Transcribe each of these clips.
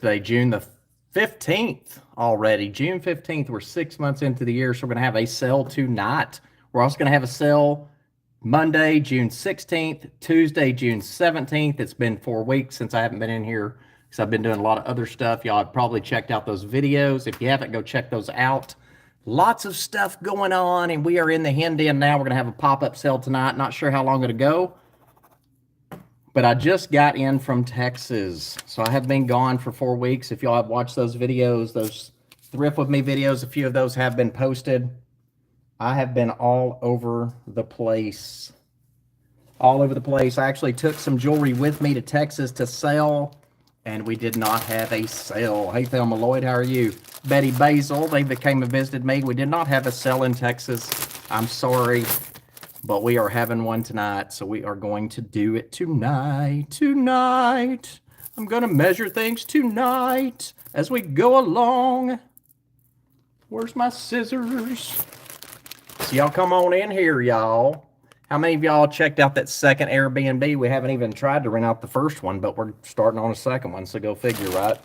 Today, June the 15th already. June 15th, we're 6 months into the year, so we're going to have a sale tonight. We're also going to have a sale Monday, June 16th, Tuesday, June 17th. It's been 4 weeks since I haven't been in here because I've been doing a lot of other stuff. Y'all have probably checked out those videos. If you haven't, go check those out. Lots of stuff going on, and we are in the hen den now. We're going to have a pop-up sale tonight. Not sure how long it'll go, but I just got in from Texas. So I have been gone for 4 weeks. If y'all have watched those videos, those Thrift With Me videos, a few of those have been posted. I have been all over the place. All over the place. I actually took some jewelry with me to Texas to sell, and we did not have a sale. Hey, Thelma Lloyd, how are you? Betty Basil, they came and visited me. We did not have a sale in Texas. I'm sorry, but we are having one tonight, so we are going to do it tonight. Tonight. I'm going to measure things tonight as we go along. Where's my scissors? So y'all come on in here, y'all. How many of y'all checked out that second Airbnb? We haven't even tried to rent out the first one, but we're starting on a second one, so go figure, right?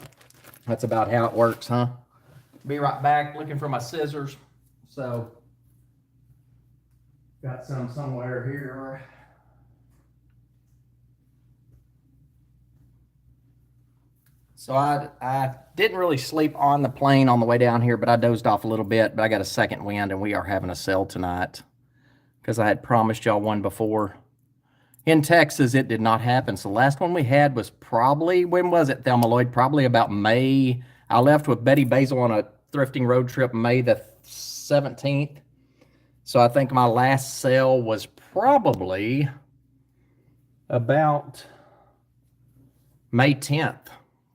That's about how it works, huh? Be right back looking for my scissors. So, got some somewhere here. So I didn't really sleep on the plane on the way down here, but I dozed off a little bit, but I got a second wind, and we are having a sale tonight because I had promised y'all one before. In Texas, it did not happen. So the last one we had was probably, when was it, Thelma Lloyd? Probably about May. I left with Betty Basil on a thrifting road trip May the 17th. So I think my last sale was probably about May 10th.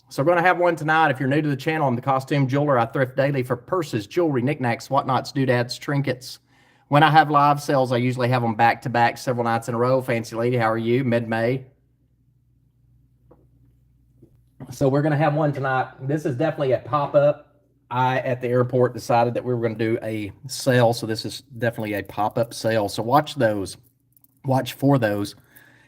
So we're going to have one tonight. If you're new to the channel, I'm the costume jeweler. I thrift daily for purses, jewelry, knickknacks, whatnots, doodads, trinkets. When I have live sales, I usually have them back-to-back several nights in a row. Fancy lady, how are you? Mid-May. So we're going to have one tonight. This is definitely a pop-up. I, at the airport, decided that we were going to do a sale, so this is definitely a pop-up sale. So watch those. Watch for those.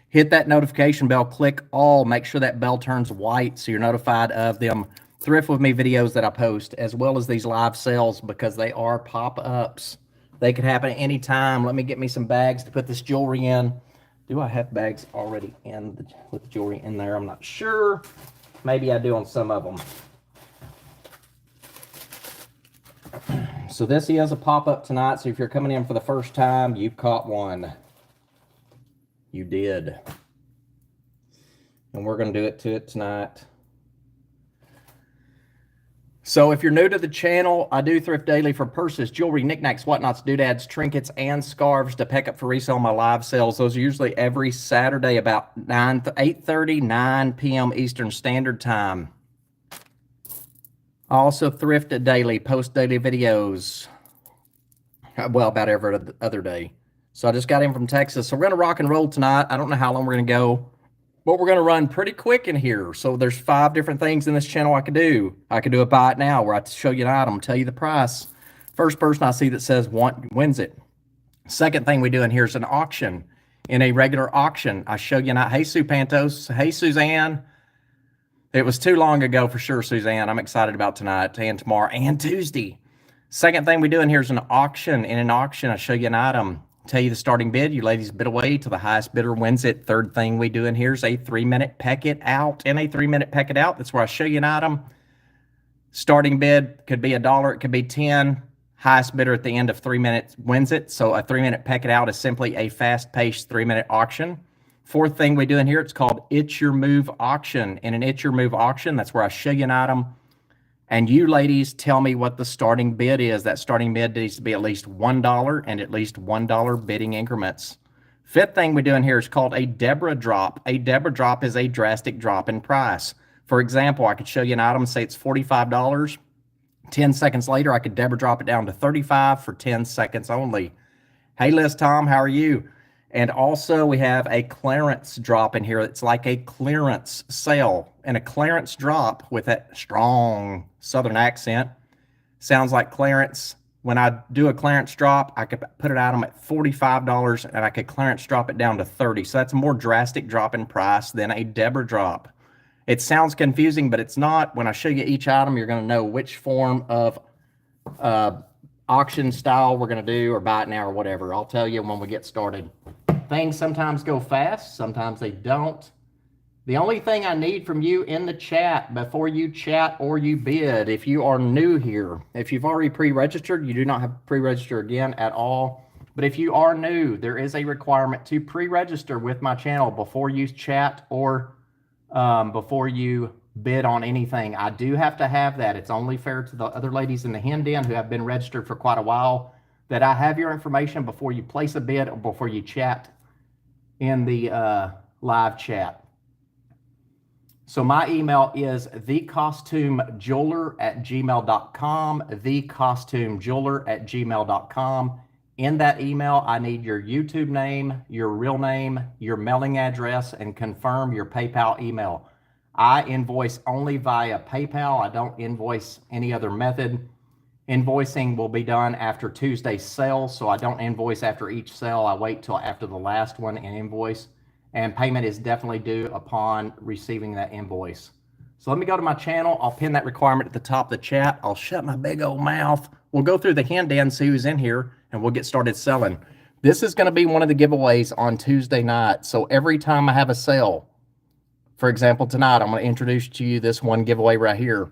Hit that notification bell, click all, make sure that bell turns white so you're notified of them Thrift With Me videos that I post, as well as these live sales, because they are pop-ups. They could happen at any time. Let me get me some bags to put this jewelry in. Do I have bags already with the jewelry in there? I'm not sure. Maybe I do on some of them. So this is a pop-up tonight, so if you're coming in for the first time, you've caught one. You did. And we're going to do it tonight. So if you're new to the channel, I do thrift daily for purses, jewelry, knickknacks, whatnots, doodads, trinkets, and scarves to pick up for resale on my live sales. Those are usually every Saturday about 8:30, 9 p.m. Eastern Standard Time. I also thrift daily, post daily videos. Well, about every other day. So I just got in from Texas. So we're going to rock and roll tonight. I don't know how long we're going to go, but we're going to run pretty quick in here. So there's 5 different things in this channel I could do. I could do a buy it now where I show you an item, tell you the price. First person I see that says wins it. Second thing we do in here is an auction. In a regular auction, I show you an item. Hey, Sue Pantos. Hey, Suzanne. It was too long ago for sure, Suzanne. I'm excited about tonight and tomorrow and Tuesday. Second thing we do in here is an auction. In an auction, I show you an item. Tell you the starting bid. You ladies bid away till the highest bidder wins it. Third thing we do in here is a 3-minute peck it out. In a 3-minute peck it out, that's where I show you an item. Starting bid could be $1, it could be 10. Highest bidder at the end of 3 minutes wins it. So a 3-minute peck it out is simply a fast-paced 3-minute auction. Fourth thing we do in here, it's called It's Your Move auction. In an It's Your Move auction, that's where I show you an item. And you ladies tell me what the starting bid is. That starting bid needs to be at least $1 and at least $1 bidding increments. Fifth thing we do in here is called a Deborah drop. A Deborah drop is a drastic drop in price. For example, I could show you an item, say it's $45. 10 seconds later, I could Deborah drop it down to $35 for 10 seconds only. Hey, Liz Tom, how are you? And also we have a clearance drop in here. It's like a clearance sale. And a clearance drop with that strong Southern accent sounds like clearance. When I do a clearance drop, I could put an item at $45 and I could clearance drop it down to $30. So that's a more drastic drop in price than a Deborah drop. It sounds confusing, but it's not. When I show you each item, you're going to know which form of auction style we're going to do, or buy it now, or whatever. I'll tell you when we get started. Things sometimes go fast, sometimes they don't. The only thing I need from you in the chat before you chat or you bid, if you are new here, if you've already pre-registered, you do not have to pre-register again at all. But if you are new, there is a requirement to pre-register with my channel before you chat or before you bid on anything. I do have to have that. It's only fair to the other ladies in the hen den who have been registered for quite a while that I have your information before you place a bid or before you chat in the live chat. So my email is thecostumejeweler@gmail.com, thecostumejeweler@gmail.com. In that email, I need your YouTube name, your real name, your mailing address, and confirm your PayPal email. I invoice only via PayPal. I don't invoice any other method. Invoicing will be done after Tuesday's sale, so I don't invoice after each sale. I wait till after the last one and invoice. And payment is definitely due upon receiving that invoice. So let me go to my channel. I'll pin that requirement at the top of the chat. I'll shut my big old mouth. We'll go through the hen den, see who's in here, and we'll get started selling. This is going to be one of the giveaways on Tuesday night. So every time I have a sale, for example, tonight, I'm going to introduce to you this one giveaway right here.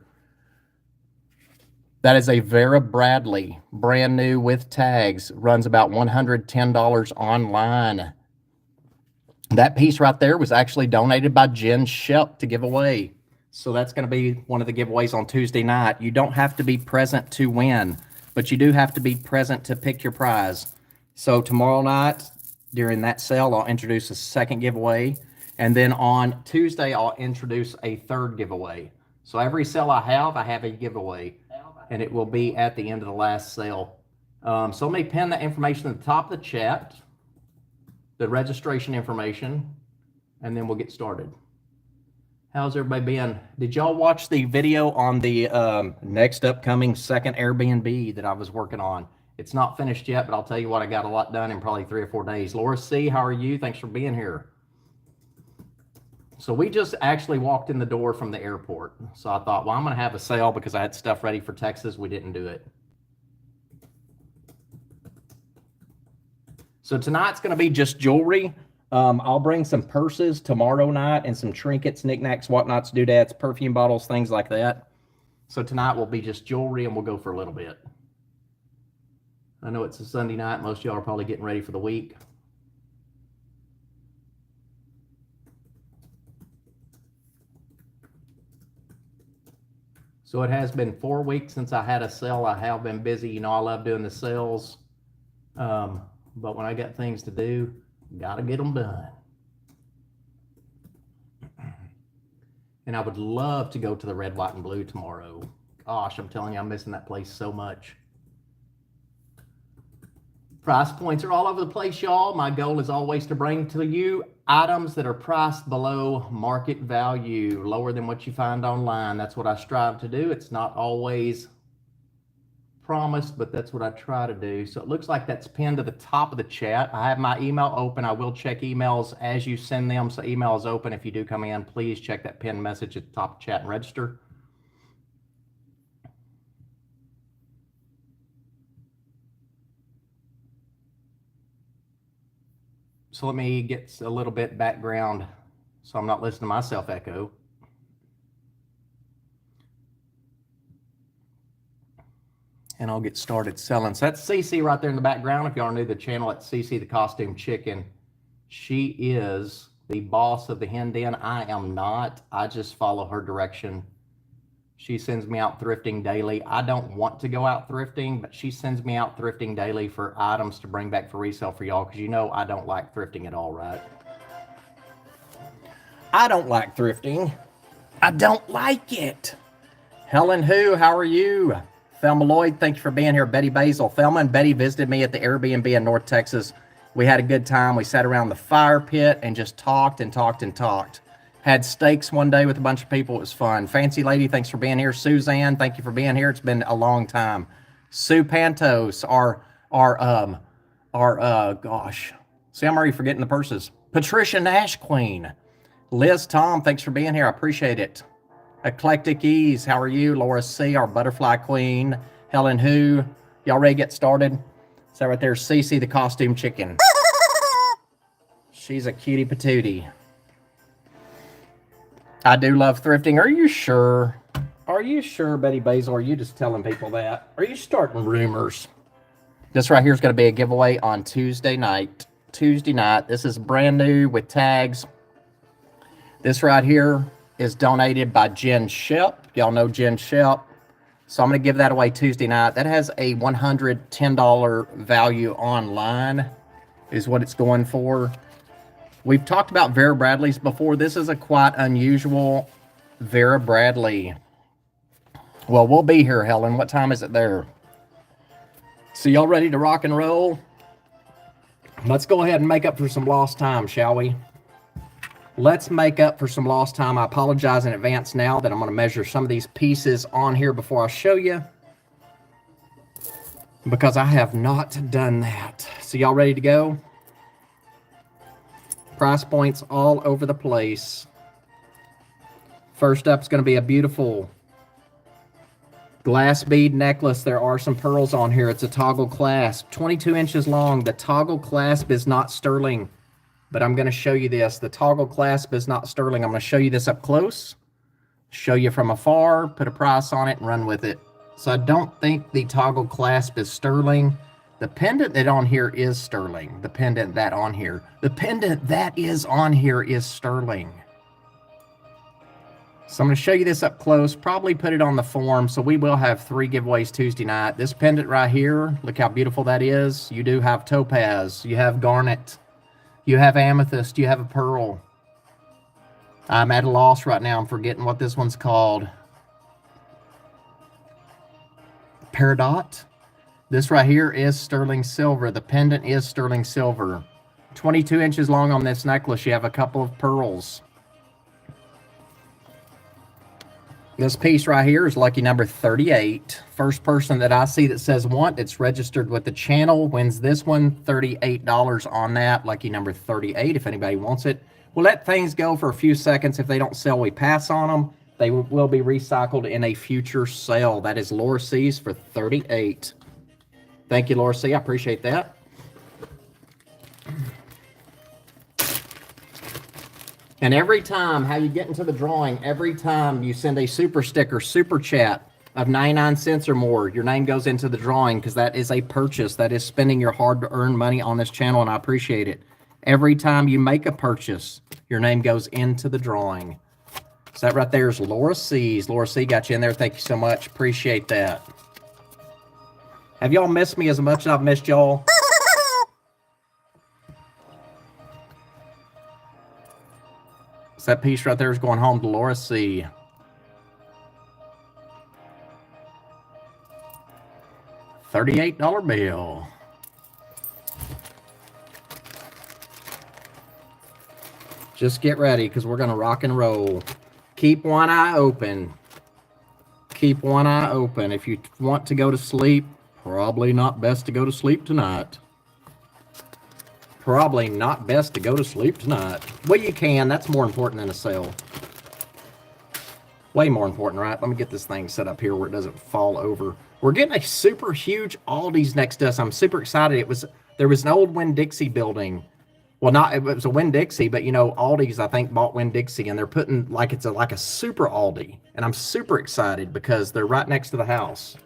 That is a Vera Bradley, brand new with tags, runs about $110 online. That piece right there was actually donated by Jen Shep to give away. So that's going to be one of the giveaways on Tuesday night. You don't have to be present to win, but you do have to be present to pick your prize. So tomorrow night, during that sale, I'll introduce a second giveaway. And then on Tuesday, I'll introduce a third giveaway. So every sale I have a giveaway. And it will be at the end of the last sale. So let me pin that information at the top of the chat, the registration information, and then we'll get started. How's everybody been? Did y'all watch the video on the next upcoming second Airbnb that I was working on? It's not finished yet, but I'll tell you what, I got a lot done in probably 3 or 4 days. Laura C., how are you? Thanks for being here. So we just actually walked in the door from the airport. So I thought, well, I'm going to have a sale because I had stuff ready for Texas. We didn't do it. So tonight's going to be just jewelry. I'll bring some purses tomorrow night and some trinkets, knickknacks, whatnots, doodads, perfume bottles, things like that. So tonight will be just jewelry and we'll go for a little bit. I know it's a Sunday night. Most of y'all are probably getting ready for the week. So it has been 4 weeks since I had a sale. I have been busy. You know, I love doing the sales. But when I got things to do, gotta get them done. And I would love to go to the Red, White, and Blue tomorrow. Gosh, I'm telling you, I'm missing that place so much. Price points are all over the place, y'all. My goal is always to bring to you items that are priced below market value, lower than what you find online. That's what I strive to do. It's not always promised, but that's what I try to do. So it looks like that's pinned to the top of the chat. I have my email open. I will check emails as you send them. So email is open. If you do come in, please check that pinned message at the top of the chat and register. So let me get a little bit background so I'm not listening to myself echo. And I'll get started selling. So that's Cece right there in the background. If y'all are new to the channel, it's Cece the Costume Chicken. She is the boss of the hen den. I am not. I just follow her direction. She sends me out thrifting daily. I don't want to go out thrifting, but she sends me out thrifting daily for items to bring back for resale for y'all, because you know I don't like thrifting at all, right? I don't like thrifting. I don't like it. Helen Who, how are you? Thelma Lloyd, thank you for being here. Betty Basil. Thelma and Betty visited me at the Airbnb in North Texas. We had a good time. We sat around the fire pit and just talked and talked and talked. Had steaks one day with a bunch of people. It was fun. Fancy Lady, thanks for being here. Suzanne, thank you for being here. It's been a long time. Sue Pantos, gosh. See, I'm already forgetting the purses. Patricia Nash Queen. Liz, Tom, thanks for being here. I appreciate it. Eclectic Ease, how are you? Laura C, our butterfly queen. Helen Who, y'all ready to get started? So right there, Cece, the costume chicken. She's a cutie patootie. I do love thrifting. Are you sure? Are you sure, Betty Basil? Are you just telling people that? Are you starting rumors? This right here is going to be a giveaway on Tuesday night. Tuesday night. This is brand new with tags. This right here is donated by Jen Shep. Y'all know Jen Shep. So I'm going to give that away Tuesday night. That has a $110 value online is what it's going for. We've talked about Vera Bradley's before. This is a quite unusual Vera Bradley. Well, we'll be here, Helen. What time is it there? So y'all ready to rock and roll? Let's go ahead and make up for some lost time, shall we? Let's make up for some lost time. I apologize in advance now that I'm going to measure some of these pieces on here before I show you, because I have not done that. So y'all ready to go? Price points all over the place. First up is going to be a beautiful glass bead necklace. There are some pearls on here. It's a toggle clasp, 22 inches long. The toggle clasp is not sterling, but I'm going to show you this. The toggle clasp is not sterling. I'm going to show you this up close, show you from afar, put a price on it, and run with it. So I don't think the toggle clasp is sterling. The pendant that on here is sterling. The pendant that on here. The pendant that is on here is sterling. So I'm going to show you this up close, probably put it on the form. So we will have 3 giveaways Tuesday night. This pendant right here, look how beautiful that is. You do have topaz, you have garnet, you have amethyst, you have a pearl. I'm at a loss right now. I'm forgetting what this one's called. Peridot. This right here is sterling silver. The pendant is sterling silver. 22 inches long on this necklace. You have a couple of pearls. This piece right here is lucky number 38. First person that I see that says want, it's registered with the channel, wins this one. $38 on that. Lucky number 38 if anybody wants it. We'll let things go for a few seconds. If they don't sell, we pass on them. They will be recycled in a future sale. That is Laura C's for 38. Thank you, Laura C. I appreciate that. And every time, how you get into the drawing, every time you send a super sticker, super chat of 99 cents or more, your name goes into the drawing, because that is a purchase. That is spending your hard-earned money on this channel, and I appreciate it. Every time you make a purchase, your name goes into the drawing. So that right there is Laura C's. Laura C got you in there. Thank you so much. Appreciate that. Have y'all missed me as much as I've missed y'all? So that piece right there is going home to Laura C. $38 bill. Just get ready, because we're going to rock and roll. Keep one eye open. Keep one eye open. If you want to go to sleep, probably not best to go to sleep tonight. Probably not best to go to sleep tonight. Well, you can. That's more important than a sale. Way more important, right? Let me get this thing set up here where it doesn't fall over. We're getting a super huge Aldi's next to us. I'm super excited. There was an old Winn-Dixie building. Well, it was a Winn-Dixie, but you know, Aldi's I think bought Winn-Dixie, and they're putting like it's like a super Aldi, and I'm super excited because they're right next to the house.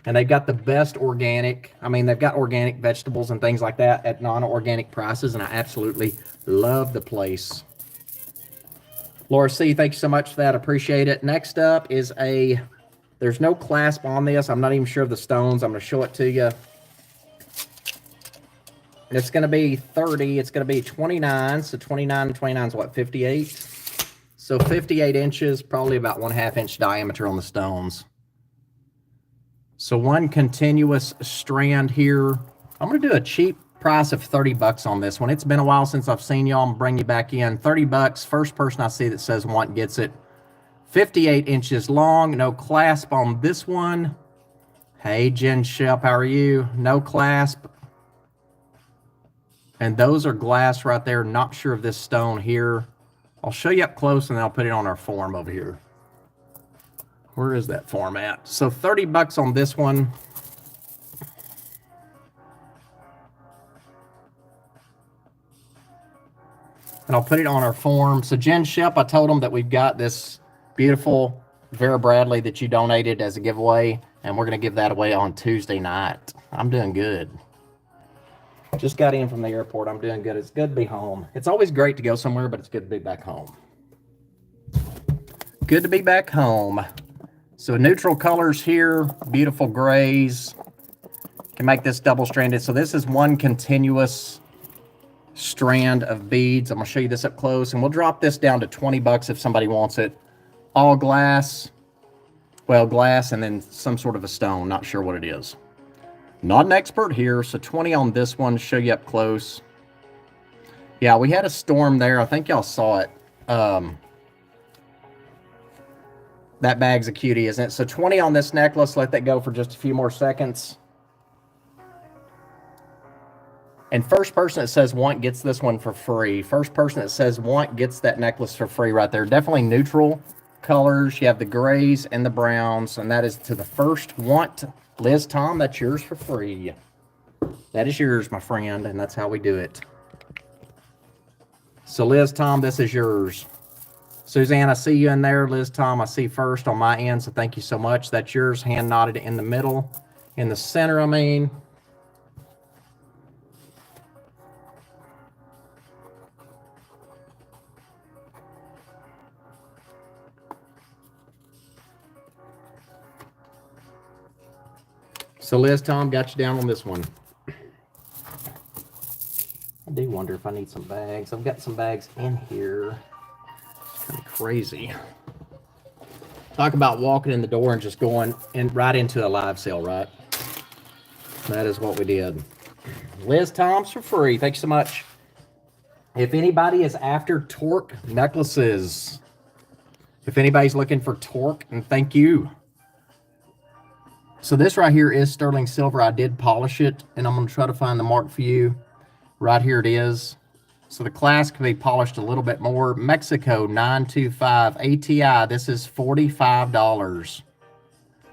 And they've got the best organic. I mean, they've got organic vegetables and things like that at non-organic prices, and I absolutely love the place. Laura C, thank you so much for that. Appreciate it. Next up is there's no clasp on this. I'm not even sure of the stones. I'm going to show it to you. It's going to be 30. It's going to be 29. So 29 and 29 is what, 58? So 58 inches, probably about 1/2 inch diameter on the stones. So one continuous strand here. I'm going to do a cheap price of 30 bucks on this one. It's been a while since I've seen y'all. I'm bringing you back in. 30 bucks. First person I see that says want gets it. 58 inches long. No clasp on this one. Hey, Jen Shep, how are you? No clasp. And those are glass right there. Not sure of this stone here. I'll show you up close and then I'll put it on our form over here. Where is that form at? So 30 bucks on this one. And I'll put it on our form. So Jen Shep, I told them that we've got this beautiful Vera Bradley that you donated as a giveaway, and we're going to give that away on Tuesday night. I'm doing good. Just got in from the airport. I'm doing good. It's good to be home. It's always great to go somewhere, but it's good to be back home. Good to be back home. So neutral colors here, beautiful grays. Can make this double-stranded. So this is one continuous strand of beads. I'm going to show you this up close, and we'll drop this down to 20 bucks if somebody wants it. All glass. Well, glass and then some sort of a stone. Not sure what it is. Not an expert here, so 20 on this one. Show you up close. Yeah, we had a storm there. I think y'all saw it. That bag's a cutie, isn't it? So 20 on this necklace. Let that go for just a few more seconds. And first person that says want gets this one for free. First person that says want gets that necklace for free right there. Definitely neutral colors. You have the grays and the browns, and that is to the first want. Liz Tom, that's yours for free. That is yours, my friend, and that's how we do it. So Liz Tom, this is yours. Suzanne, I see you in there. Liz Tom, I see first on my end, so thank you so much. That's yours, hand knotted in the middle. In the center, I mean. So Liz Tom, got you down on this one. I do wonder if I need some bags. I've got some bags in here. It's kind of crazy. Talk about walking in the door and just going in right into a live sale, right? That is what we did. Liz Tom's for free. Thank you so much. If anybody is after torque necklaces, if anybody's looking for torque, and thank you. So this right here is sterling silver. I did polish it, and I'm going to try to find the mark for you. Right here it is. So the class can be polished a little bit more. Mexico 925 ATI. This is $45.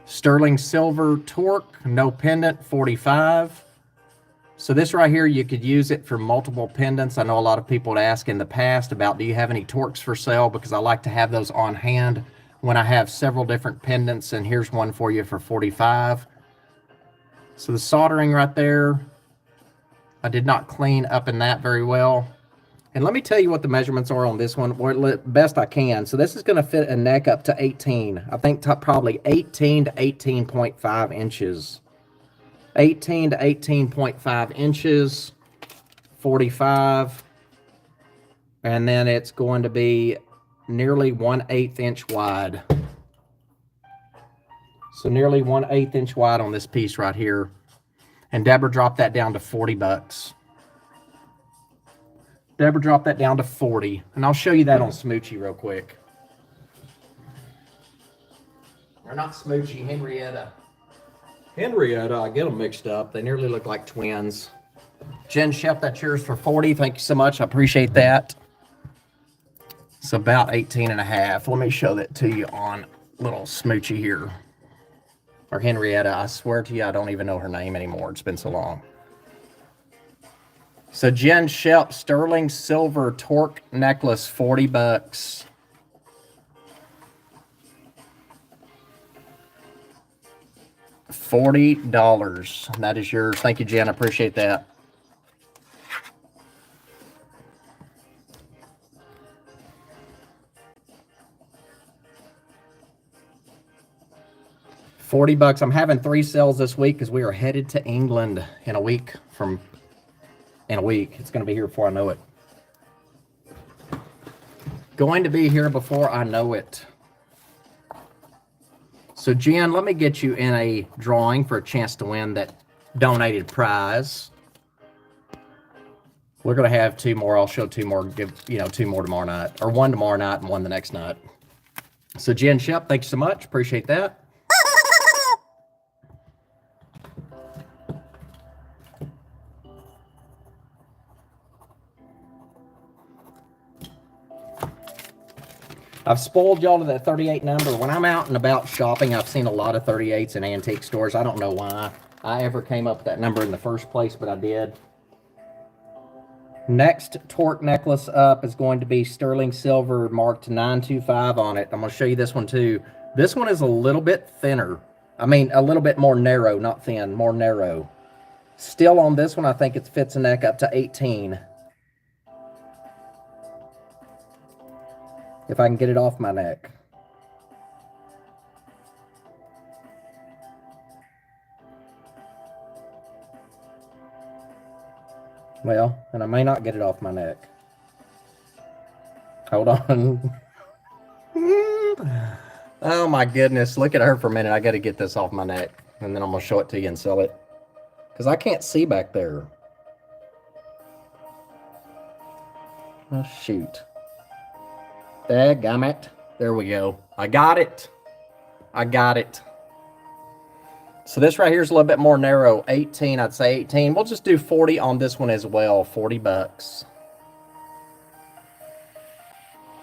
Sterling silver torque, no pendant, $45. So this right here, you could use it for multiple pendants. I know a lot of people would ask in the past about, do you have any torques for sale? Because I like to have those on hand when I have several different pendants, and here's one for you for $45. So the soldering right there, I did not clean up in that very well. And let me tell you what the measurements are on this one, or best I can. So this is going to fit a neck up to 18. I think probably 18 to 18.5 inches. 18 to 18.5 inches, 45. And then it's going to be nearly 1/8 inch wide. So nearly 1/8 inch wide on this piece right here. And Deborah dropped that down to 40 bucks. Deborah dropped that down to 40. And I'll show you that on Smoochie real quick. Or not Smoochie, Henrietta. Henrietta, I get them mixed up. They nearly look like twins. Jen Shep, that's yours for 40. Thank you so much. I appreciate that. It's about 18 and a half. Let me show that to you on little Smoochie here. Or Henrietta. I swear to you, I don't even know her name anymore. It's been so long. So Jen Shep, sterling silver torque necklace, 40 bucks. $40. That is yours. Thank you, Jen. I appreciate that. $40. I'm having 3 sales this week because we are headed to England in a week. It's going to be here before I know it. Going to be here before I know it. So Jen, let me get you in a drawing for a chance to win that donated prize. We're going to have 2 more. I'll show 2 more, give 2 more tomorrow night, or 1 tomorrow night and 1 the next night. So Jen Shep, thank you so much. Appreciate that. I've spoiled y'all to that 38 number. When I'm out and about shopping, I've seen a lot of 38s in antique stores. I don't know why I ever came up with that number in the first place, but I did. Next torque necklace up is going to be sterling silver marked 925 on it. I'm going to show you this one too. This one is a little bit thinner. I mean, a little bit more narrow, not thin, more narrow. Still on this one, I think it fits a neck up to 18. If I can get it off my neck. Well, and I may not get it off my neck. Hold on. Oh my goodness, look at her for a minute. I got to get this off my neck, and then I'm going to show it to you and sell it. Because I can't see back there. Oh, shoot. Dadgummit. There we go. I got it. I got it. So this right here is a little bit more narrow. 18, I'd say 18. We'll just do 40 on this one as well. 40 bucks.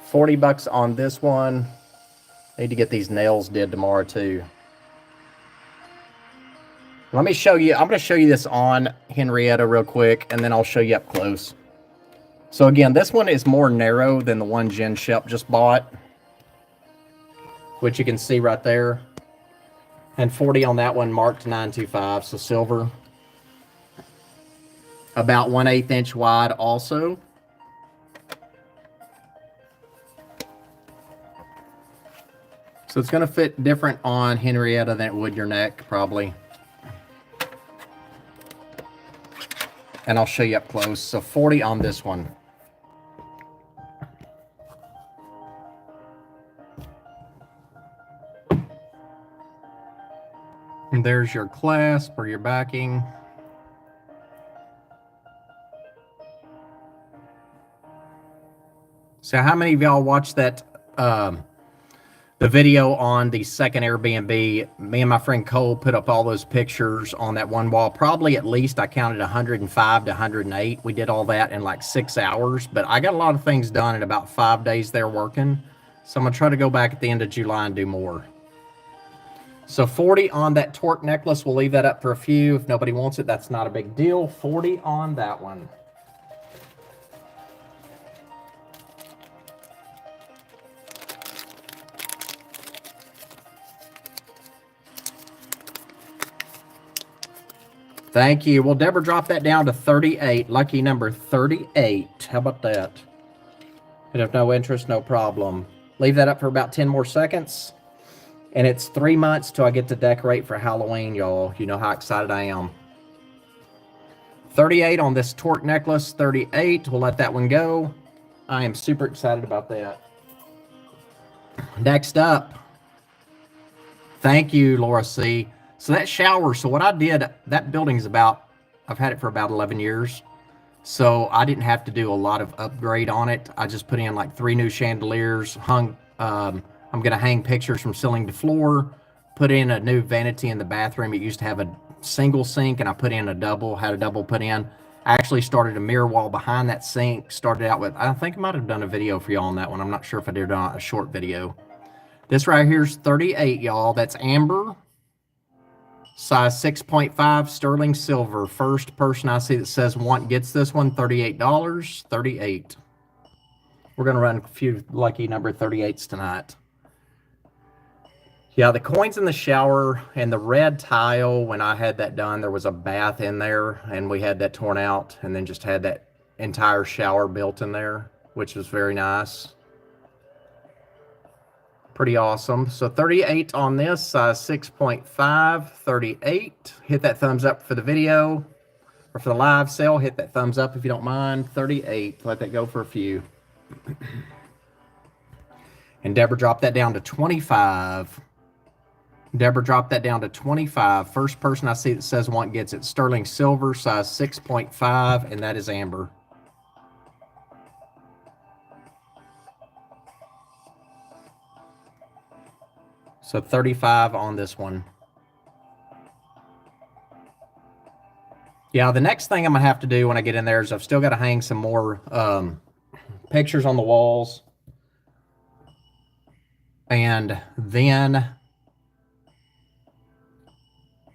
40 bucks on this one. Need to get these nails did tomorrow too. Let me show you. I'm going to show you this on Henrietta real quick, and then I'll show you up close. So again, this one is more narrow than the one Jen Shep just bought, which you can see right there. And 40 on that one, marked 925, so silver. About 1/8 inch wide also. So it's going to fit different on Henrietta than it would your neck, probably. And I'll show you up close. So 40 on this one. And there's your clasp or your backing. So how many of y'all watched that the video on the second Airbnb? Me and my friend Cole put up all those pictures on that one wall. Probably at least I counted 105 to 108. We did all that in like 6 hours, but I got a lot of things done in about 5 days there working. So I'm gonna try to go back at the end of July and do more. So 40 on that torque necklace. We'll leave that up for a few. If nobody wants it, that's not a big deal. 40 on that one. Thank you. Well, Deborah dropped that down to 38. Lucky number 38. How about that? And if no interest, no problem. Leave that up for about 10 more seconds. And it's 3 months till I get to decorate for Halloween, y'all. You know how excited I am. 38 on this torque necklace. 38. We'll let that one go. I am super excited about that. Next up. Thank you, Laura C. So that shower, so what I did, that building's about, I've had it for about 11 years. So I didn't have to do a lot of upgrade on it. I just put in like 3 new chandeliers, hung, I'm going to hang pictures from ceiling to floor, put in a new vanity in the bathroom. It used to have a single sink, and I put in a double, had a double put in. I actually started a mirror wall behind that sink, started out with, I think I might have done a video for y'all on that one. I'm not sure if I did a short video. This right here's 38, y'all. That's amber. Size 6.5 sterling silver. First person I see that says want gets this one. $38. 38. We're going to run a few lucky number 38s tonight. Yeah, the coins in the shower and the red tile, when I had that done, there was a bath in there, and we had that torn out and then just had that entire shower built in there, which was very nice. Pretty awesome. So 38 on this, size 6.5, 38. Hit that thumbs up for the video, or for the live sale. Hit that thumbs up if you don't mind. 38. Let that go for a few. And Deborah dropped that down to 25. Deborah dropped that down to 25. First person I see that says want gets it. Sterling silver, size 6.5, and that is amber. So 35 on this one. Yeah, the next thing I'm going to have to do when I get in there is I've still got to hang some more pictures on the walls. And then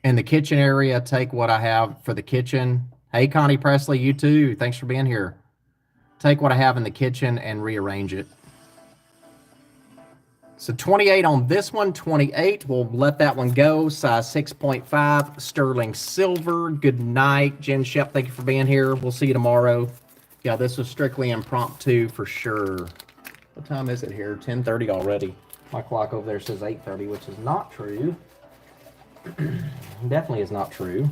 in the kitchen area, take what I have for the kitchen. Hey, Connie Presley, you too. Thanks for being here. Take what I have in the kitchen and rearrange it. So 28 on this one, 28. We'll let that one go. Size 6.5, sterling silver. Good night, Jen Shep. Thank you for being here. We'll see you tomorrow. Yeah, this was strictly impromptu for sure. What time is it here? 10:30 already. My clock over there says 8:30, which is not true. Definitely is not true.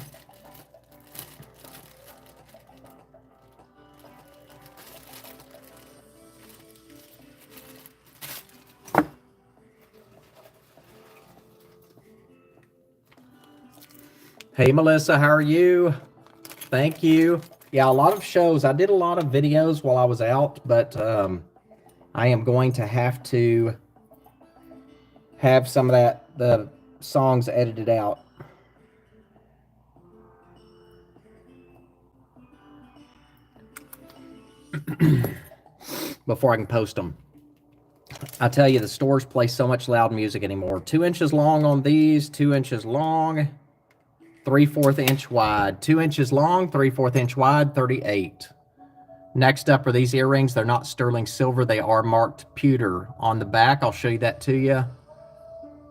Hey, Melissa, how are you? Thank you. Yeah, a lot of shows. I did a lot of videos while I was out, but I am going to have to have some of the songs edited out. Before I can post them. I tell you, the stores play so much loud music anymore. 2 inches long on these, 2 inches long. 3/4 inch wide, 2 inches long, 3/4 inch wide, 38. Next up are these earrings. They're not sterling silver. They are marked pewter on the back. I'll show you that to you.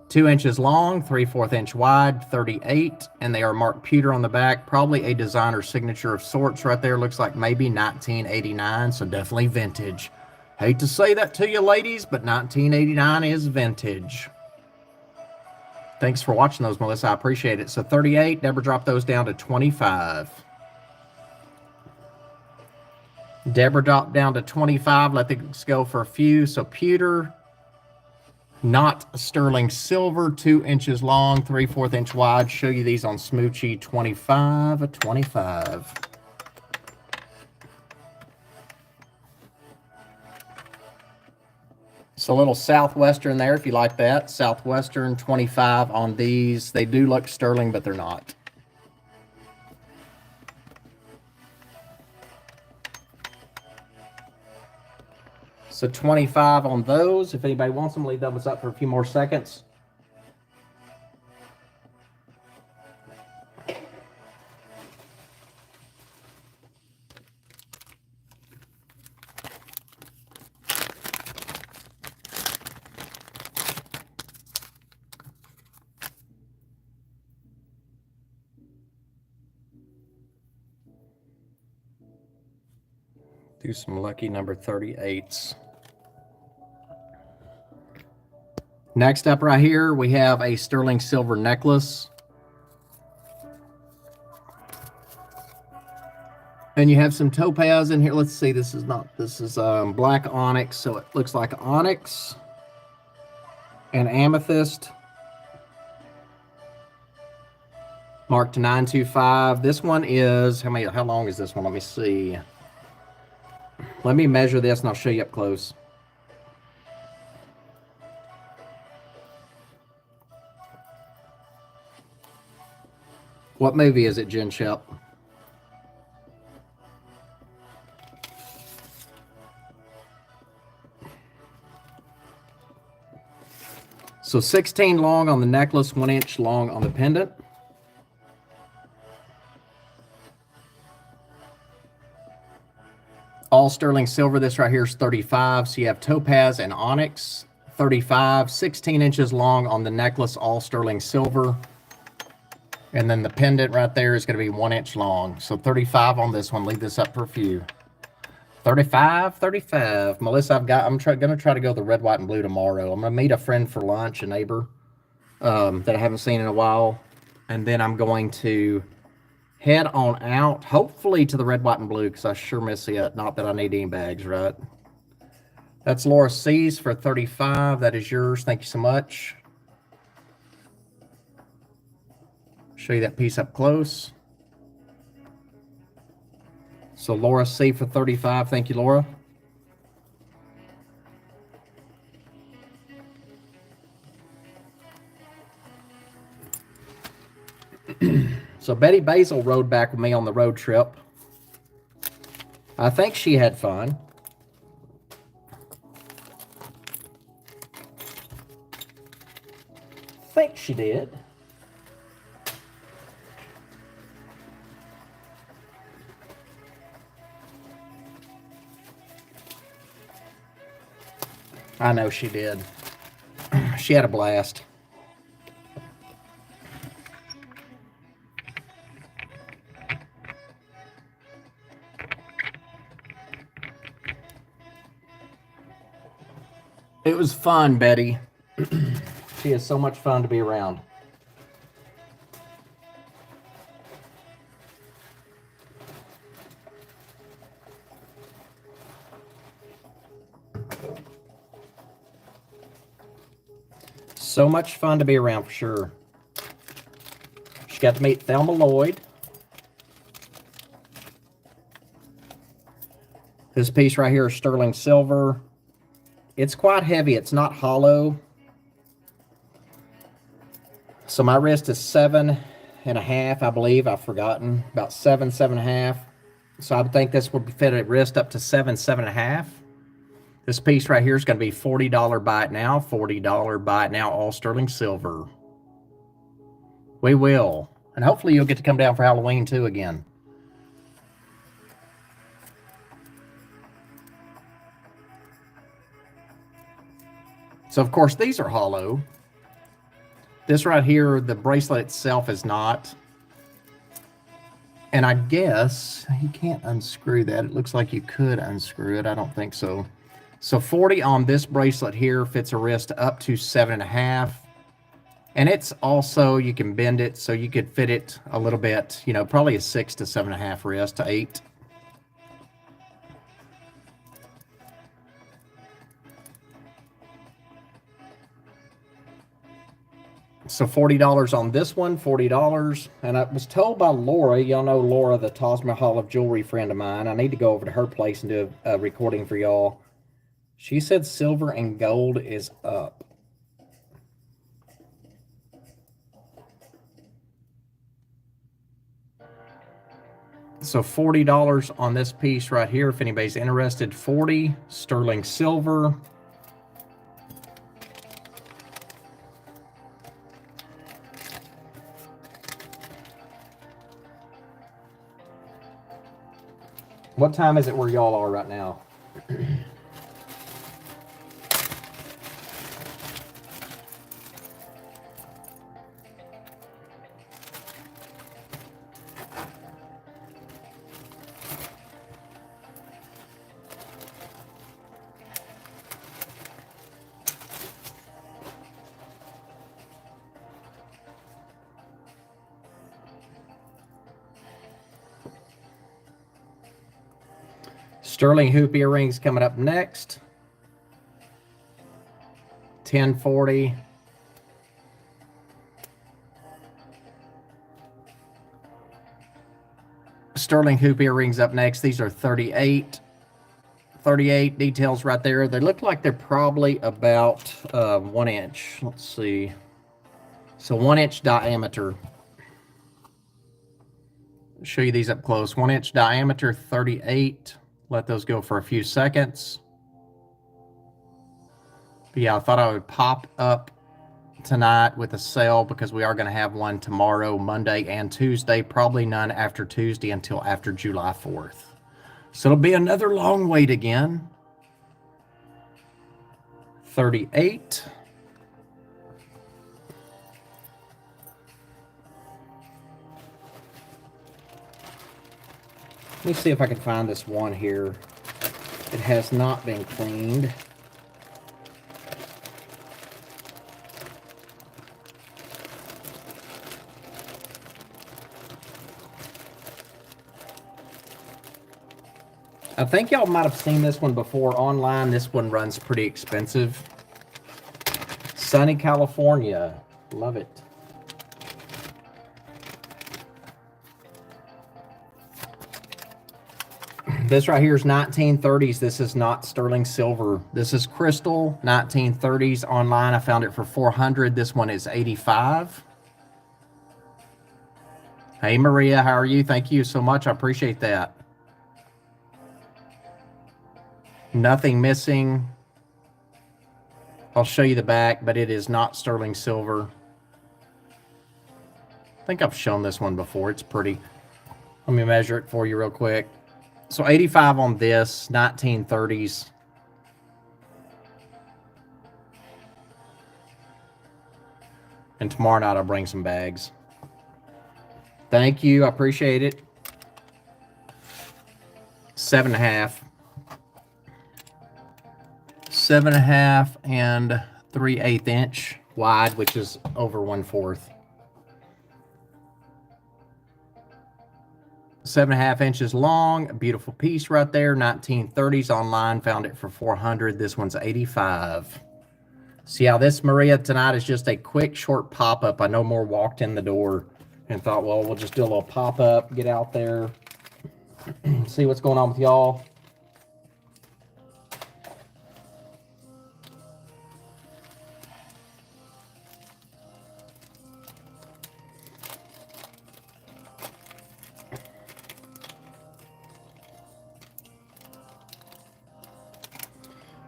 2 inches long, 3/4 inch wide, 38. And they are marked pewter on the back. Probably a designer signature of sorts right there. Looks like maybe 1989. So definitely vintage. Hate to say that to you, ladies, but 1989 is vintage. Thanks for watching those, Melissa. I appreciate it. So 38, Deborah dropped those down to 25. Deborah dropped down to 25. Let this go for a few. So pewter, not sterling silver, 2 inches long, 3/4 inch wide. Show you these on Smoochie, 25, 25. It's a little Southwestern there, if you like that. Southwestern, 25 on these. They do look sterling, but they're not. So 25 on those. If anybody wants them, leave those up for a few more seconds. Do some lucky number 38s. Next up right here, we have a sterling silver necklace. And you have some topaz in here. Let's see, this is black onyx, so it looks like onyx and amethyst. Marked 925. This one is, how long is this one? Let me see. Let me measure this and I'll show you up close. What movie is it, Jen Shep? So 16 long on the necklace, 1 inch long on the pendant. All sterling silver. This right here is 35. So you have topaz and onyx. 35, 16 inches long on the necklace, all sterling silver. And then the pendant right there is going to be 1 inch long. So 35 on this one. Leave this up for a few. 35, 35. Melissa, I'm going to try to go the red, white, and blue tomorrow. I'm going to meet a friend for lunch, a neighbor that I haven't seen in a while. And then I'm going to head on out, hopefully to the red, white, and blue, because I sure miss it. Not that I need any bags, right? That's Laura C's for 35. That is yours. Thank you so much. Show you that piece up close. So Laura C for 35. Thank you, Laura. So Betty Basil rode back with me on the road trip. I think she had fun. she did. I know she did. She had a blast. It was fun, Betty. She is so much fun to be around. So much fun to be around for sure. She got to meet Thelma Lloyd. This piece right here is sterling silver. It's quite heavy. It's not hollow. So my wrist is 7.5, I believe. I've forgotten. About 7.5. So I would think this would fit a wrist up to 7.5. This piece right here is going to be $40 buy it now. $40 buy it now, all sterling silver. We will. And hopefully you'll get to come down for Halloween too again. So of course these are hollow. This right here, the bracelet itself is not. And I guess you can't unscrew that. It looks like you could unscrew it. I don't think so. So 40 on this bracelet here fits a wrist up to 7.5. And it's also, you can bend it so you could fit it a little bit, you know, probably a 6 to 7.5 wrist to 8. So $40 on this one, $40. And I was told by Laura, y'all know Laura, the Taj Mahal of jewelry friend of mine. I need to go over to her place and do a recording for y'all. She said silver and gold is up. So $40 on this piece right here, if anybody's interested. $40 sterling silver. What time is it where y'all are right now? Sterling hoop earrings coming up next. $10.40. Sterling hoop earrings up next. These are 38. 38 details right there. They look like they're probably about 1 inch. Let's see. So 1 inch diameter. I'll show you these up close. 1 inch diameter, 38. Let those go for a few seconds. But yeah, I thought I would pop up tonight with a sale because we are going to have one tomorrow, Monday, and Tuesday. Probably none after Tuesday until after July 4th. So it'll be another long wait again. 38. Let me see if I can find this one here. It has not been cleaned. I think y'all might have seen this one before online. This one runs pretty expensive. Sunny California. Love it. This right here is 1930s. This is not sterling silver. This is crystal, 1930s. Online, I found it for $400. This one is $85. Hey, Maria, how are you? Thank you so much. I appreciate that. Nothing missing. I'll show you the back, but it is not sterling silver. I think I've shown this one before. It's pretty. Let me measure it for you real quick. So 85 on this, 1930s. And tomorrow night I'll bring some bags. Thank you. I appreciate it. 7.5. 7.5 and 3/8 inch wide, which is over 1/4. 7.5 inches long, a beautiful piece right there. 1930s online, found it for 400. This one's 85. See how this, Maria, tonight is just a quick, short pop-up. I no more walked in the door and thought, well, we'll just do a little pop-up, get out there, see what's going on with y'all.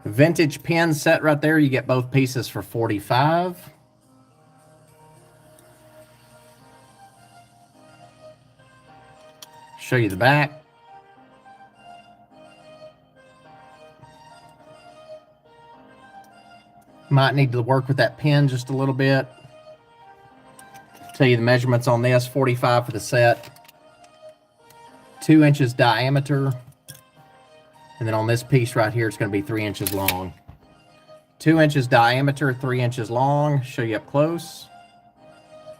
Vintage pin set right there. You get both pieces for 45. Show you the back. Might need to work with that pin just a little bit. Tell you the measurements on this. 45 for the set. 2 inches diameter. And then on this piece right here, it's going to be 3 inches long. 2 inches diameter, 3 inches long. Show you up close.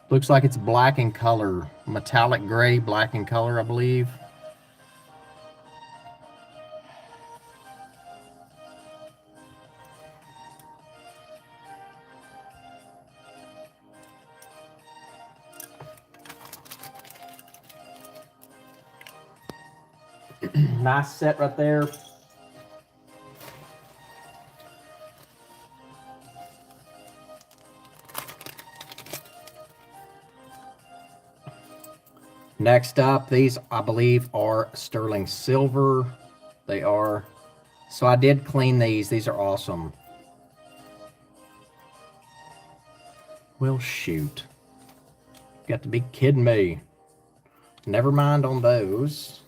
Looks like it's black in color. Metallic gray, black in color, I believe. Nice set right there. Next up, these I believe are sterling silver. They are. So I did clean these. These are awesome. Well, shoot. Got to be kidding me. Never mind on those.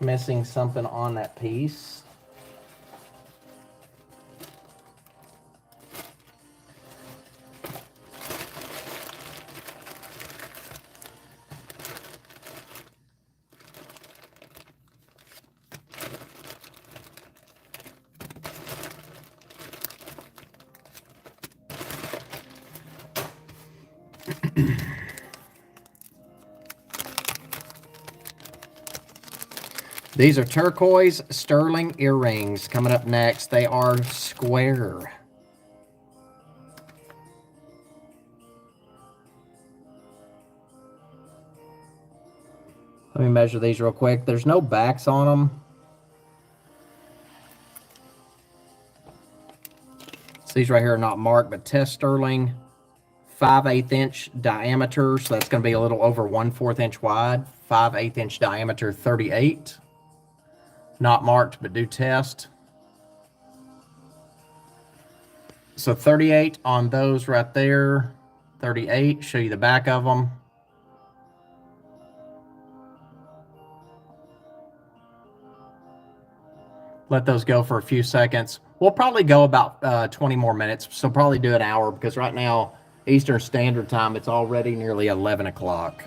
Missing something on that piece. These are turquoise sterling earrings coming up next. They are square. Let me measure these real quick. There's no backs on them. So these right here are not marked, but test sterling. 5/8 inch diameter, so that's going to be a little over 1/4 inch wide. 5/8 inch diameter, 38. Not marked, but do test. So 38 on those right there. 38, show you the back of them. Let those go for a few seconds. We'll probably go about 20 more minutes, so probably do an hour, because right now, Eastern Standard Time, it's already nearly 11 o'clock.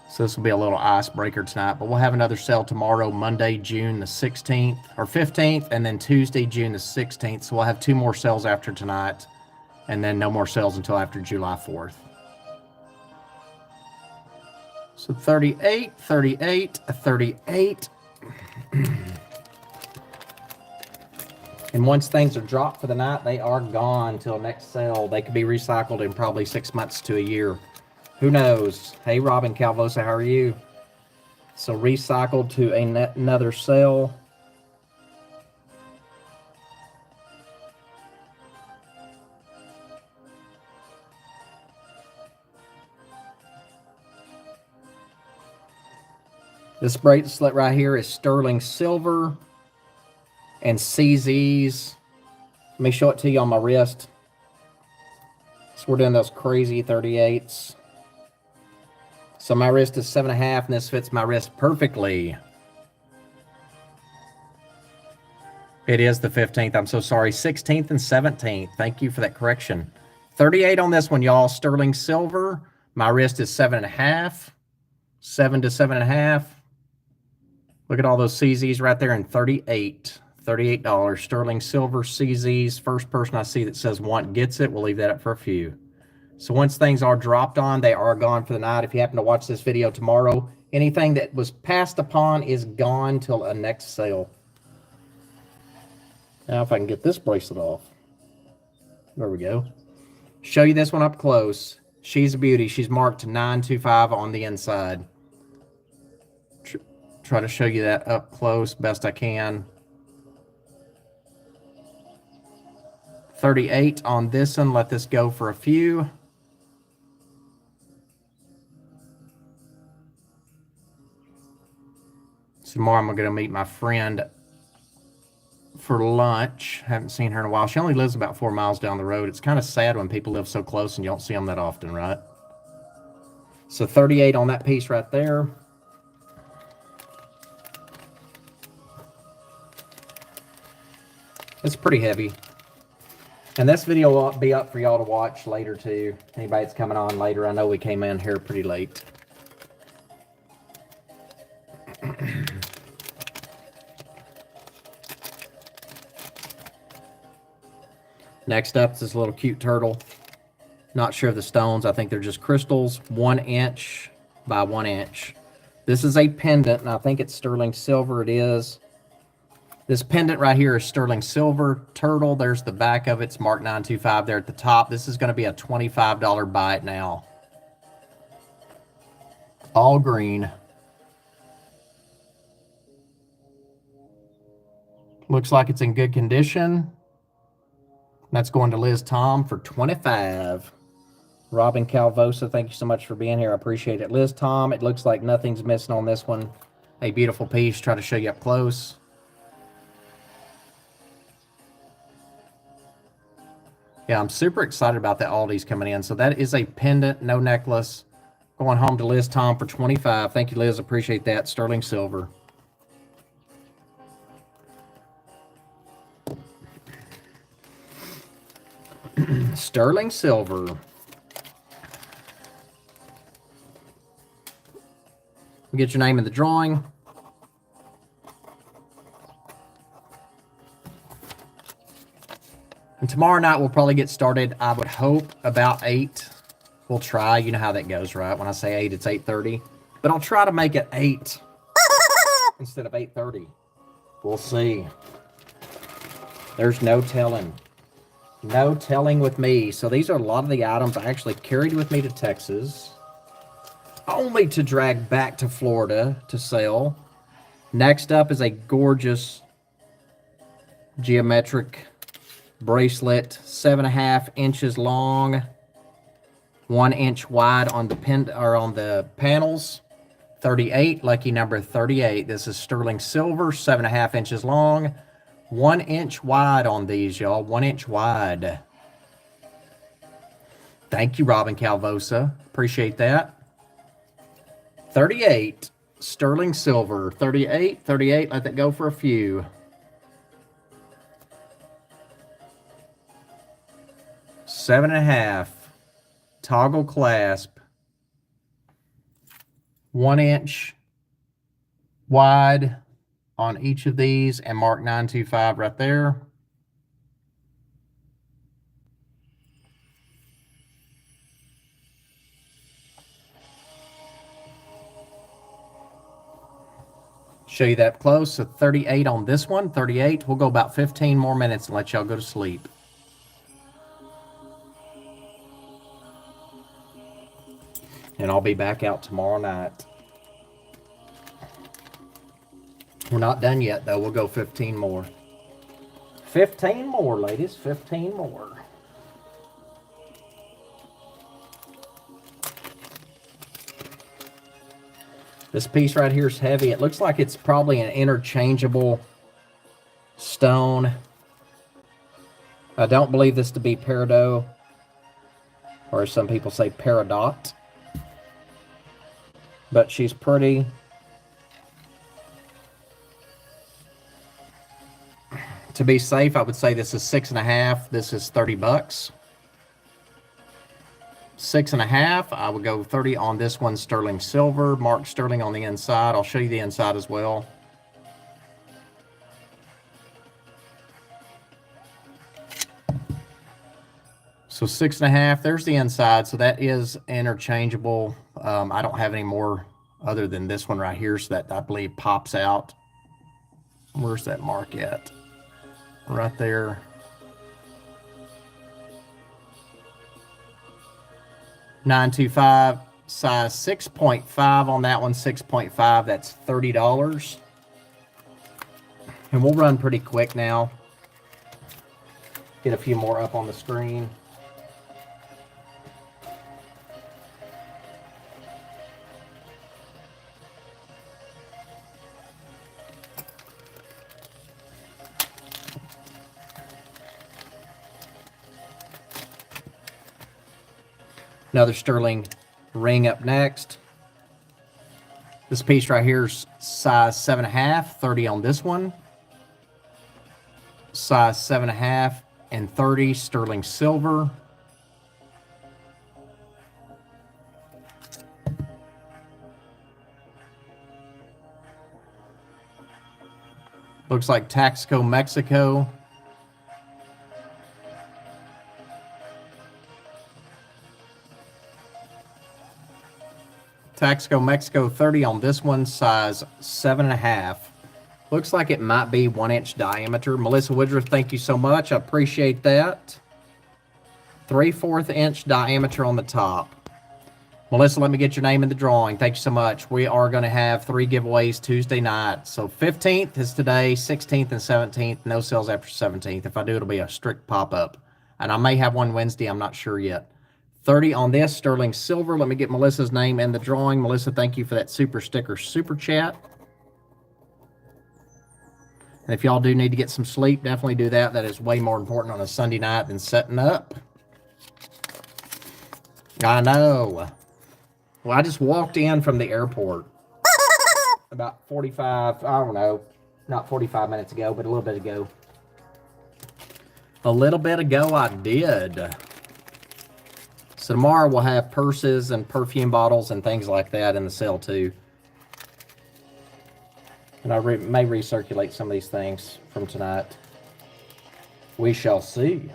So this will be a little icebreaker tonight, but we'll have another sale tomorrow, Monday, June the 16th, or 15th, and then Tuesday, June the 16th. So we'll have 2 more sales after tonight, and then no more sales until after July 4th. So 38, 38, 38. And once things are dropped for the night, they are gone till next sale. They could be recycled in probably 6 months to a year. Who knows? Hey, Robin Calvosa, how are you? So recycled to another sale. This bracelet right here is sterling silver and CZs. Let me show it to you on my wrist. So we're doing those crazy 38s. So my wrist is 7.5, and this fits my wrist perfectly. It is the 15th. I'm so sorry. 16th and 17th. Thank you for that correction. 38 on this one, y'all. Sterling silver. My wrist is 7.5. 7 to 7.5. Look at all those CZs right there, and 38. $38. Sterling silver CZs. First person I see that says want gets it. We'll leave that up for a few. So once things are dropped on, they are gone for the night. If you happen to watch this video tomorrow, anything that was passed upon is gone till a next sale. Now if I can get this bracelet off. There we go. Show you this one up close. She's a beauty. She's marked 925 on the inside. Try to show you that up close best I can. 38 on this one. Let this go for a few. Tomorrow I'm going to meet my friend for lunch. Haven't seen her in a while. She only lives about 4 miles down the road. It's kind of sad when people live so close and you don't see them that often, right? So 38 on that piece right there. It's pretty heavy. And this video will be up for y'all to watch later too. Anybody that's coming on later, I know we came in here pretty late. Next up is this little cute turtle. Not sure of the stones. I think they're just crystals. 1 inch by 1 inch. This is a pendant, and I think it's sterling silver. It is. This pendant right here is sterling silver turtle. There's the back of it. It's marked 925 there at the top. This is going to be a $25 buy it now. All green. Looks like it's in good condition. That's going to Liz Tom for $25. Robin Calvosa, thank you so much for being here. I appreciate it. Liz Tom, it looks like nothing's missing on this one. A beautiful piece. Try to show you up close. Yeah, I'm super excited about that Aldi's coming in. So that is a pendant, no necklace. Going home to Liz Tom for $25. Thank you, Liz. Appreciate that. Sterling silver. Sterling silver. We get your name in the drawing. And tomorrow night we'll probably get started, I would hope, about 8. We'll try. You know how that goes, right? When I say 8, it's 8:30. But I'll try to make it 8 instead of 8:30. We'll see. There's no telling. No telling with me. So these are a lot of the items I actually carried with me to Texas, only to drag back to Florida to sell. Next up is a gorgeous geometric bracelet, 7.5 inches long, 1 inch wide on the panels. 38, lucky number 38. This is sterling silver, 7.5 inches long. 1 inch wide on these, y'all. 1 inch wide. Thank you, Robin Calvosa. Appreciate that. 38. Sterling silver. 38. Let that go for a few. Seven and a half. Toggle clasp. 1 inch wide on each of these, and mark 925 right there. Show you that close. So 38 on this one. 38. We'll go about 15 more minutes and let y'all go to sleep. And I'll be back out tomorrow night. We're not done yet, though. We'll go 15 more. 15 more, ladies. 15 more. This piece right here is heavy. It looks like it's probably an interchangeable stone. I don't believe this to be peridot, or as some people say, peridot. but she's pretty. To be safe, I would say this is 6.5. This is $30. 6.5. I would go 30 on this one, sterling silver, marked sterling on the inside. I'll show you the inside as well. So 6.5. There's the inside. So that is interchangeable. I don't have any more other than this one right here. So that I believe pops out. Where's that mark at? Right there. $925, size 6.5 on that one, 6.5. That's $30. And we'll run pretty quick now. Get a few more up on the screen. Another sterling ring up next. This piece right here is size 7.5, 30 on this one. Size 7.5 and 30, sterling silver. Looks like Taxco, Mexico. Taxco, Mexico, 30 on this one, size 7.5. Looks like it might be 1-inch diameter. Melissa Woodruff, thank you so much. I appreciate that. 3/4 inch diameter on the top. Melissa, let me get your name in the drawing. Thank you so much. We are going to have 3 giveaways Tuesday night. So 15th is today, 16th and 17th. No sales after 17th. If I do, it'll be a strict pop-up. And I may have one Wednesday. I'm not sure yet. 30 on this, sterling silver. Let me get Melissa's name in the drawing. Melissa, thank you for that super sticker super chat. And if y'all do need to get some sleep, definitely do that. That is way more important on a Sunday night than setting up. I know. Well, I just walked in from the airport about 45, I don't know, not 45 minutes ago, but a little bit ago. A little bit ago I did. So tomorrow we'll have purses and perfume bottles and things like that in the sale too. And I may recirculate some of these things from tonight. We shall see.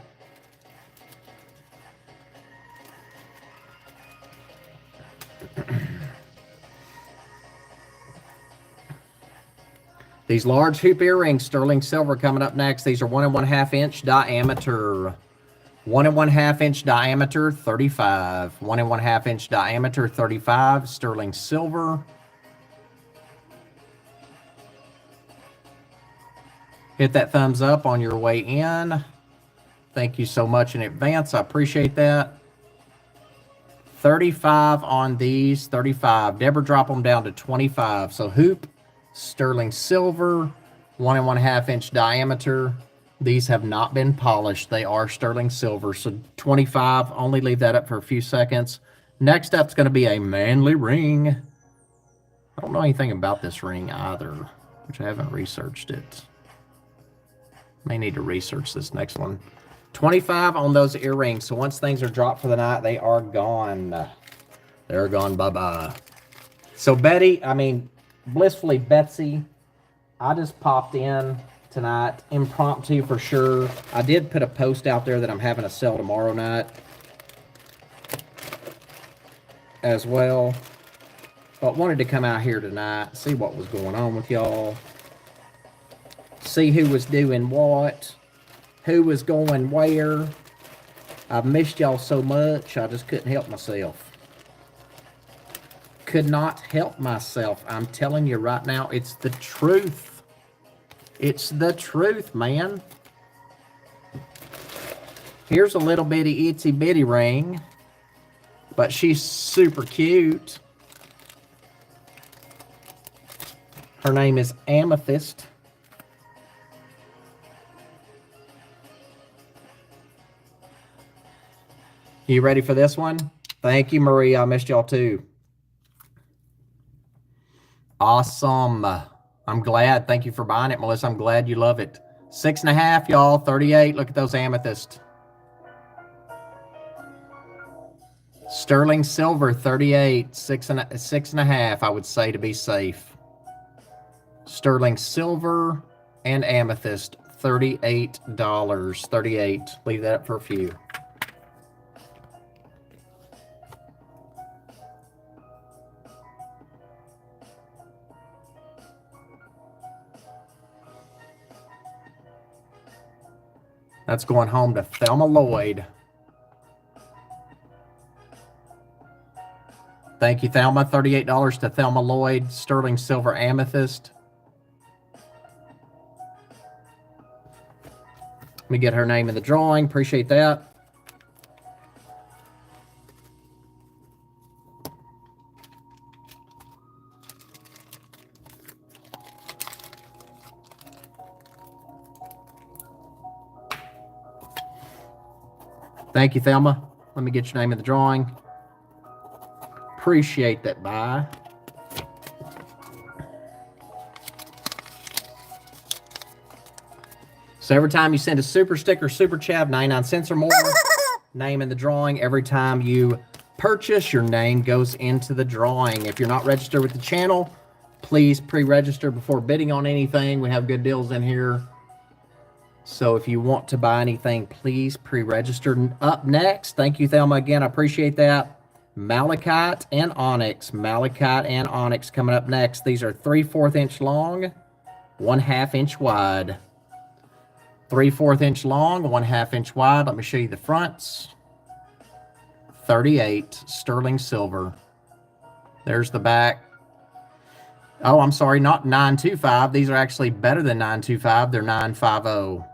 These large hoop earrings, sterling silver, coming up next. These are 1 1/2 inch diameter. 1 1/2 inch diameter, 35. 1 1/2 inch diameter, 35. Sterling silver. Hit that thumbs up on your way in. Thank you so much in advance. I appreciate that. 35 on these, 35. Deborah, drop them down to 25. So hoop, sterling silver, 1 1/2 inch diameter. These have not been polished. They are sterling silver. So 25, only leave that up for a few seconds. Next up is going to be a manly ring. I don't know anything about this ring either, which I haven't researched it. May need to research this next one. 25 on those earrings. So once things are dropped for the night, they are gone. They're gone. Bye-bye. So Blissfully Betsy, I just popped in tonight, impromptu for sure. I did put a post out there that I'm having a sale tomorrow night as well, but wanted to come out here tonight, see what was going on with y'all, see who was doing what, who was going where. I've missed y'all so much, I just couldn't help myself. Could not help myself. I'm telling you right now, it's the truth. It's the truth, man. Here's a little bitty itsy bitty ring, but she's super cute. Her name is Amethyst. You ready for this one? Thank you, Maria. I missed y'all too. Awesome. I'm glad. Thank you for buying it, Melissa. I'm glad you love it. 6.5, y'all. 38. Look at those amethyst. Sterling silver, 38. 6.5, I would say, to be safe. Sterling silver and amethyst, $38. 38. Leave that up for a few. That's going home to Thelma Lloyd. Thank you, Thelma. $38 to Thelma Lloyd. Sterling silver amethyst. Let me get her name in the drawing. Appreciate that. Thank you, Thelma. Let me get your name in the drawing. Appreciate that buy. So every time you send a super sticker, super chat, 99 cents or more, name in the drawing. Every time you purchase, your name goes into the drawing. If you're not registered with the channel, please pre-register before bidding on anything. We have good deals in here. So if you want to buy anything, please pre-register. Up next, thank you, Thelma, again. I appreciate that. Malachite and onyx. Malachite and onyx coming up next. These are 3/4 inch long, 1/2 inch wide. 3/4 inch long, 1/2 inch wide. Let me show you the fronts. 38 sterling silver. There's the back. Oh, I'm sorry, not 925. These are actually better than 925. They're 950.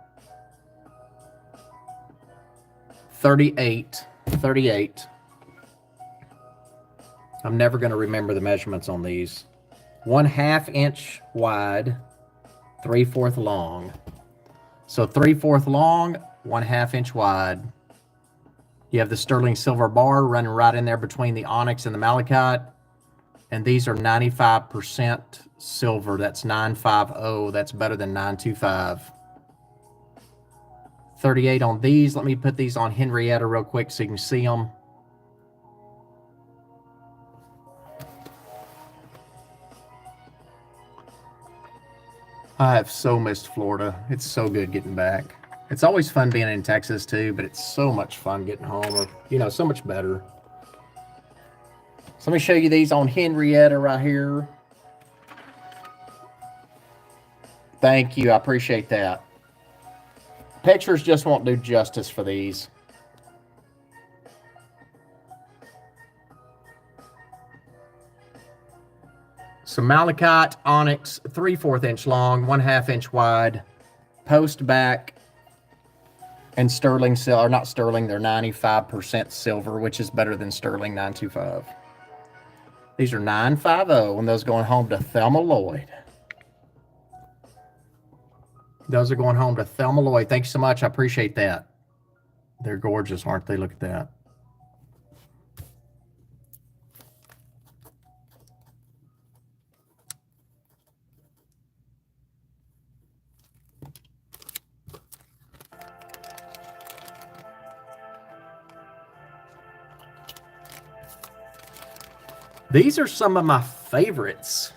38. 38. I'm never going to remember the measurements on these. 1/2 inch wide, 3/4 long. So 3/4 long, 1/2 inch wide. You have the sterling silver bar running right in there between the onyx and the malachite. And these are 95% silver. That's 950. That's better than 925. 38 on these. Let me put these on Henrietta real quick so you can see them. I have so missed Florida. It's so good getting back. It's always fun being in Texas too, but it's so much fun getting home, or, you know, so much better. So let me show you these on Henrietta right here. Thank you. I appreciate that. Pictures just won't do justice for these. So malachite, onyx, 3/4 inch long, 1/2 inch wide, post back, and sterling silver, not sterling, they're 95% silver, which is better than sterling 925. These are 950, and those going home to Thelma Lloyd. Those are going home to Thelma Lloyd. Thank you so much. I appreciate that. They're gorgeous, aren't they? Look at that. These are some of my favorites.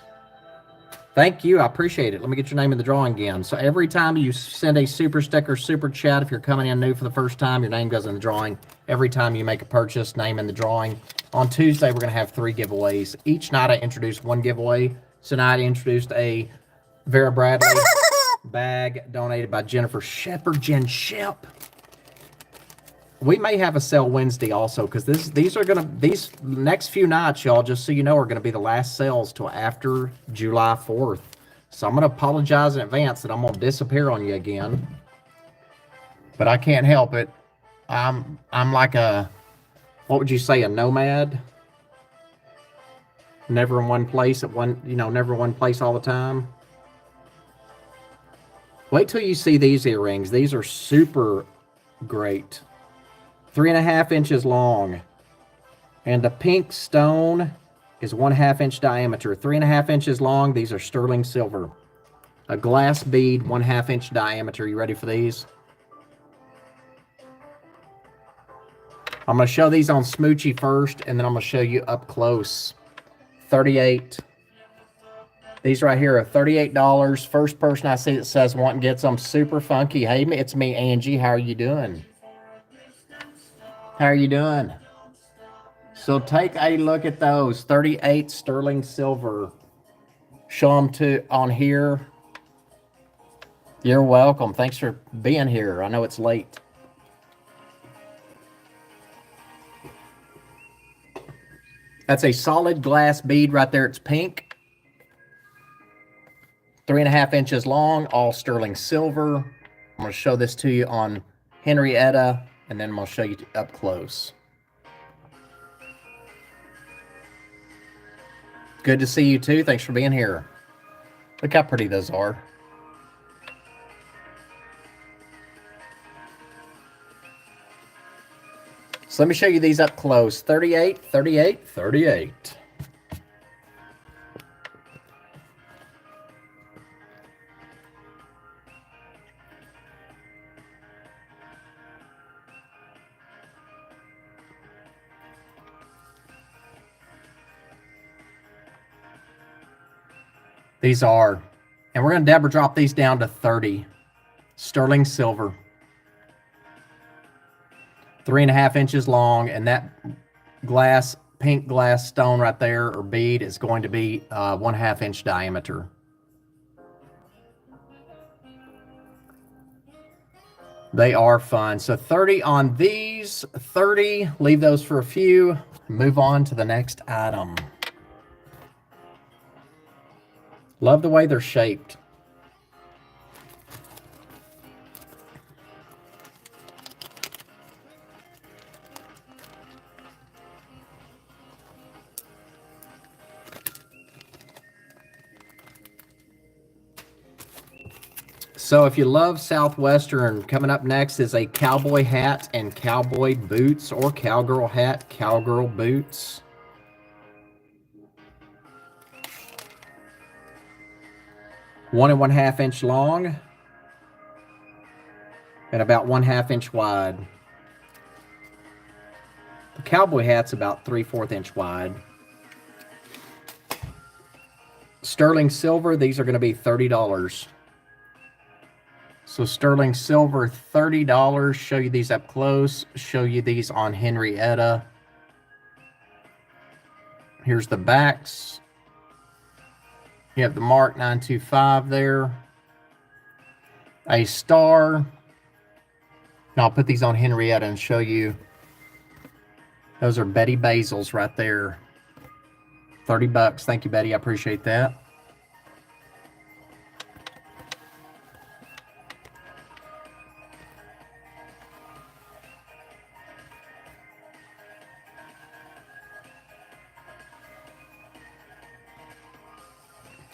Thank you. I appreciate it. Let me get your name in the drawing again. So every time you send a super sticker, super chat, if you're coming in new for the first time, your name goes in the drawing. Every time you make a purchase, name in the drawing. On Tuesday, we're going to have 3 giveaways. Each night, I introduce 1 giveaway. Tonight, I introduced a Vera Bradley bag donated by Jennifer Shepard. Jen Shep. We may have a sale Wednesday also, because these next few nights, y'all, just so you know, are going to be the last sales till after July 4th. So I'm going to apologize in advance that I'm going to disappear on you again. But I can't help it. I'm like a, what would you say, a nomad? Never in one place at one, never one place all the time. Wait till you see these earrings. These are super great. 3.5 inches long, and the pink stone is 1/2 inch diameter, 3.5 inches long. These are sterling silver. A glass bead, 1/2 inch diameter. You ready for these? I'm going to show these on Smoochie first, and then I'm going to show you up close. 38. These right here are $38. First person I see that says one gets them. Super funky. Hey, it's me, Angie. How are you doing? How are you doing? So take a look at those. 38 sterling silver. Show them to on here. You're welcome. Thanks for being here. I know it's late. That's a solid glass bead right there. It's pink. 3.5 inches long, all sterling silver. I'm going to show this to you on Henrietta, and then I'm going to show you up close. Good to see you too. Thanks for being here. Look how pretty those are. So let me show you these up close. 38, 38, 38. These are, and we're going to Deborah drop these down to 30. Sterling silver. 3.5 inches long, and that glass, pink glass stone right there, or bead, is going to be 1/2 inch diameter. They are fun. So 30 on these, 30, leave those for a few, move on to the next item. Love the way they're shaped. So if you love Southwestern, coming up next is a cowboy hat and cowboy boots, or cowgirl hat, cowgirl boots. One and 1/2 inch long and about 1/2 inch wide. The cowboy hat's about 3/4 inch wide. Sterling silver, these are going to be $30. So sterling silver, $30. Show you these up close. Show you these on Henrietta. Here's the backs. You have the mark 925 there. A star. Now I'll put these on Henrietta and show you. Those are Betty Basil's right there. $30. Thank you, Betty. I appreciate that.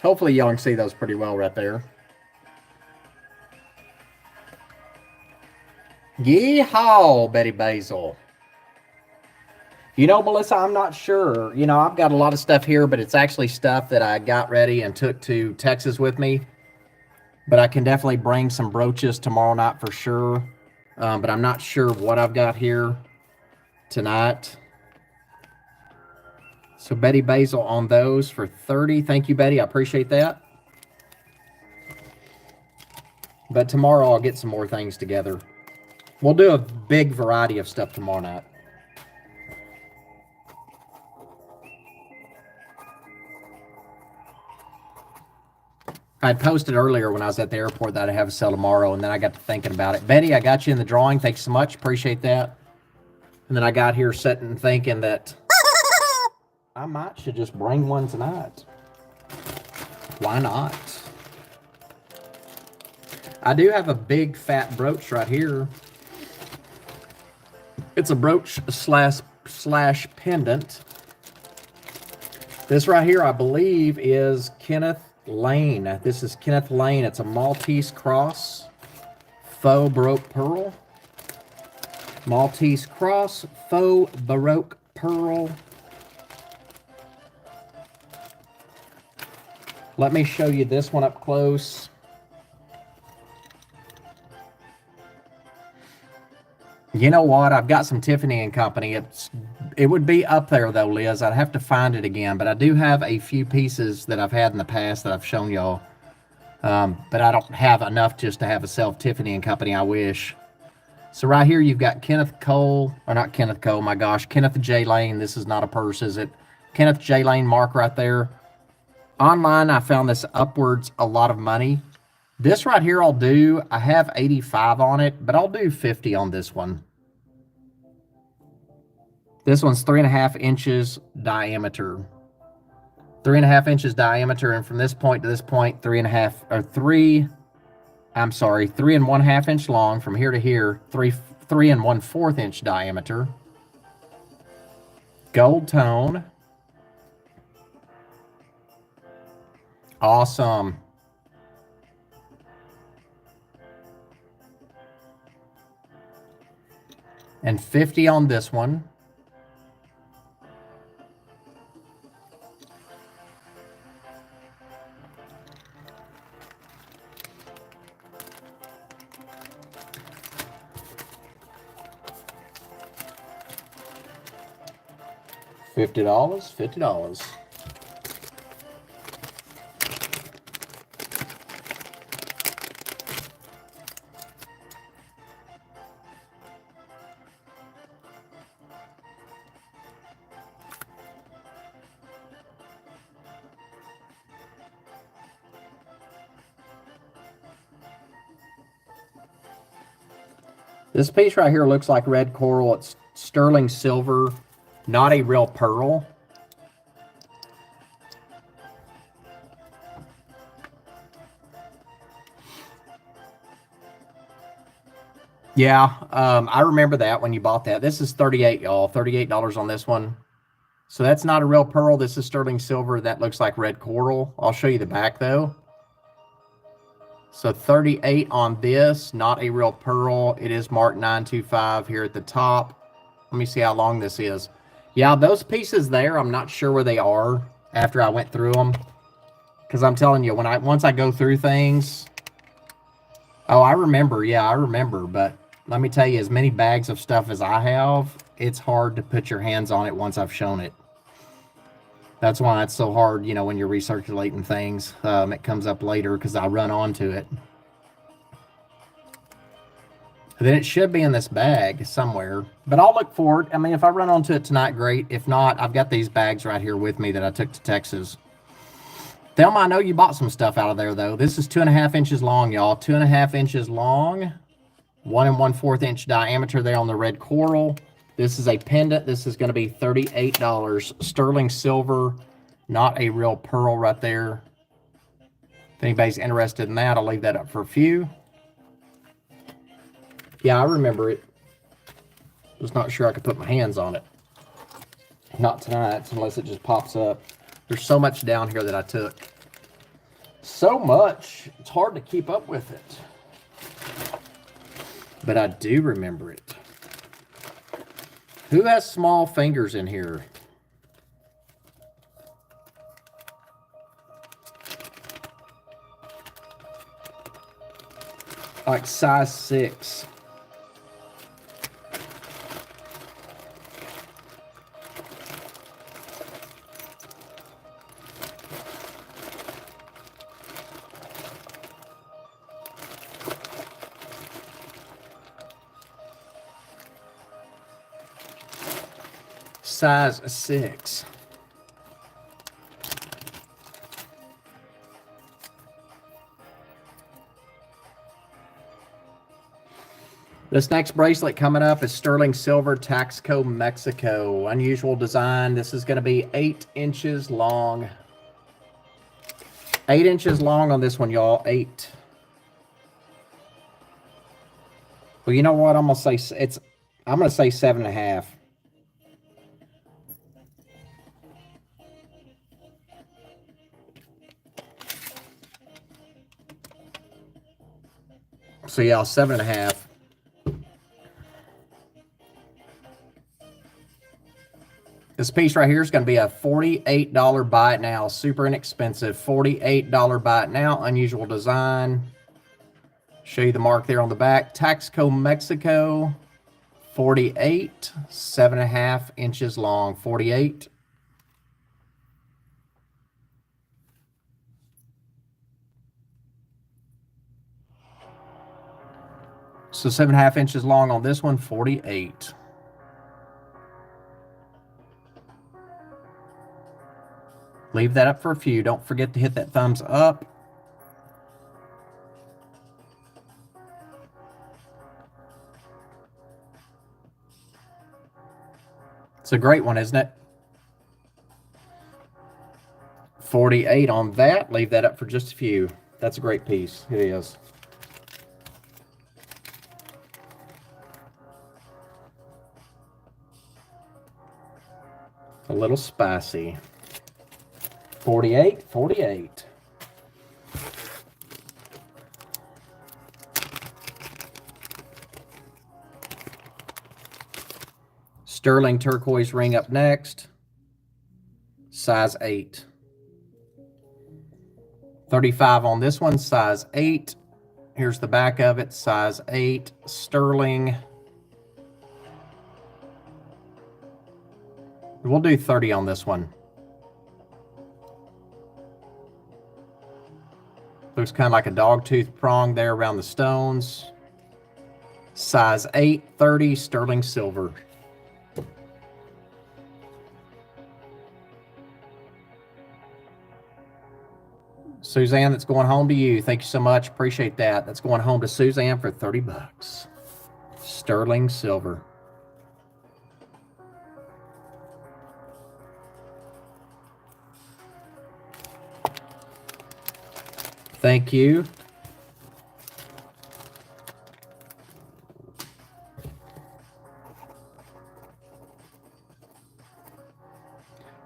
Hopefully y'all can see those pretty well right there. Yeehaw, Betty Basil. You know, Melissa, I'm not sure. You know, I've got a lot of stuff here, but it's actually stuff that I got ready and took to Texas with me. But I can definitely bring some brooches tomorrow night for sure. But I'm not sure what I've got here tonight. So Betty Basil on those for $30. Thank you, Betty. I appreciate that. But tomorrow I'll get some more things together. We'll do a big variety of stuff tomorrow night. I posted earlier when I was at the airport that I have a sale tomorrow, and then I got to thinking about it. Betty, I got you in the drawing. Thanks so much. Appreciate that. And then I got here sitting and thinking that I should just bring one tonight. Why not? I do have a big fat brooch right here. It's a brooch slash pendant. This right here, I believe, is Kenneth Lane. This is Kenneth Lane. It's a Maltese cross, faux baroque pearl. Maltese cross, faux baroque pearl. Let me show you this one up close. You know what? I've got some Tiffany and Company. It would be up there though, Liz. I'd have to find it again, but I do have a few pieces that I've had in the past that I've shown y'all. But I don't have enough just to have a self Tiffany and Company. I wish. So right here you've got Kenneth Cole, or not Kenneth Cole. My gosh, Kenneth J. Lane. This is not a purse, is it? Kenneth J. Lane mark right there. Online, I found this upwards a lot of money. This right here I'll do. I have 85 on it, but I'll do 50 on this one. This one's 3.5 inches diameter. 3.5 inches diameter, and from this point to this point, 3.5 or 3. I'm sorry, 3.5 inch long from here to here. 3.4 inch diameter. Gold tone. Awesome. And 50 on this one. $50, $50. This piece right here looks like red coral. It's sterling silver, not a real pearl. Yeah, I remember that when you bought that. This is 38, y'all. $38 on this one. So that's not a real pearl. This is sterling silver. That looks like red coral. I'll show you the back, though. So 38 on this, not a real pearl. It is marked 925 here at the top. Let me see how long this is. Yeah, those pieces there, I'm not sure where they are after I went through them. Because I'm telling you, once I go through things... Oh, I remember. Yeah, I remember. But let me tell you, as many bags of stuff as I have, it's hard to put your hands on it once I've shown it. That's why it's so hard, you know, when you're recirculating things. It comes up later because I run onto it. And then it should be in this bag somewhere. But I'll look for it. I mean, if I run onto it tonight, great. If not, I've got these bags right here with me that I took to Texas. Thelma, I know you bought some stuff out of there, though. This is 2.5 inches long, y'all. 2.5 inches long. 1 1/4 inch diameter there on the red coral. This is a pendant. This is going to be $38. Sterling silver, not a real pearl right there. If anybody's interested in that, I'll leave that up for a few. Yeah, I remember it. Just not sure I could put my hands on it. Not tonight, unless it just pops up. There's so much down here that I took. So much, it's hard to keep up with it. But I do remember it. Who has small fingers in here? Like size 6. Size 6. This next bracelet coming up is sterling silver Taxco Mexico. Unusual design. This is going to be 8 inches long. 8 inches long on this one, y'all. 8. Well, you know what? I'm gonna say 7.5. So yeah, 7.5. This piece right here is going to be a $48 buy it now. Super inexpensive. $48 buy it now. Unusual design. Show you the mark there on the back. Taxco, Mexico. 48. 7.5 inches long. 48. So 7.5 inches long on this one. 48. Leave that up for a few. Don't forget to hit that thumbs up. It's a great one, isn't it? 48 on that. Leave that up for just a few. That's a great piece. It is. A little spicy. 48, 48. Sterling turquoise ring up next. Size 8. 35 on this one, size 8. Here's the back of it, size 8. Sterling. We'll do 30 on this one. Looks kind of like a dog tooth prong there around the stones. Size 8, 30, sterling silver. Suzanne, that's going home to you. Thank you so much. Appreciate that. That's going home to Suzanne for 30 bucks. Sterling silver. Thank you.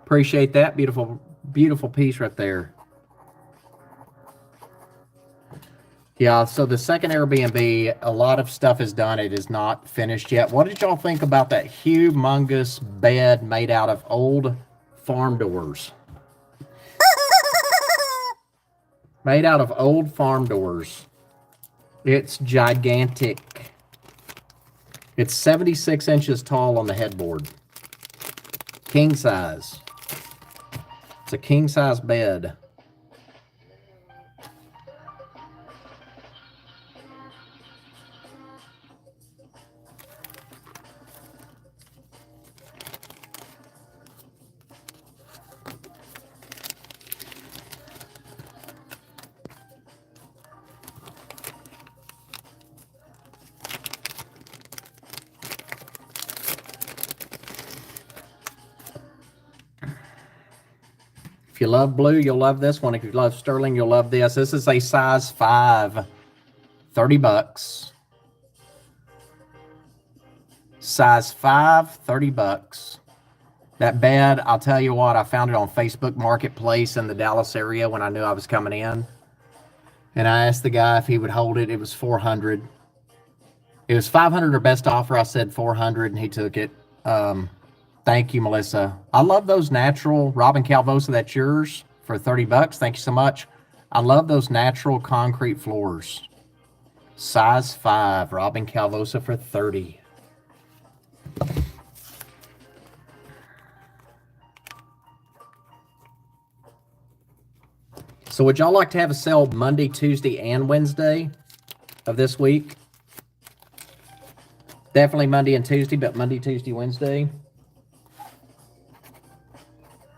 Appreciate that. Beautiful, beautiful piece right there. Yeah, so the second Airbnb, a lot of stuff is done. It is not finished yet. What did y'all think about that humongous bed made out of old farm doors? Made out of old farm doors. It's gigantic. It's 76 inches tall on the headboard. King size. It's a king size bed. If you love blue, you'll love this one. If you love sterling, you'll love this. This is a size 5, 30 bucks. Size 5, 30 bucks. That bed, I'll tell you what, I found it on Facebook Marketplace in the Dallas area when I knew I was coming in. And I asked the guy if he would hold it. It was $400. It was $500 or best offer. I said $400 and he took it. Thank you, Melissa. I love those natural, Robin Calvosa, that's yours for 30 bucks. Thank you so much. I love those natural concrete floors. Size 5, Robin Calvosa for 30. So would y'all like to have a sale Monday, Tuesday, and Wednesday of this week? Definitely Monday and Tuesday, but Monday, Tuesday, Wednesday.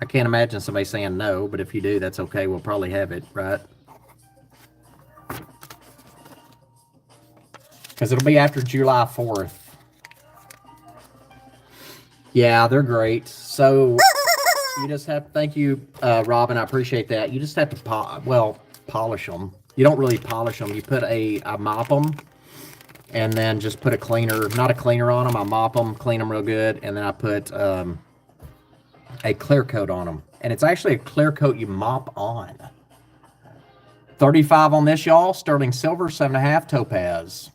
I can't imagine somebody saying no, but if you do, that's okay. We'll probably have it, right? Because it'll be after July 4th. Yeah, they're great. So you just have to, thank you, Robin. I appreciate that. You just have to, polish them. You don't really polish them. You put I mop them and then just put a cleaner, not a cleaner on them. I mop them, clean them real good. And then I put a clear coat on them. And it's actually a clear coat you mop on. 35 on this, y'all. Sterling silver, 7.5 topaz.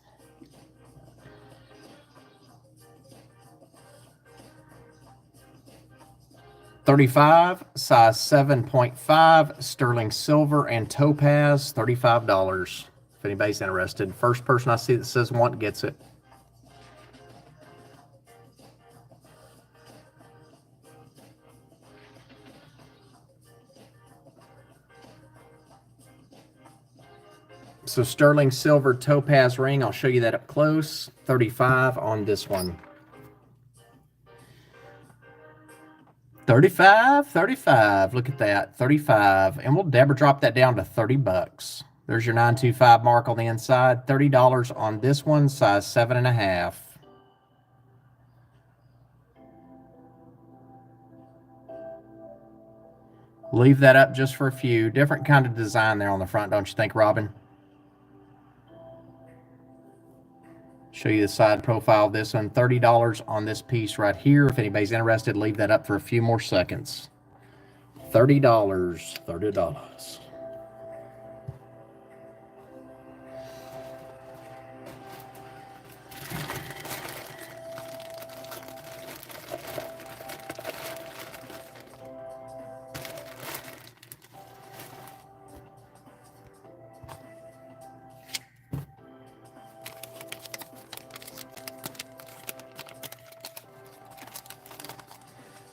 $35, size 7.5, sterling silver and topaz, $35. If anybody's interested. First person I see that says want gets it. So sterling silver topaz ring, I'll show you that up close. $35 on this one. 35, 35. Look at that, 35. And we'll Deborah drop that down to $30. There's your 925 mark on the inside. $30 on this one, size 7.5. Leave that up just for a few. Different kind of design there on the front, don't you think, Robin? Show you the side profile of this one. $30 on this piece right here. If anybody's interested, leave that up for a few more seconds. $30, $30.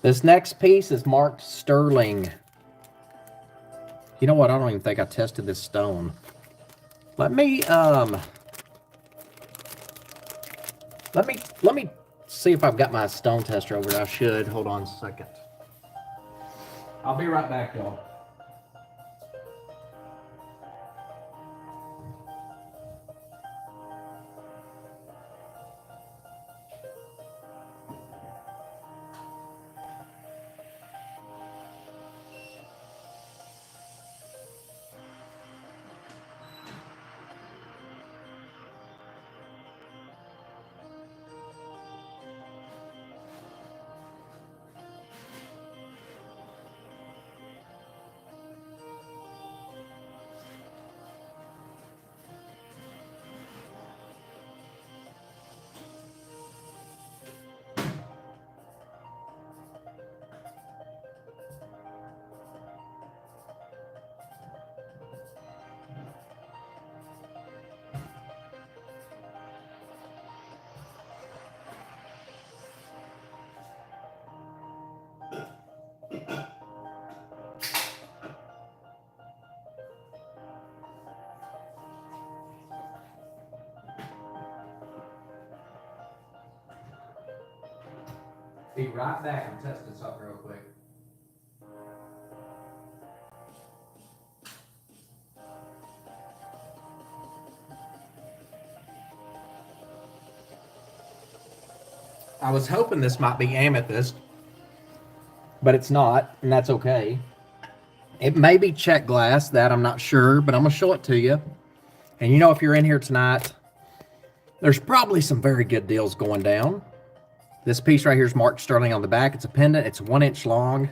This next piece is marked sterling. You know what? I don't even think I tested this stone. Let me see if I've got my stone tester over there. I should. Hold on a second. I'll be right back, y'all. Be right back. I'm testing something real quick. I was hoping this might be amethyst, but it's not, and that's okay. It may be check glass, that I'm not sure, but I'm going to show it to you. And you know, if you're in here tonight, there's probably some very good deals going down. This piece right here is marked sterling on the back. It's a pendant. It's 1 inch long,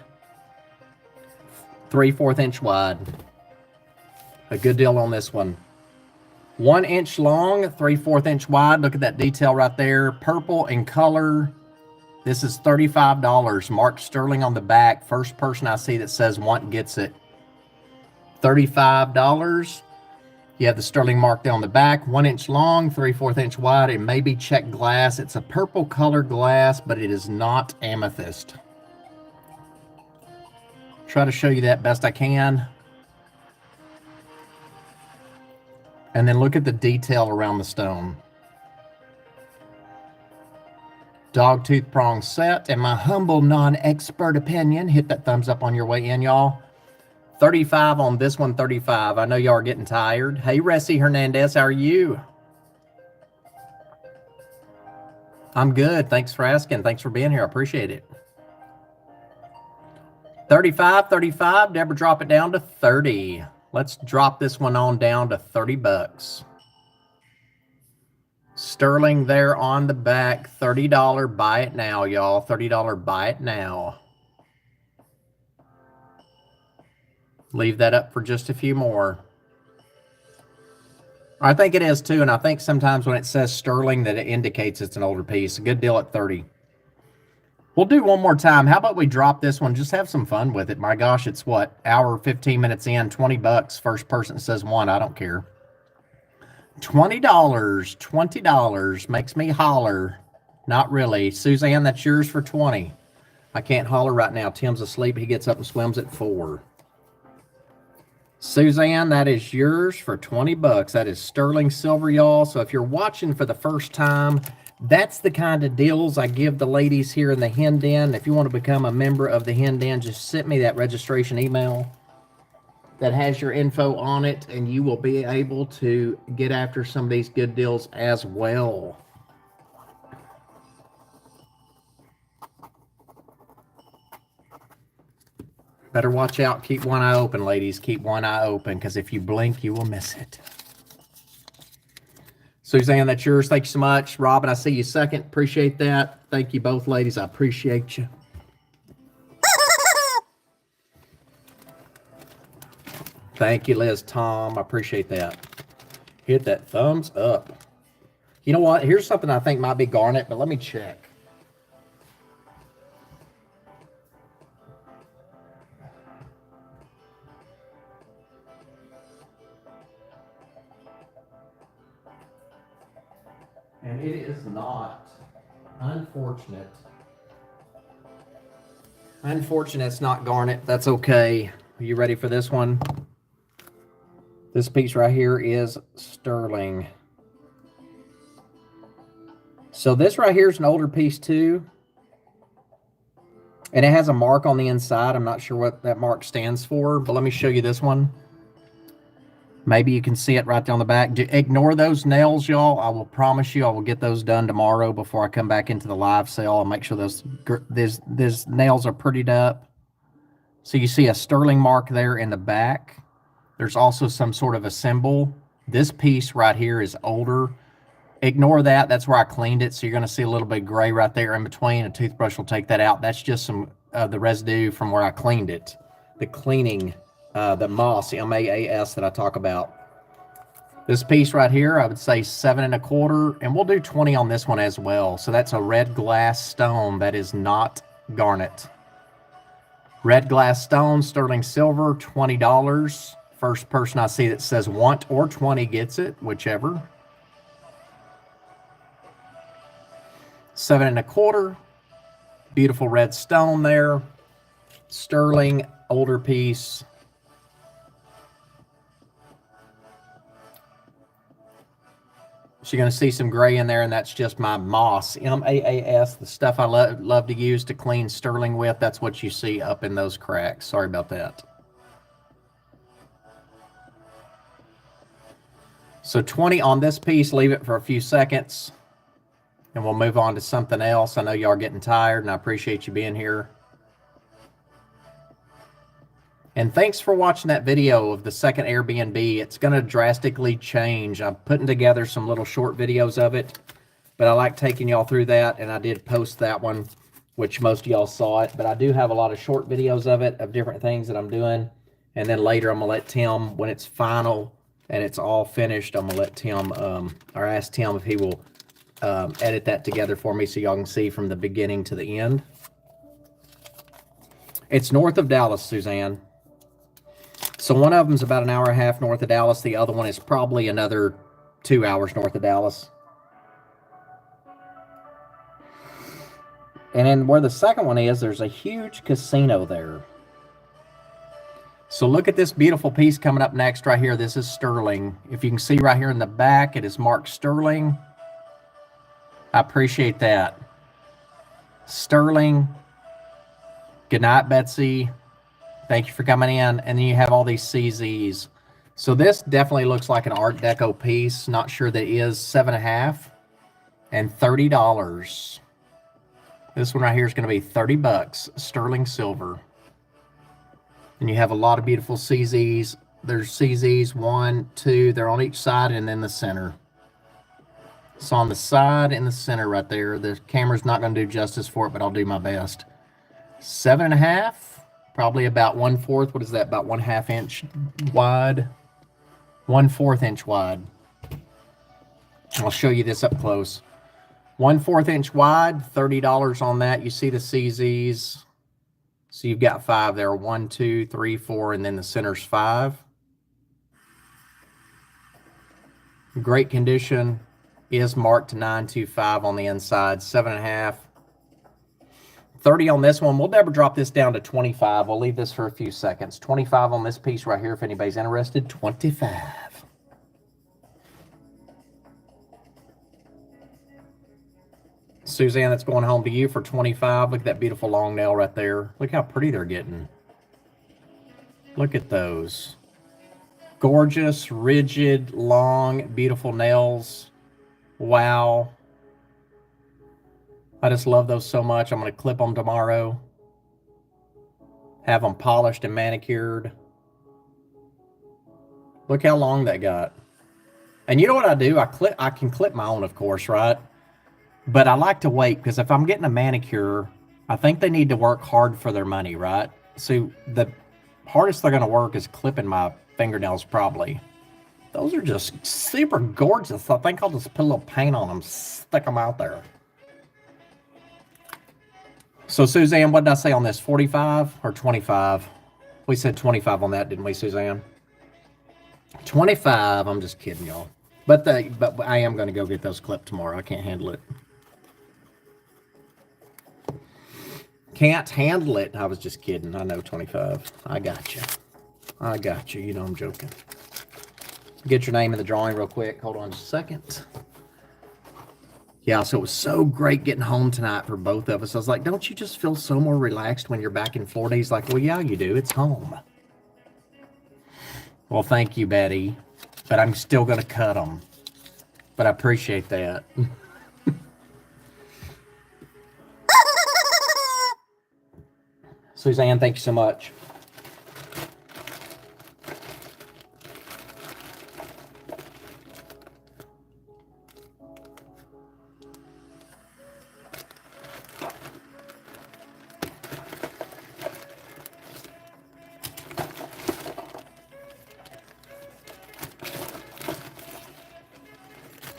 3/4 inch wide. A good deal on this one. 1 inch long, 3/4 inch wide. Look at that detail right there. Purple in color. This is $35. Marked sterling on the back. First person I see that says want gets it. $35. You have the sterling mark there on the back, 1 inch long, 3/4 inch wide. It may be check glass. It's a purple colored glass, but it is not amethyst. Try to show you that best I can. And then look at the detail around the stone. Dogtooth prong set. In my humble non-expert opinion, hit that thumbs up on your way in, y'all. 35 on this one, 35. I know y'all are getting tired. Hey, Ressie Hernandez, how are you? I'm good. Thanks for asking. Thanks for being here. I appreciate it. 35, 35. Deborah, drop it down to 30. Let's drop this one on down to $30. Sterling there on the back. $30. Buy it now, y'all. $30. Buy it now. Leave that up for just a few more. I think it is too, and I think sometimes when it says sterling that it indicates it's an older piece. A good deal at 30. We'll do one more time. How about we drop this one? Just have some fun with it. My gosh, it's what? Hour, 15 minutes in, 20 bucks. First person says one. I don't care. $20. $20 makes me holler. Not really. Suzanne, that's yours for 20. I can't holler right now. Tim's asleep. He gets up and swims at 4. Suzanne, that is yours for 20 bucks. That is sterling silver, y'all. So if you're watching for the first time, that's the kind of deals I give the ladies here in the Hen Den. If you want to become a member of the Hen Den, just send me that registration email that has your info on it, and you will be able to get after some of these good deals as well. Better watch out. Keep one eye open, ladies. Keep one eye open, because if you blink, you will miss it. Suzanne, that's yours. Thank you so much. Robin, I see you second. Appreciate that. Thank you both, ladies. I appreciate you. Thank you, Liz, Tom. I appreciate that. Hit that thumbs up. You know what? Here's something I think might be garnet, but let me check. And it is not. Unfortunate. Unfortunate it's not garnet. That's okay. Are you ready for this one? This piece right here is sterling. So this right here is an older piece too. And it has a mark on the inside. I'm not sure what that mark stands for, but let me show you this one. Maybe you can see it right there on the back. Ignore those nails, y'all. I will promise you I will get those done tomorrow before I come back into the live sale. I'll make sure these nails are prettied up. So you see a sterling mark there in the back. There's also some sort of a symbol. This piece right here is older. Ignore that. That's where I cleaned it. So you're going to see a little bit of gray right there in between. A toothbrush will take that out. That's just some of the residue from where I cleaned it. The cleaning, the moss, M-A-A-S that I talk about. This piece right here, I would say 7 1/4, and we'll do 20 on this one as well. So that's a red glass stone. That is not garnet. Red glass stone, sterling silver, $20. First person I see that says want or 20 gets it, whichever. 7 1/4. Beautiful red stone there. Sterling, older piece. So you're going to see some gray in there, and that's just my moss, M-A-A-S, the stuff I love to use to clean sterling with. That's what you see up in those cracks. Sorry about that. So 20 on this piece, leave it for a few seconds, and we'll move on to something else. I know y'all are getting tired, and I appreciate you being here. And thanks for watching that video of the second Airbnb. It's going to drastically change. I'm putting together some little short videos of it, but I like taking y'all through that, and I did post that one, which most of y'all saw it. But I do have a lot of short videos of it, of different things that I'm doing. And then later I'm going to let Tim, when it's final and it's all finished, I'm going to let Tim, or ask Tim if he will edit that together for me so y'all can see from the beginning to the end. It's north of Dallas, Suzanne. So one of them's about 1.5 hours north of Dallas. The other one is probably another 2 hours north of Dallas. And then where the second one is, there's a huge casino there. So look at this beautiful piece coming up next right here. This is sterling. If you can see right here in the back, it is marked sterling. I appreciate that. Sterling. Good night, Betsy. Thank you for coming in. And then you have all these CZs. So this definitely looks like an Art Deco piece. Not sure that it is. 7.5 and $30. This one right here is going to be 30 bucks, sterling silver. And you have a lot of beautiful CZs. There's CZs, 1, 2. They're on each side and in the center. So on the side and the center right there. The camera's not going to do justice for it, but I'll do my best. 7.5. Probably about 1/4. What is that? About 1/2 inch wide. 1/4 inch wide. I'll show you this up close. 1/4 inch wide, $30 on that. You see the CZs. So you've got 5 there. 1, 2, 3, 4, and then the center's 5. Great condition. Is marked 925 on the inside. 7.5. 30 on this one. We'll never drop this down to 25. We'll leave this for a few seconds. 25 on this piece right here if anybody's interested. 25. Suzanne, that's going home to you for 25. Look at that beautiful long nail right there. Look how pretty they're getting. Look at those. Gorgeous, rigid, long, beautiful nails. Wow. I just love those so much. I'm going to clip them tomorrow. Have them polished and manicured. Look how long that got. And you know what I do? I can clip my own, of course, right? But I like to wait because if I'm getting a manicure, I think they need to work hard for their money, right? So the hardest they're going to work is clipping my fingernails probably. Those are just super gorgeous. I think I'll just put a little paint on them, stick them out there. So Suzanne, what did I say on this? 45 or 25? We said 25 on that, didn't we, Suzanne? 25. I'm just kidding, y'all. But I am going to go get those clipped tomorrow. I can't handle it. Can't handle it. I was just kidding. I know 25. I got you. I got you. You know I'm joking. Get your name in the drawing real quick. Hold on just a second. Yeah, so it was so great getting home tonight for both of us. I was like, don't you just feel so more relaxed when you're back in Florida? He's like, well, yeah, you do. It's home. Well, thank you, Betty. But I'm still going to cut them. But I appreciate that. Suzanne, thank you so much.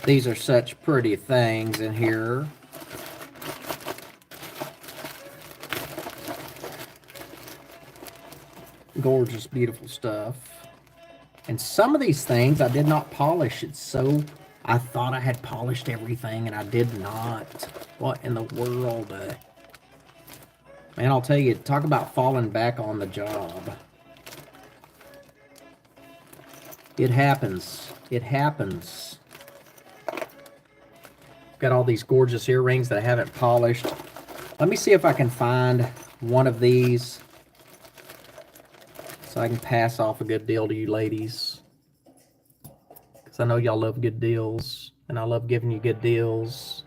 These are such pretty things in here. Gorgeous, beautiful stuff. And some of these things I did not polish. It's so, I thought I had polished everything and I did not. What in the world? Man, I'll tell you, talk about falling back on the job. It happens. It happens. Got all these gorgeous earrings that I haven't polished. Let me see if I can find one of these so I can pass off a good deal to you ladies. Because I know y'all love good deals. And I love giving you good deals.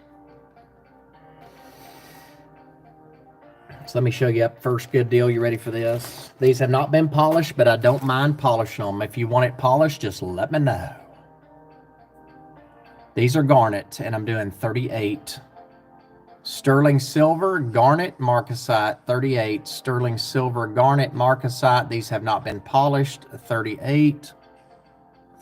So let me show you up first good deal. You ready for this? These have not been polished, but I don't mind polishing them. If you want it polished, just let me know. These are garnet, and I'm doing 38. Sterling silver, garnet, marcasite, 38. Sterling silver, garnet, marcasite. These have not been polished, 38.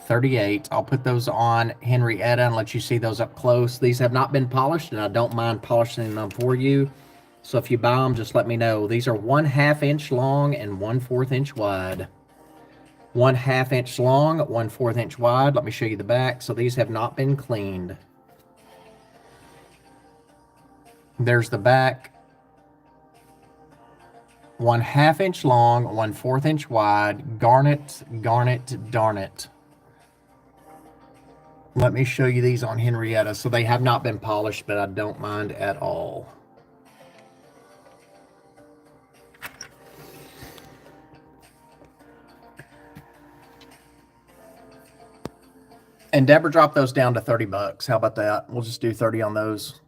38. I'll put those on Henrietta and let you see those up close. These have not been polished, and I don't mind polishing them for you. So if you buy them, just let me know. These are 1/2 inch long and 1/4 inch wide. 1/2 inch long, 1/4 inch wide. Let me show you the back. So these have not been cleaned. There's the back. 1/2 inch long, 1/4 inch wide. Garnet, garnet, darnet. Let me show you these on Henrietta. So they have not been polished, but I don't mind at all. And Deborah dropped those down to 30 bucks. How about that? We'll just do 30 on those.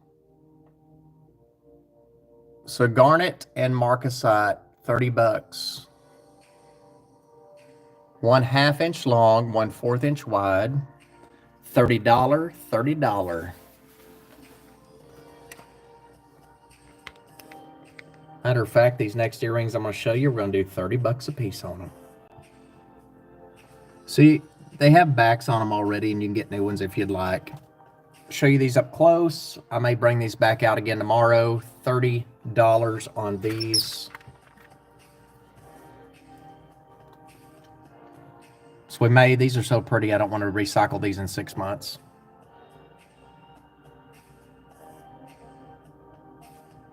So garnet and marcasite, 30 bucks. 1/2 inch long, 1/4 inch wide. $30, $30. Matter of fact, these next earrings I'm going to show you, we're going to do 30 bucks a piece on them. See, they have backs on them already, and you can get new ones if you'd like. show you these up close. I may bring these back out again tomorrow. $30 on these. So we may, these are so pretty, I don't want to recycle these in 6 months.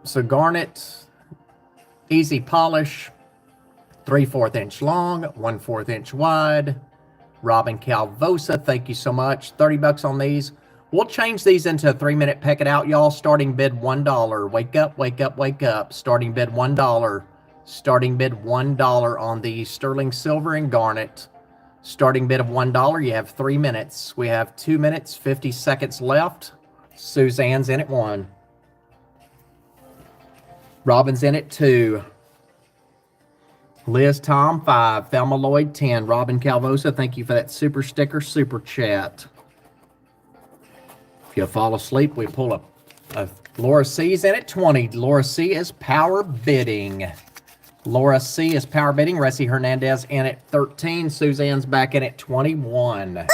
So garnet, easy polish, 3/4 inch long, 1/4 inch wide. Robin Calvosa, thank you so much. 30 bucks on these. We'll change these into a 3-minute peck it out, y'all. Starting bid $1. Wake up, wake up, wake up. Starting bid $1. Starting bid $1 on the sterling silver and garnet. Starting bid of $1. You have 3 minutes. We have 2 minutes, 50 seconds left. Suzanne's in at 1. Robin's in at 2. Liz Tom, 5. Thelma Lloyd, 10. Robin Calvosa, thank you for that super sticker, super chat. If you fall asleep, we pull up. Laura C's in at 20. Laura C is power bidding. Laura C is power bidding. Ressie Hernandez in at 13. Suzanne's back in at 21.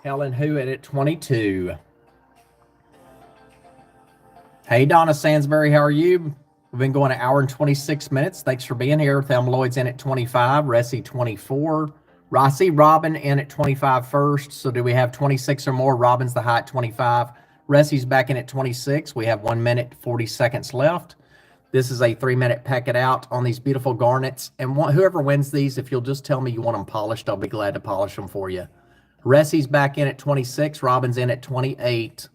Helen Hu in at 22. Hey, Donna Sansbury, how are you? We've been going an hour and 26 minutes. Thanks for being here. Thelma Lloyd's in at 25. Ressie, 24. Rossi, Robin in at 25 first. So do we have 26 or more? Robin's the high at 25. Ressie's back in at 26. We have 1 minute, 40 seconds left. This is a 3-minute pack it out on these beautiful garnets. And whoever wins these, if you'll just tell me you want them polished, I'll be glad to polish them for you. Ressie's back in at 26. Robin's in at 28.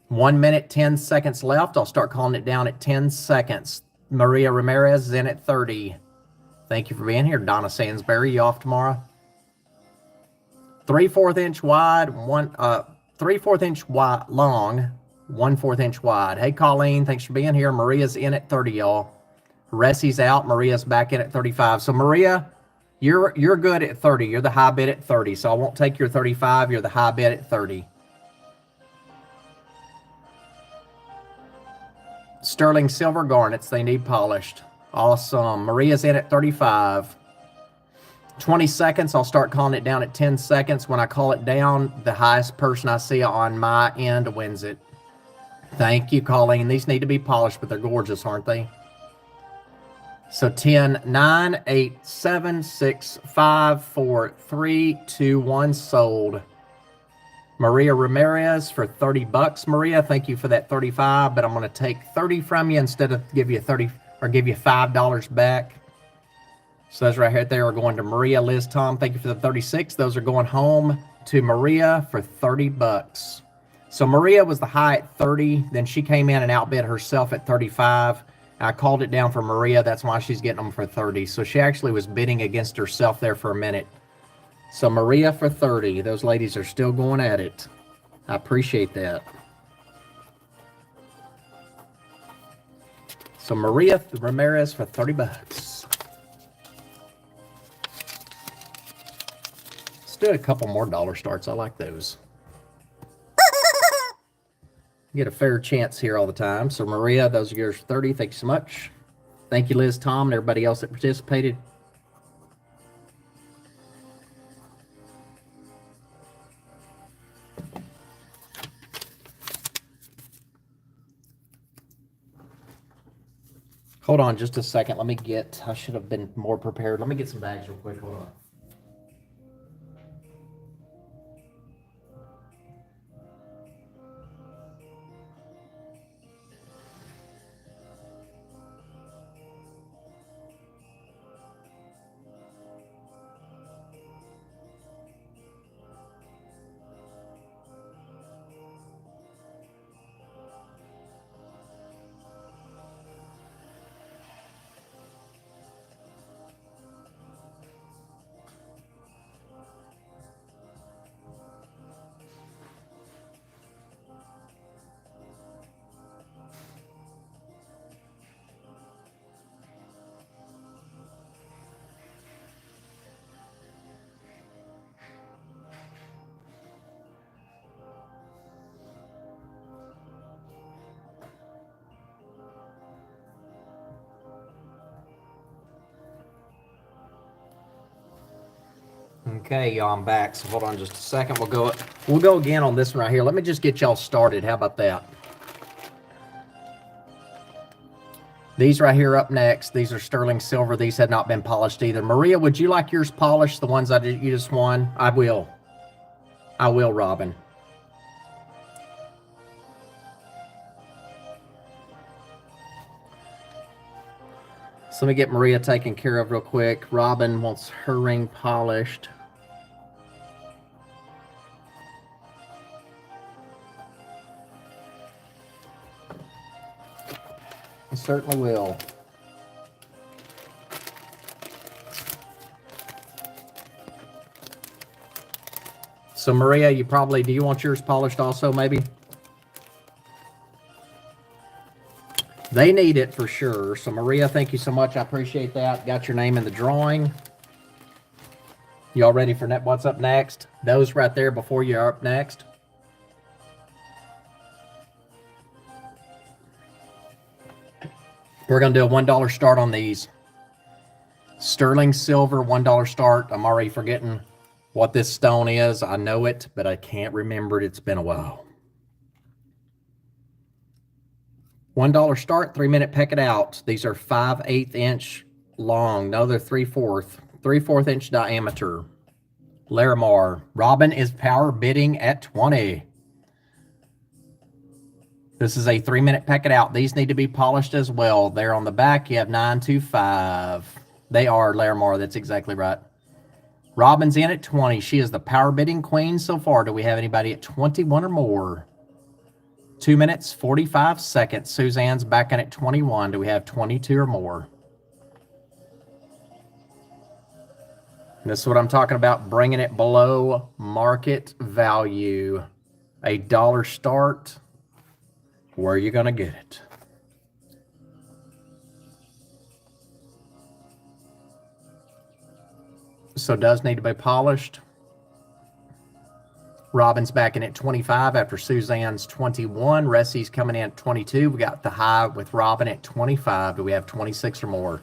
1 minute, 10 seconds left. I'll start calling it down at 10 seconds. Maria Ramirez is in at 30. Thank you for being here. Donna Sansbury, you off tomorrow? 3/4 inch wide, 3/4 inch wide long, 1/4 inch wide. Hey, Colleen, thanks for being here. Maria's in at 30, y'all. Ressie's out. Maria's back in at 35. So Maria, you're good at 30. You're the high bid at 30. So I won't take your 35. You're the high bid at 30. Sterling silver garnets, they need polished. Awesome. Maria's in at 35. 20 seconds. I'll start calling it down at 10 seconds. When I call it down, the highest person I see on my end wins it. Thank you, Colleen. These need to be polished, but they're gorgeous, aren't they? So 10, 9, 8, 7, 6, 5, 4, 3, 2, 1 sold. Maria Ramirez for 30 bucks. Maria, thank you for that 35, but I'm going to take 30 from you instead of give you 30 or give you $5 back. So those right here there are going to Maria. Liz Tom, thank you for the 36. Those are going home to Maria for 30 bucks. So Maria was the high at 30. Then she came in and outbid herself at 35. I called it down for Maria. That's why she's getting them for 30. So she actually was bidding against herself there for a minute. So Maria for 30. Those ladies are still going at it. I appreciate that. So Maria Ramirez for 30 bucks. Let's do a couple more dollar starts. I like those. Get a fair chance here all the time. So Maria, those are yours for 30. Thank you so much. Thank you, Liz, Tom, and everybody else that participated. Hold on just a second. Let me get, I should have been more prepared. Let me get some bags real quick. Hold on. Okay, y'all, I'm back. So hold on just a second. We'll go again on this one right here. Let me just get y'all started. How about that? These right here up next. These are sterling silver. These had not been polished either. Maria, would you like yours polished? The ones you just won? I will. I will, Robin. So let me get Maria taken care of real quick. Robin wants her ring polished. I certainly will. So Maria, do you want yours polished also, maybe? They need it for sure. So Maria, thank you so much. I appreciate that. Got your name in the drawing. Y'all ready for what's up next? Those right there before you're up next. We're going to do a $1 start on these. Sterling silver, $1 start. I'm already forgetting what this stone is. I know it, but I can't remember it. It's been a while. $1 start, 3-minute peck it out. These are 5/8 inch long. No, they're 3/4 inch diameter. Larimar. Robin is power bidding at 20. This is a 3-minute peck it out. These need to be polished as well. They're on the back. You have 925. They are Larimar. That's exactly right. Robin's in at 20. She is the power bidding queen so far. Do we have anybody at 21 or more? 2 minutes, 45 seconds. Suzanne's back in at 21. Do we have 22 or more? This is what I'm talking about, bringing it below market value. $1 start. Where are you going to get it? So it does need to be polished. Robin's back in at 25 after Suzanne's 21. Ressie's coming in at 22. We got the high with Robin at 25. Do we have 26 or more?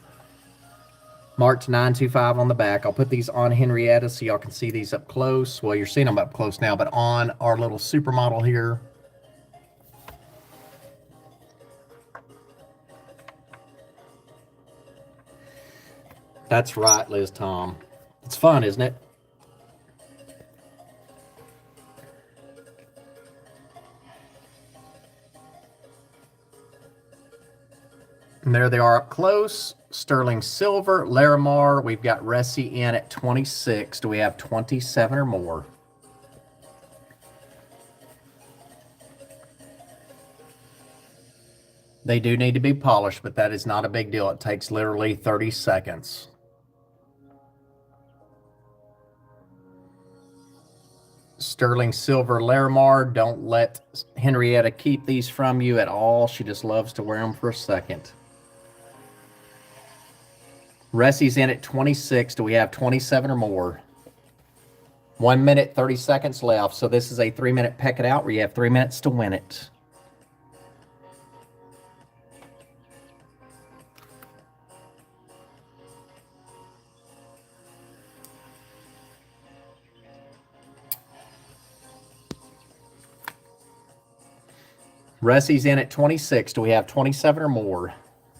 Marked 925 on the back. I'll put these on Henrietta so y'all can see these up close. Well, you're seeing them up close now, but on our little supermodel here. That's right, Liz Tom. It's fun, isn't it? And there they are up close. Sterling silver, Larimar. We've got Ressie in at 26. Do we have 27 or more? They do need to be polished, but that is not a big deal. It takes literally 30 seconds. Sterling silver, Larimar. Don't let Henrietta keep these from you at all. She just loves to wear them for a second. Ressie's in at 26. Do we have 27 or more? 1 minute, 30 seconds left. So this is a 3-minute peck it out where you have 3 minutes to win it. Ressie's in at 26. Do we have 27 or more?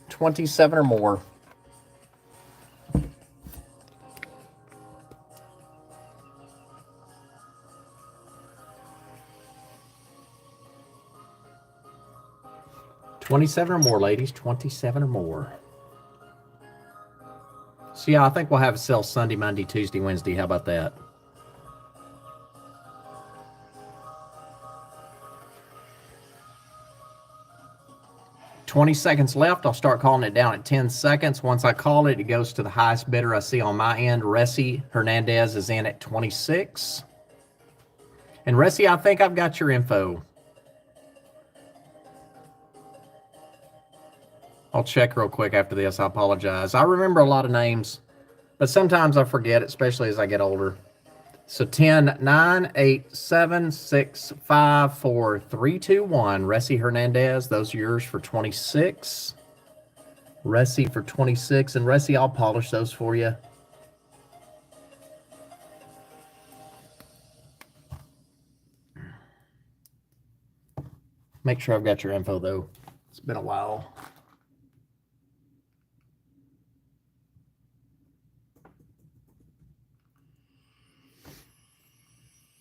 27 or more. $27 or more, ladies. 27 or more. So yeah, I think we'll have a sale Sunday, Monday, Tuesday, Wednesday. How about that? $20 left. I'll start calling it down at 10 seconds. Once I call it, it goes to the highest bidder I see on my end. Ressie Hernandez is in at 26. And Ressie, I think I've got your info. I'll check real quick after this. I apologize. I remember a lot of names, but sometimes I forget, especially as I get older. So 10, 9, 8, 7, 6, 5, 4, 3, 2, 1. Ressie Hernandez, those are yours for 26. Ressie for 26. And Ressie, I'll polish those for you. Make sure I've got your info, though. It's been a while.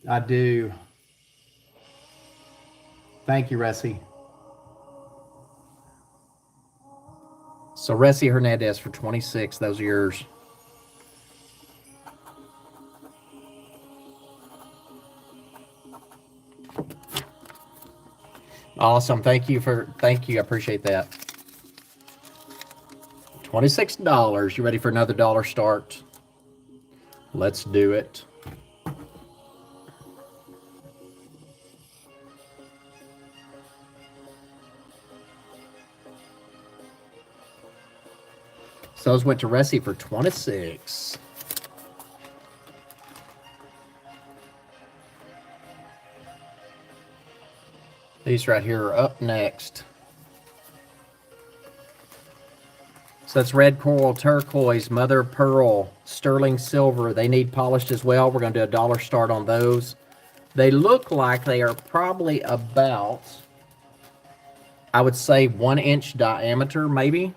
I do. Thank you, Ressie. So Ressie Hernandez for 26. Those are yours. Awesome. Thank you. I appreciate that. $26. You ready for another dollar start? Let's do it. So those went to Ressie for 26. These right here are up next. So that's red coral, turquoise, mother of pearl, sterling silver. They need polished as well. We're going to do a dollar start on those. They look like they are probably about, I would say, 1 inch diameter, maybe.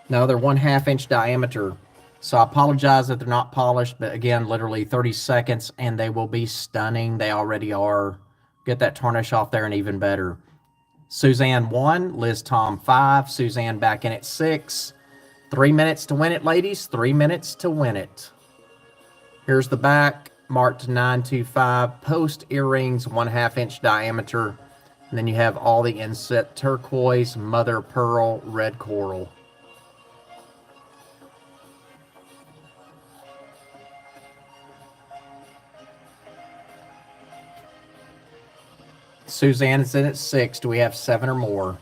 No, they're 1/2 inch diameter. So I apologize that they're not polished, but again, literally 30 seconds and they will be stunning. They already are. Get that tarnish off there and even better. Suzanne 1, Liz Tom 5, Suzanne back in at 6. 3 minutes to win it, ladies. 3 minutes to win it. Here's the back, marked 925. Post earrings, 1/2 inch diameter. And then you have all the inset turquoise, mother pearl, red coral. Suzanne is in at 6. Do we have 7 or more?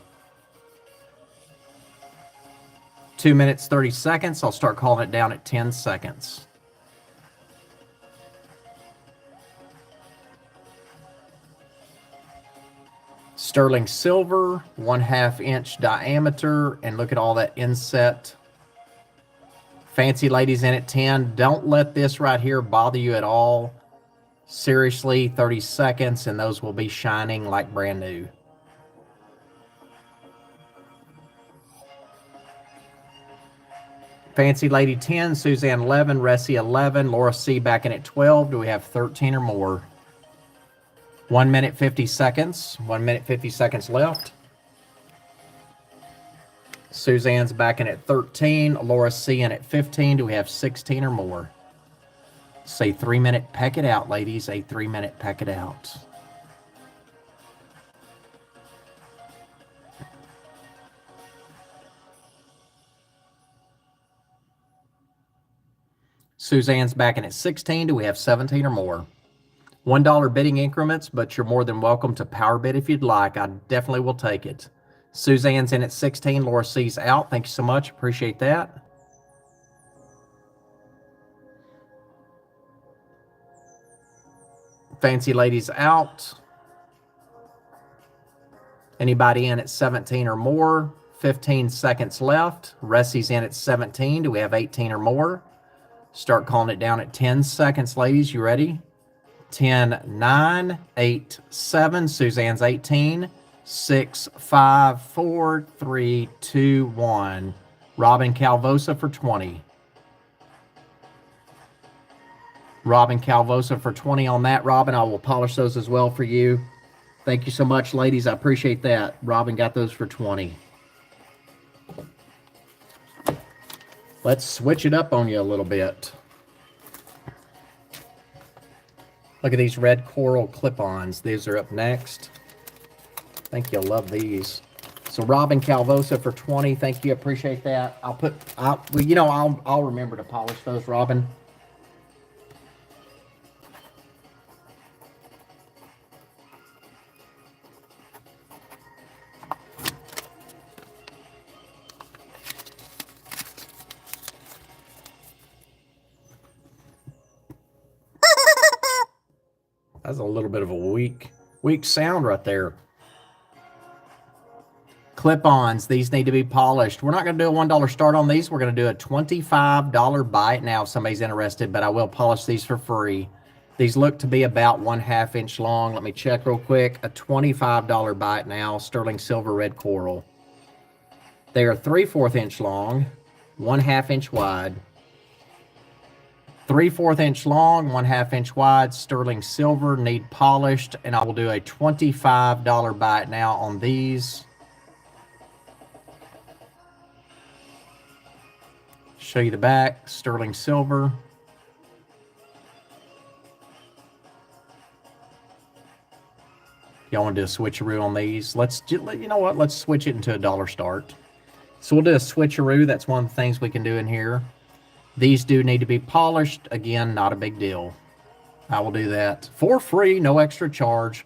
2 minutes, 30 seconds. I'll start calling it down at 10 seconds. Sterling silver, 1/2 inch diameter. And look at all that inset. Fancy ladies in at 10. Don't let this right here bother you at all. Seriously, 30 seconds and those will be shining like brand new. Fancy Lady 10, Suzanne 11, Ressie 11, Laura C back in at 12. Do we have 13 or more? 1 minute, 50 seconds. 1 minute, 50 seconds left. Suzanne's back in at 13, Laura C in at 15. Do we have 16 or more? Say 3 minute peck it out, ladies. A 3 minute peck it out. Suzanne's back in at 16. Do we have 17 or more? $1 bidding increments, but you're more than welcome to power bid if you'd like. I definitely will take it. Suzanne's in at 16. Laura C's out. Thank you so much. Appreciate that. Fancy ladies out. Anybody in at 17 or more? 15 seconds left. Ressie's in at 17. Do we have 18 or more? Start calling it down at 10 seconds, ladies. You ready? 10, 9, 8, 7. Suzanne's 18. 6, 5, 4, 3, 2, 1. Robin Calvosa for 20. Robin Calvosa for 20 on that. Robin, I will polish those as well for you. Thank you so much, ladies. I appreciate that. Robin got those for 20. Let's switch it up on you a little bit. Look at these red coral clip-ons. These are up next. I think you'll love these. So Robin Calvosa for 20. Thank you. Appreciate that. I'll remember to polish those, Robin. That's a little bit of a weak sound right there. Clip-ons. These need to be polished. We're not going to do a $1 start on these. We're going to do a $25 buy it now if somebody's interested, but I will polish these for free. These look to be about 1/2 inch long. Let me check real quick. A $25 bite now, sterling silver red coral. They are 3/4 inch long, 1/2 inch wide. 3/4 inch long, 1/2 inch wide, sterling silver, need polished, and I will do a $25 bite now on these. Show you the back, sterling silver. Y'all want to do a switcheroo on these? You know what? Let's switch it into a dollar start. So we'll do a switcheroo. That's one of the things we can do in here. These do need to be polished. Again, not a big deal. I will do that for free, no extra charge.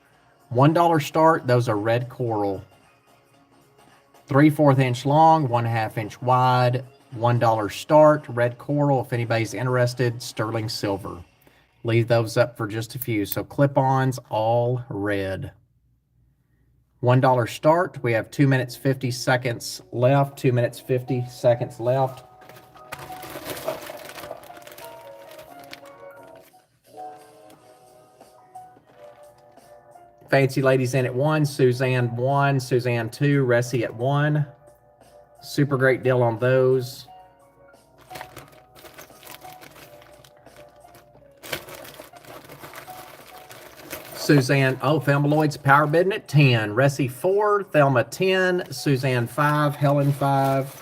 $1 start. Those are red coral. 3/4 inch long, 1/2 inch wide. $1 start, red coral. If anybody's interested, sterling silver. Leave those up for just a few. So clip-ons, all red. $1 start. We have 2 minutes 50 seconds left. 2 minutes 50 seconds left. Fancy Ladies in at 1, Suzanne 1, Suzanne 2, Ressie at 1. Super great deal on those. Suzanne, Thelma Lloyd's power bidding at 10. Ressie 4, Thelma 10, Suzanne 5, Helen 5.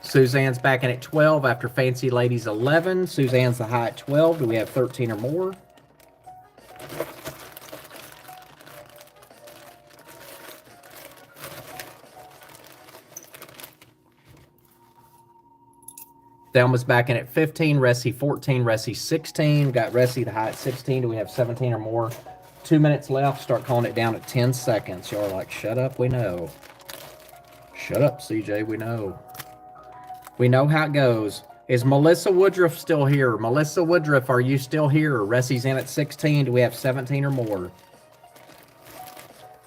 Suzanne's back in at 12 after Fancy Ladies 11. Suzanne's the high at 12. Do we have 13 or more? Thelma's back in at 15. Ressie 14. Ressie 16. Got Ressie the high at 16. Do we have 17 or more? 2 minutes left. Start calling it down at 10 seconds. Y'all are like, shut up, we know. Shut up, CJ, we know. We know how it goes. Is Melissa Woodruff still here? Melissa Woodruff, are you still here? Ressie's in at 16. Do we have 17 or more?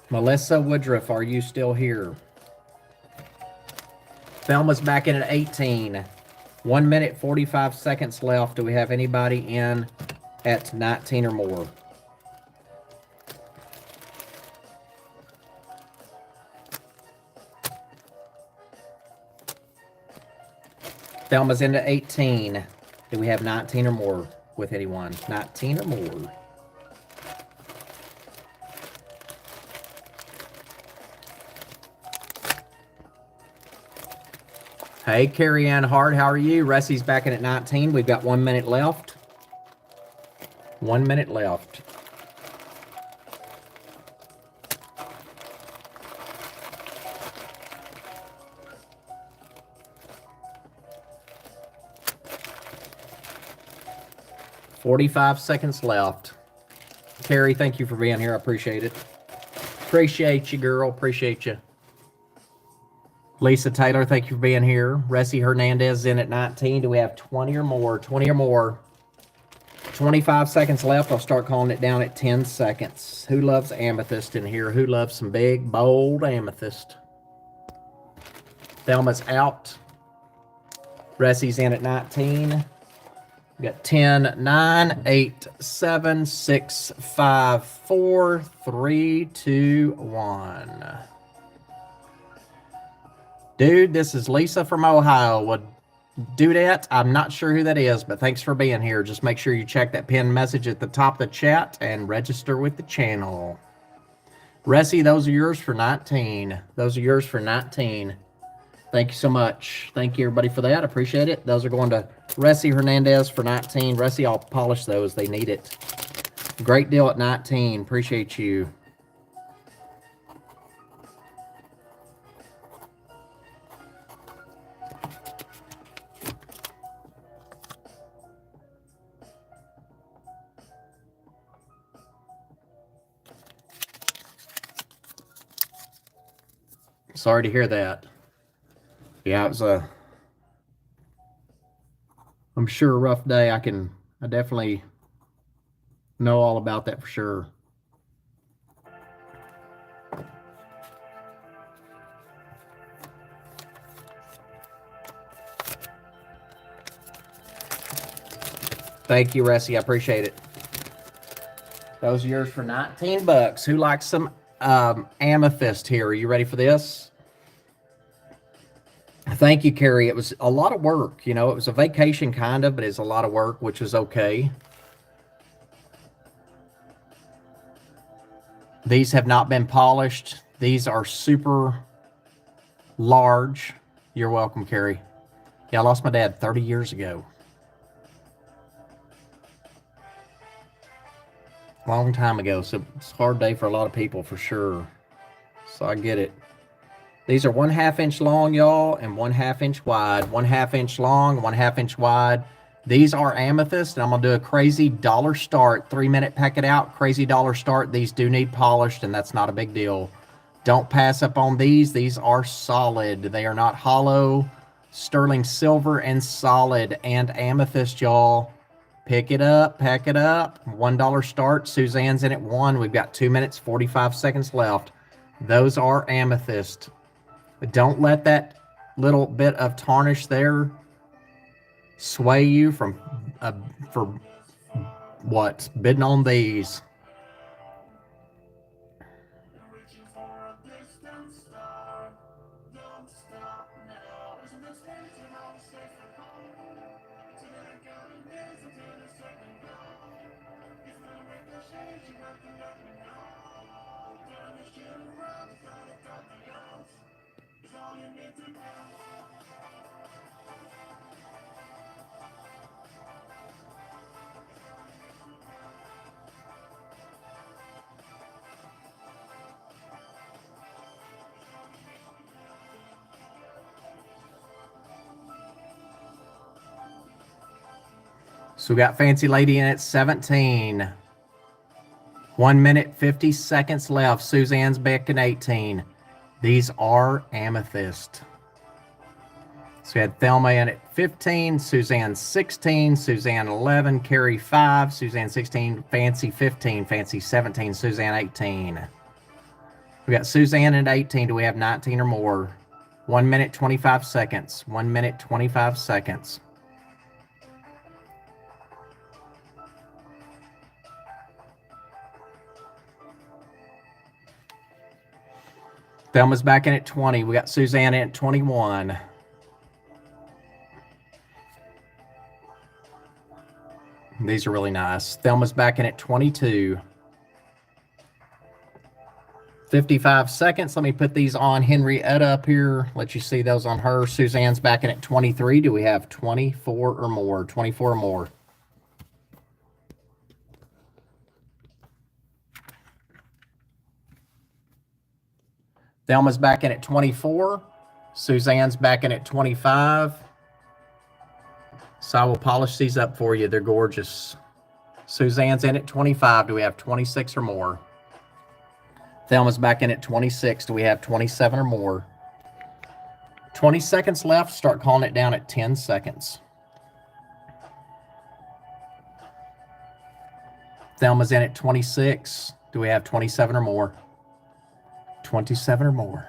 Melissa Woodruff, are you still here? Thelma's back in at 18. 1 minute, 45 seconds left. Do we have anybody in at 19 or more? Thelma's into 18. Do we have 19 or more with anyone? 19 or more. Hey, Carrie Ann Hart, how are you? Ressie's back in at 19. We've got 1 minute left. 1 minute left. $45 seconds left. Carrie, thank you for being here. I appreciate it. Appreciate you, girl. Appreciate you. Lisa Taylor, thank you for being here. Ressie Hernandez is in at 19. Do we have 20 or more? 20 or more. 25 seconds left. I'll start calling it down at 10 seconds. Who loves amethyst in here? Who loves some big, bold amethyst? Thelma's out. Ressie's in at 19. We got 10, 9, 8, 7, 6, 5, 4, 3, 2, 1. Dude, this is Lisa from Ohio. Would do that. I'm not sure who that is, but thanks for being here. Just make sure you check that pinned message at the top of the chat and register with the channel. Ressie, those are yours for 19. Those are yours for 19. Thank you so much. Thank you, everybody, for that. Appreciate it. Those are going to Ressie Hernandez for 19. Ressie, I'll polish those. They need it. Great deal at 19. Appreciate you. Sorry to hear that. Yeah, it was I'm sure a rough day. I definitely know all about that for sure. Thank you, Ressie. I appreciate it. Those are yours for 19 bucks. Who likes some amethyst here? Are you ready for this? Thank you, Carrie. It was a lot of work. You know, it was a vacation kind of, but it's a lot of work, which is okay. These have not been polished. These are super large. You're welcome, Carrie. Yeah, I lost my dad 30 years ago. Long time ago, so it's a hard day for a lot of people for sure. So I get it. These are 1/2 inch long, y'all, and 1/2 inch wide. 1/2 inch long, 1/2 inch wide. These are amethyst, and I'm gonna do a crazy dollar start, 3-minute pack it out, crazy dollar start. These do need polished, and that's not a big deal. Don't pass up on these. These are solid. They are not hollow. Sterling silver and solid and amethyst, y'all. Pick it up, pack it up. $1 start. Suzanne's in at 1. We've got 2 minutes, 45 seconds left. Those are amethyst. Don't let that little bit of tarnish there sway you from for what? Bidding on these. So we got Fancy Lady in at 17. 1 minute, 50 seconds left. Suzanne's back in 18. These are amethyst. So we had Thelma in at 15, Suzanne 16, Suzanne 11, Carrie 5, Suzanne 16, Fancy 15, Fancy 17, Suzanne 18. We got Suzanne at 18. Do we have 19 or more? 1 minute, 25 seconds. 1 minute, 25 seconds. Thelma's back in at 20. We got Suzanne in at 21. These are really nice. Thelma's back in at 22. 55 seconds. Let me put these on Henrietta up here. Let you see those on her. Suzanne's back in at 23. Do we have 24 or more? 24 or more. Thelma's back in at 24. Suzanne's back in at 25. So I will polish these up for you. They're gorgeous. Suzanne's in at 25. Do we have 26 or more? Thelma's back in at 26. Do we have 27 or more? 20 seconds left. Start calling it down at 10 seconds. Thelma's in at 26. Do we have 27 or more? 27 or more.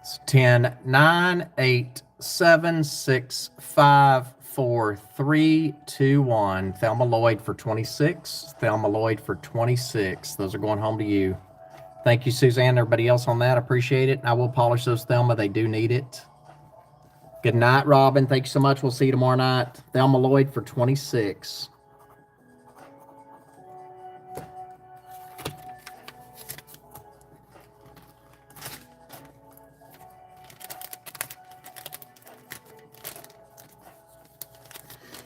It's 10, 9, 8, 7, 6, 5, 4, 3, 2, 1. Thelma Lloyd for 26. Thelma Lloyd for 26. Those are going home to you. Thank you, Suzanne. Everybody else on that, appreciate it. I will polish those, Thelma. They do need it. Good night, Robin. Thank you so much. We'll see you tomorrow night. Thelma Lloyd for 26.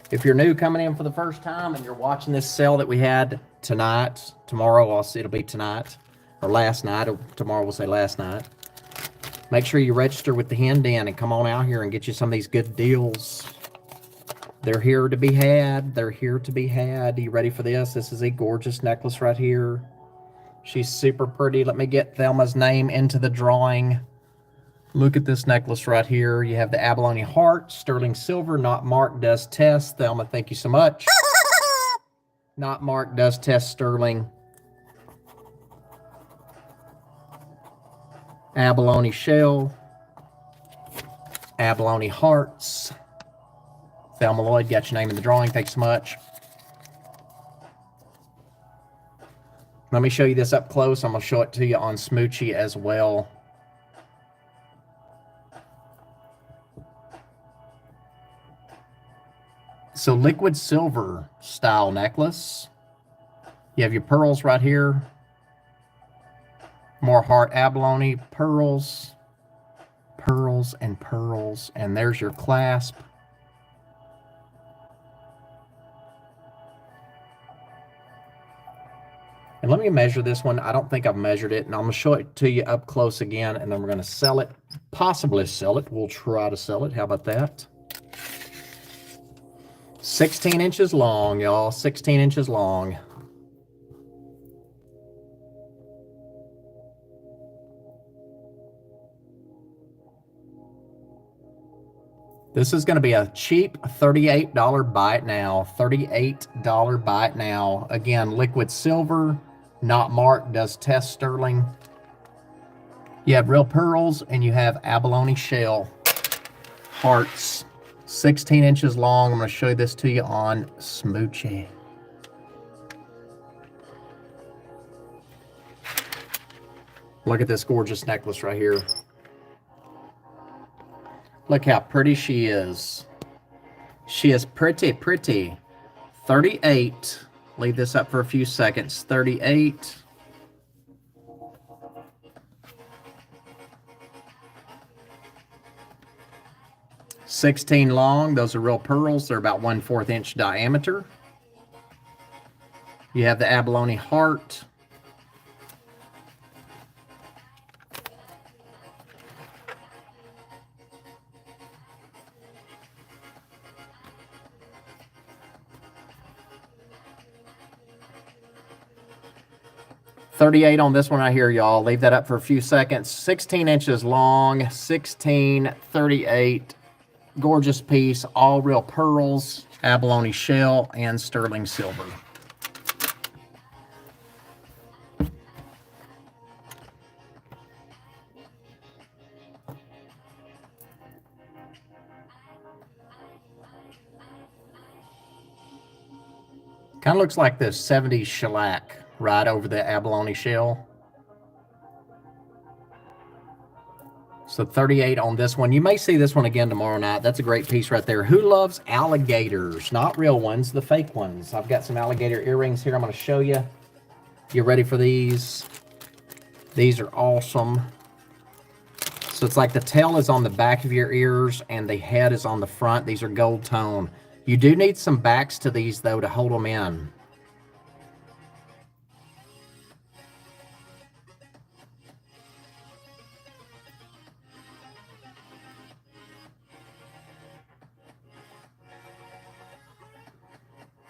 If you're new coming in for the first time and you're watching this sale that we had tonight, tomorrow it'll be tonight, or last night, or tomorrow we'll say last night. Make sure you register with the Hen Den and come on out here and get you some of these good deals. They're here to be had. They're here to be had. Are you ready for this? This is a gorgeous necklace right here. She's super pretty. Let me get Thelma's name into the drawing. Look at this necklace right here. You have the abalone heart, sterling silver, not marked, does test. Thelma, thank you so much. Not marked, does test sterling. abalone shell, abalone hearts. Thelma Lloyd, got your name in the drawing. Thanks so much. Let me show you this up close. I'm going to show it to you on Smoochie as well. So liquid silver style necklace. You have your pearls right here. More heart abalone, pearls, pearls, and pearls. And there's your clasp. And let me measure this one. I don't think I've measured it. And I'm going to show it to you up close again. And then we're going to sell it. Possibly sell it. We'll try to sell it. How about that? 16 inches long, y'all. 16 inches long. This is going to be a cheap $38 buy it now. $38 buy it now. Again, liquid silver, not marked, does test sterling. You have real pearls and you have abalone shell hearts. 16 inches long. I'm going to show this to you on Smoochie. Look at this gorgeous necklace right here. Look how pretty she is. She is pretty, pretty. 38. Leave this up for a few seconds. 38. $16 long. Those are real pearls. They're about 1/4 inch diameter. You have the abalone heart. $38 on this one right here, y'all. Leave that up for a few seconds. 16 inches long, 16, 38. Gorgeous piece, all real pearls, abalone shell, and sterling silver. Kind of looks like the 70s shellac right over the abalone shell. So 38 on this one. You may see this one again tomorrow night. That's a great piece right there. Who loves alligators? Not real ones, the fake ones. I've got some alligator earrings here I'm going to show you. You ready for these? These are awesome. So it's like the tail is on the back of your ears and the head is on the front. These are gold tone. You do need some backs to these, though, to hold them in.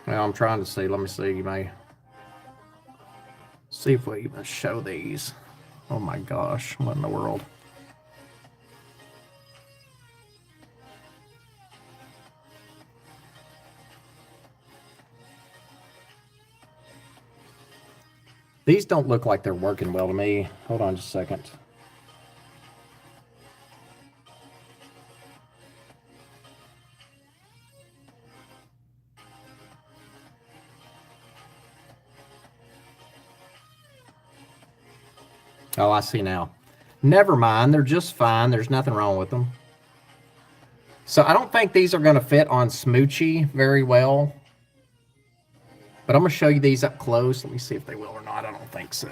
Well, I'm trying to see. Let me see. You may see if we even show these. Oh, my gosh. What in the world? These don't look like they're working well to me. Hold on just a second. Oh, I see now. Never mind. They're just fine. There's nothing wrong with them. So I don't think these are going to fit on Smoochie very well. But I'm going to show you these up close. Let me see if they will or not. I don't think so.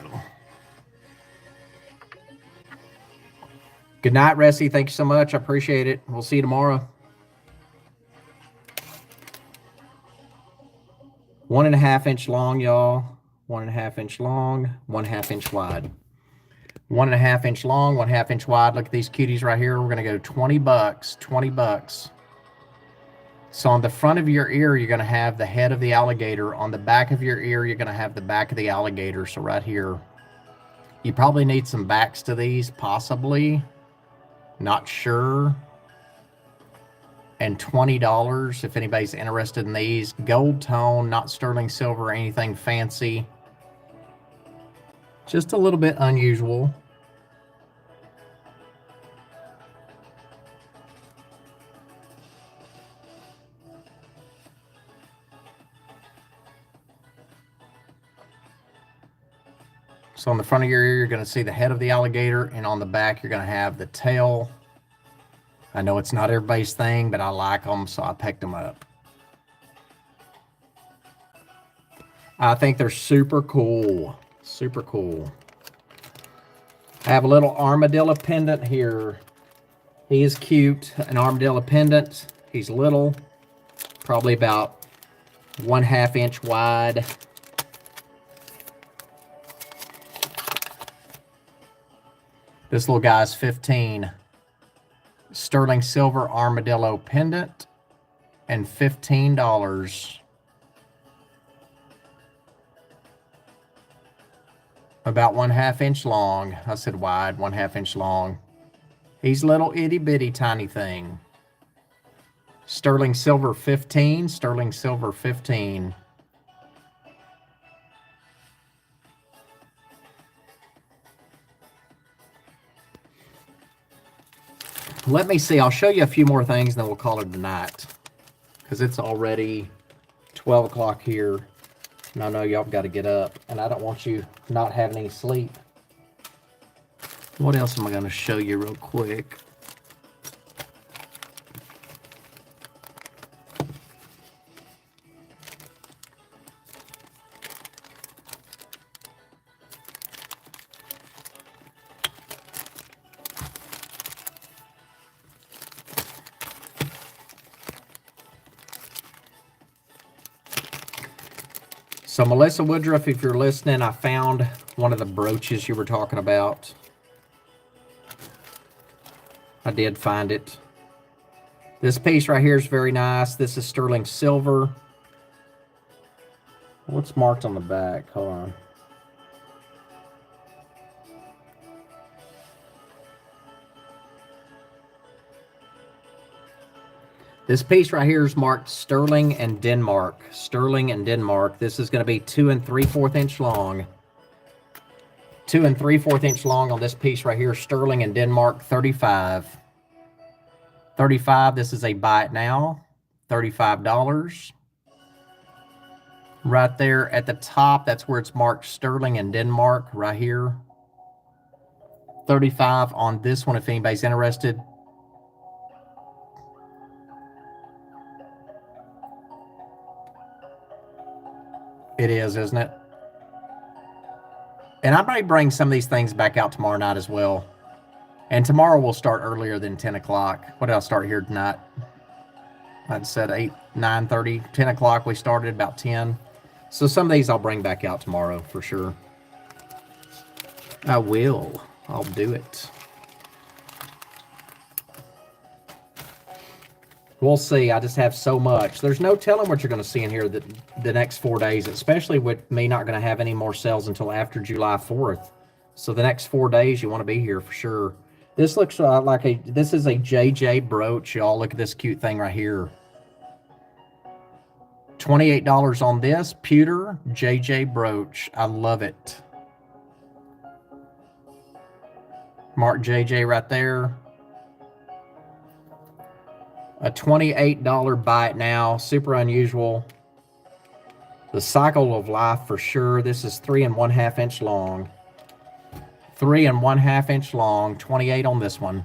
Good night, Ressie. Thank you so much. I appreciate it. We'll see you tomorrow. 1.5 inch long, y'all. 1.5 inch long, 1/2 inch wide. 1.5 inch long, 1/2 inch wide. Look at these cuties right here. We're going to go 20 bucks. 20 bucks. So on the front of your ear, you're going to have the head of the alligator. On the back of your ear, you're going to have the back of the alligator. So right here, you probably need some backs to these, possibly. Not sure. And $20 if anybody's interested in these. Gold tone, not sterling silver or anything fancy. Just a little bit unusual. So on the front of your ear, you're going to see the head of the alligator, and on the back, you're going to have the tail. I know it's not everybody's thing, but I like them, so I picked them up. I think they're super cool. Super cool. I have a little armadillo pendant here. He is cute, an armadillo pendant. He's little, probably about 1/2 inch wide. This little guy's 15. Sterling silver armadillo pendant and $15. About 1/2 inch long. I said wide, 1/2 inch long. He's little itty bitty tiny thing. Sterling silver 15. Sterling silver 15. Let me see. I'll show you a few more things, and then we'll call it a night. Because it's already 12 o'clock here. And I know y'all got to get up. And I don't want you not having any sleep. What else am I going to show you real quick? So Melissa Woodruff, if you're listening, I found one of the brooches you were talking about. I did find it. This piece right here is very nice. This is sterling silver. What's marked on the back? Hold on. This piece right here is marked Sterling and Denmark. Sterling and Denmark. This is going to be 2 3/4 inch long. 2 3/4 inch long on this piece right here. Sterling and Denmark, 35. 35. This is a buy it now. $35. Right there at the top, that's where it's marked Sterling and Denmark right here. 35 on this one if anybody's interested. It is, isn't it? And I might bring some of these things back out tomorrow night as well. And tomorrow we'll start earlier than 10 o'clock. What did I start here tonight? I'd said 8, 9:30, 10 o'clock. We started about 10. So some of these I'll bring back out tomorrow for sure. I will. I'll do it. We'll see. I just have so much. There's no telling what you're going to see in here the next 4 days, especially with me not going to have any more sales until after July 4th. So the next 4 days, you want to be here for sure. This looks like this is a JJ brooch. Y'all, look at this cute thing right here. $28 on this pewter JJ brooch. I love it. Mark JJ right there. A $28 buy it now. Super unusual. The cycle of life for sure. This is 3 1/2 inch long. 3 1/2 inch long. 28 on this one.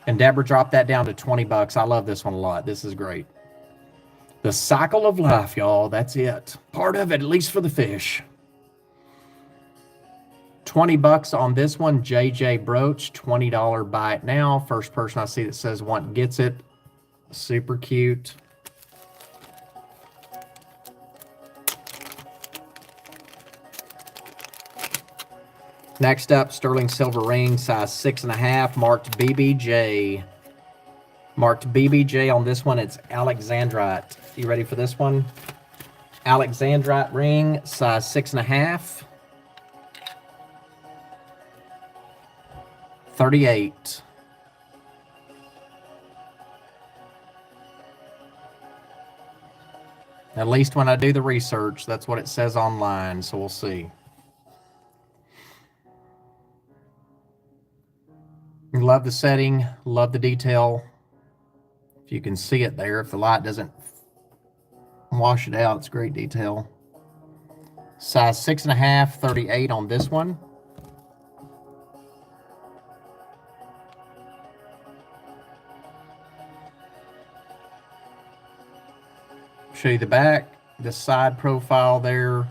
And Deborah dropped that down to 20 bucks. I love this one a lot. This is great. The cycle of life, y'all. That's it. Part of it, at least for the fish. 20 bucks on this one, JJ brooch, $20 buy it now. First person I see that says want gets it. Super cute. Next up, sterling silver ring, size 6.5, marked BBJ. Marked BBJ on this one. It's Alexandrite. You ready for this one? Alexandrite ring, size 6.5. 38. At least when I do the research, that's what it says online, so we'll see. Love the setting, love the detail. If you can see it there, if the light doesn't wash it out, it's great detail. Size 6.5, 38 on this one. Show you the back, the side profile there.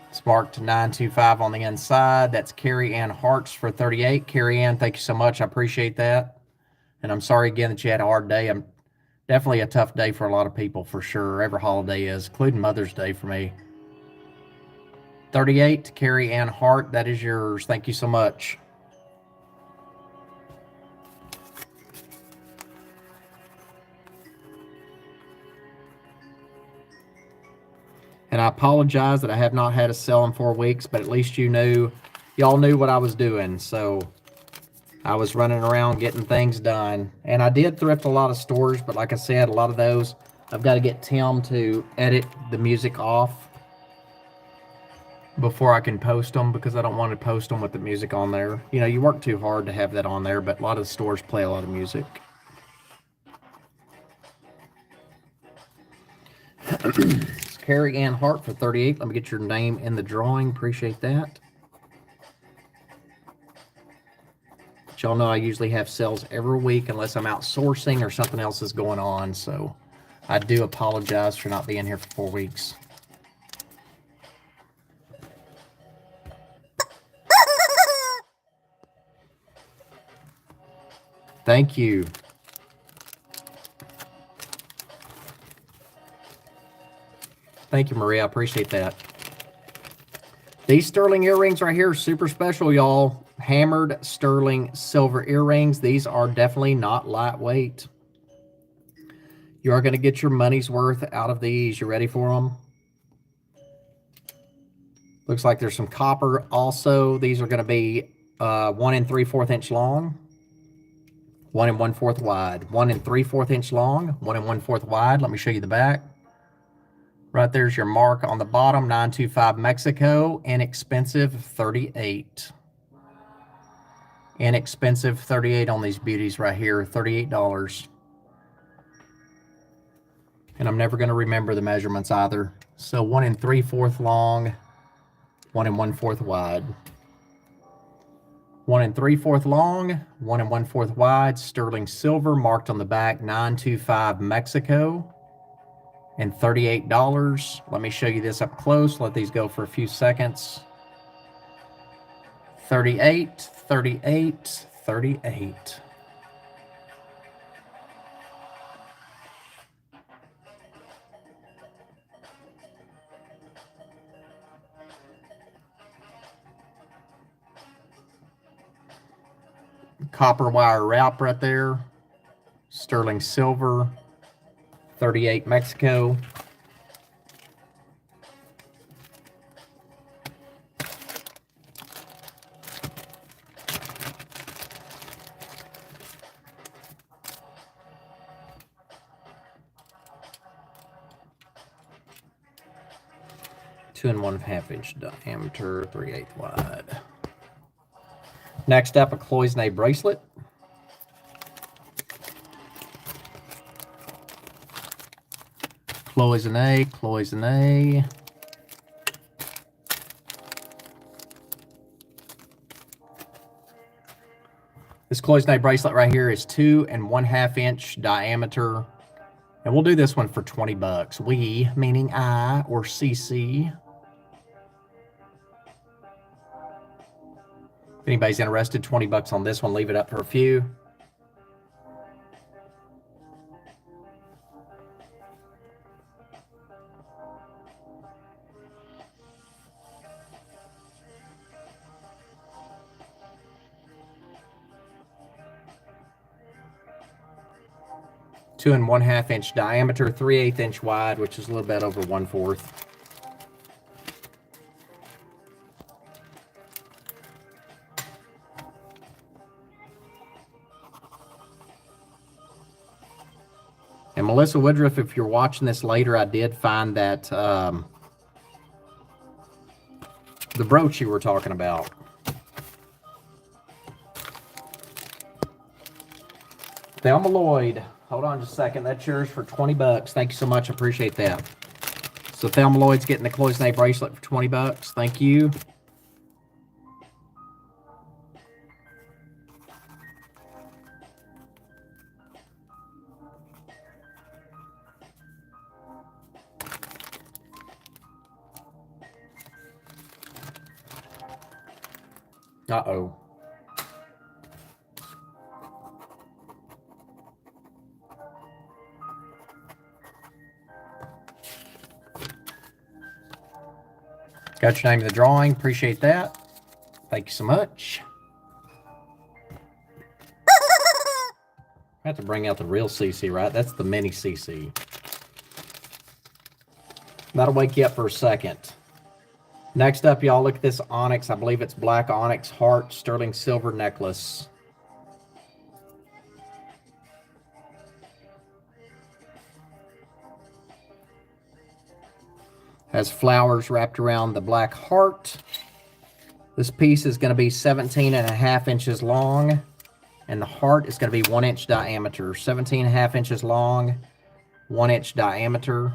It's marked 925 on the inside. That's Carrie Ann Harts for 38. Carrie Ann, thank you so much. I appreciate that. And I'm sorry again that you had a hard day. I'm definitely a tough day for a lot of people, for sure. Every holiday is, including Mother's Day for me. 38, Carrie Ann Hart, that is yours. Thank you so much. And I apologize that I have not had a sale in 4 weeks, but at least y'all knew what I was doing. So I was running around getting things done. And I did thrift a lot of stores, but like I said, a lot of those, I've got to get Tim to edit the music off before I can post them, because I don't want to post them with the music on there. You know, you work too hard to have that on there, but a lot of the stores play a lot of music. Carrie Ann Hart for 38. Let me get your name in the drawing. Appreciate that. But y'all know I usually have sales every week unless I'm outsourcing or something else is going on. So I do apologize for not being here for 4 weeks. Thank you. Thank you, Maria. I appreciate that. These sterling earrings right here are super special, y'all. Hammered sterling silver earrings. These are definitely not lightweight. You are going to get your money's worth out of these. You ready for them? Looks like there's some copper also. These are going to be 1 3/4 inch long, 1 1/4 wide. 1 3/4 inch long, 1 1/4 wide. Let me show you the back. Right there's your mark on the bottom, 925 Mexico, inexpensive 38. Inexpensive 38 on these beauties right here, $38. And I'm never going to remember the measurements either. So 1 3/4 long, 1 1/4 wide. 1 3/4 long, 1 1/4 wide, sterling silver, marked on the back, 925 Mexico. And $38. Let me show you this up close. Let these go for a few seconds. 38, 38, 38. Copper wire wrap right there. Sterling silver. 38 Mexico. Two and 1/2 inch diameter, 3/8 wide. Next up, a cloisonne bracelet. Cloisonne, cloisonne. This cloisonne bracelet right here is 2 1/2 inch diameter. And we'll do this one for 20 bucks. We, meaning I or CC. If anybody's interested, 20 bucks on this one. Leave it up for a few. Two and 1/2 inch diameter, 3/8 inch wide, which is a little bit over 1/4. And Melissa Woodruff, if you're watching this later, I did find that the brooch you were talking about. Thelma Lloyd. Hold on just a second. That's yours for 20 bucks. Thank you so much. I appreciate that. So Thelma Lloyd's getting the cloisonne bracelet for 20 bucks. Thank you. Uh-oh. Got your name in the drawing. Appreciate that. Thank you so much. I have to bring out the real CC, right? That's the mini CC. That'll wake you up for a second. Next up, y'all, look at this onyx. I believe it's black onyx heart sterling silver necklace. Has flowers wrapped around the black heart. This piece is going to be 17.5 inches long, and the heart is going to be 1 inch diameter. 17.5 inches long, 1 inch diameter.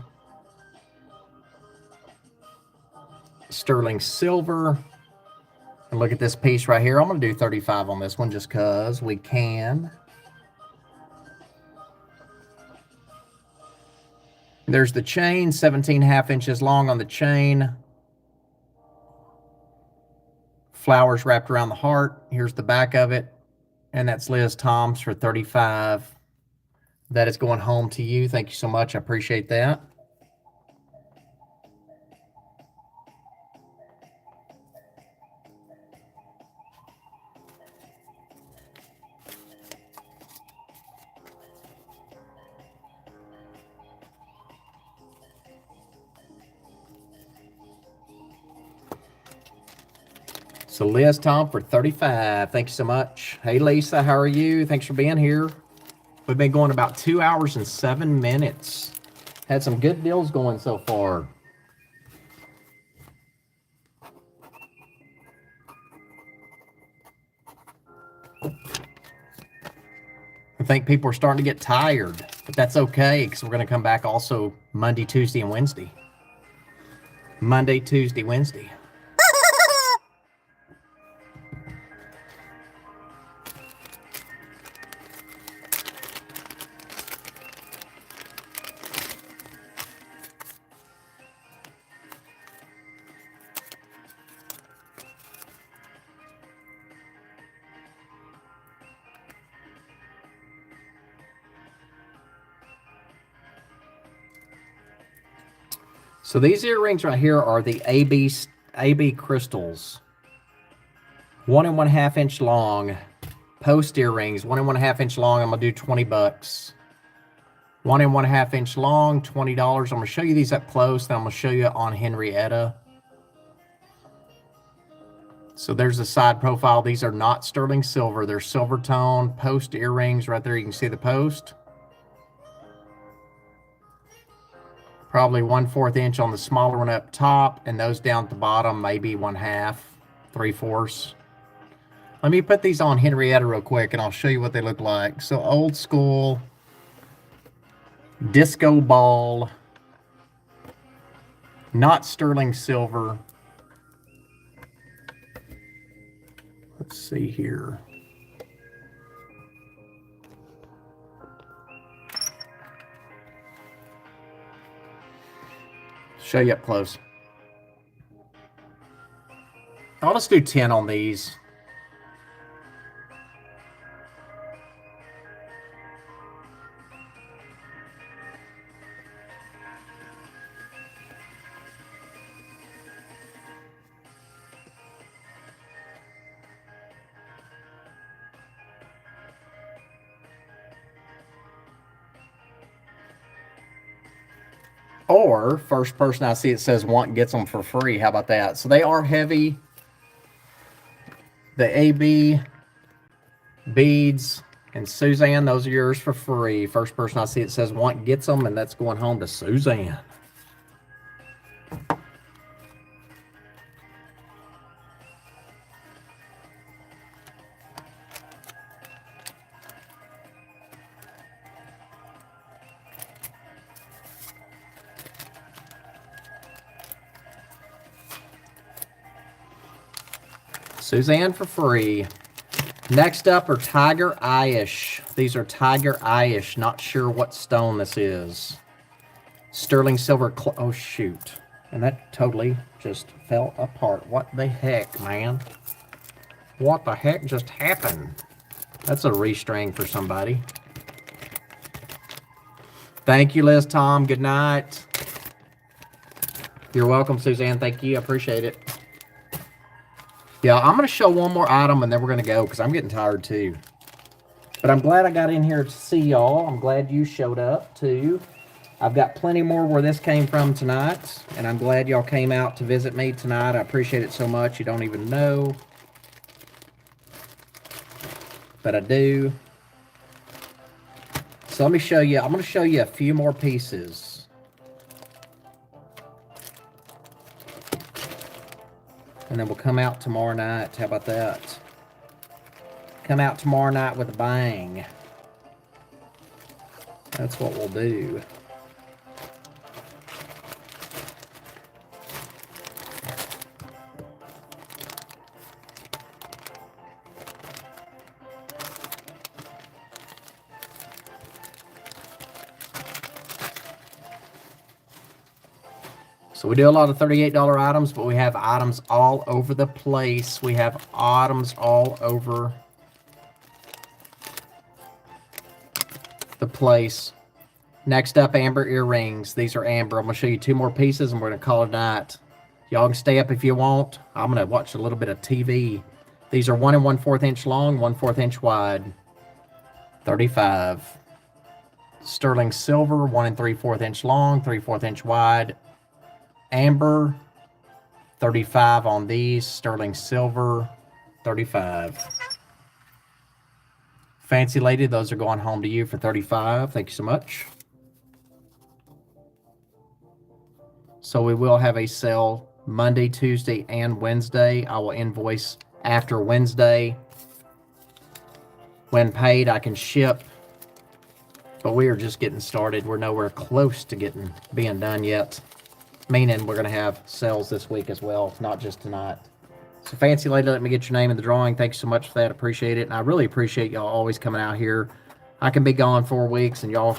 Sterling silver. And look at this piece right here. I'm going to do 35 on this one just because we can. There's the chain, 17.5 inches long on the chain. Flowers wrapped around the heart. Here's the back of it. And that's Liz Toms for 35. That is going home to you. Thank you so much. I appreciate that. So Liz Tom for 35. Thank you so much. Hey Lisa, how are you? Thanks for being here. We've been going about 2 hours and 7 minutes. Had some good deals going so far. I think people are starting to get tired, but that's okay because we're going to come back also Monday, Tuesday, and Wednesday. Monday, Tuesday, Wednesday. So these earrings right here are the AB crystals. 1 1/2 inch long. Post earrings, 1 1/2 inch long. I'm going to do 20 bucks. 1 1/2 inch long, $20. I'm going to show you these up close. Then I'm going to show you on Henrietta. So there's the side profile. These are not sterling silver. They're silver tone post earrings. Right there you can see the post. Probably 1/4 inch on the smaller one up top, and those down at the bottom, maybe 1/2, 3/4. Let me put these on Henrietta real quick, and I'll show you what they look like. So old school, disco ball, not sterling silver. Let's see here. Show you up close. I'll just do 10 on these. Or first person I see it says want gets them for free. How about that? So they are heavy. The AB beads and Suzanne, those are yours for free. First person I see it says want gets them, and that's going home to Suzanne. Suzanne for free. Next up are Tiger Eye-ish. These are Tiger Eye-ish. Not sure what stone this is. Sterling silver. Oh, shoot. And that totally just fell apart. What the heck, man? What the heck just happened? That's a restring for somebody. Thank you, Liz Tom. Good night. You're welcome, Suzanne. Thank you. I appreciate it. Yeah, I'm going to show one more item and then we're going to go because I'm getting tired too. But I'm glad I got in here to see y'all. I'm glad you showed up too. I've got plenty more where this came from tonight. And I'm glad y'all came out to visit me tonight. I appreciate it so much. You don't even know. But I do. So let me show you. I'm going to show you a few more pieces. And then we'll come out tomorrow night. How about that? Come out tomorrow night with a bang. That's what we'll do. So we do a lot of $38 items, but we have items all over the place. We have items all over the place. Next up, amber earrings. These are amber. I'm going to show you two more pieces, and we're going to call it a night. Y'all can stay up if you want. I'm going to watch a little bit of TV. These are 1 1/4 inch long, 1/4 inch wide. 35. Sterling silver, 1 3/4 inch long, 3/4 inch wide. Amber, 35 on these. Sterling silver, 35. Fancy lady, those are going home to you for 35. Thank you so much. So we will have a sale Monday, Tuesday, and Wednesday. I will invoice after Wednesday. When paid, I can ship. But we are just getting started. We're nowhere close to being done yet. Meaning we're going to have sales this week as well, not just tonight. So fancy lady, let me get your name in the drawing. Thanks so much for that. Appreciate it. And I really appreciate y'all always coming out here. I can be gone 4 weeks and y'all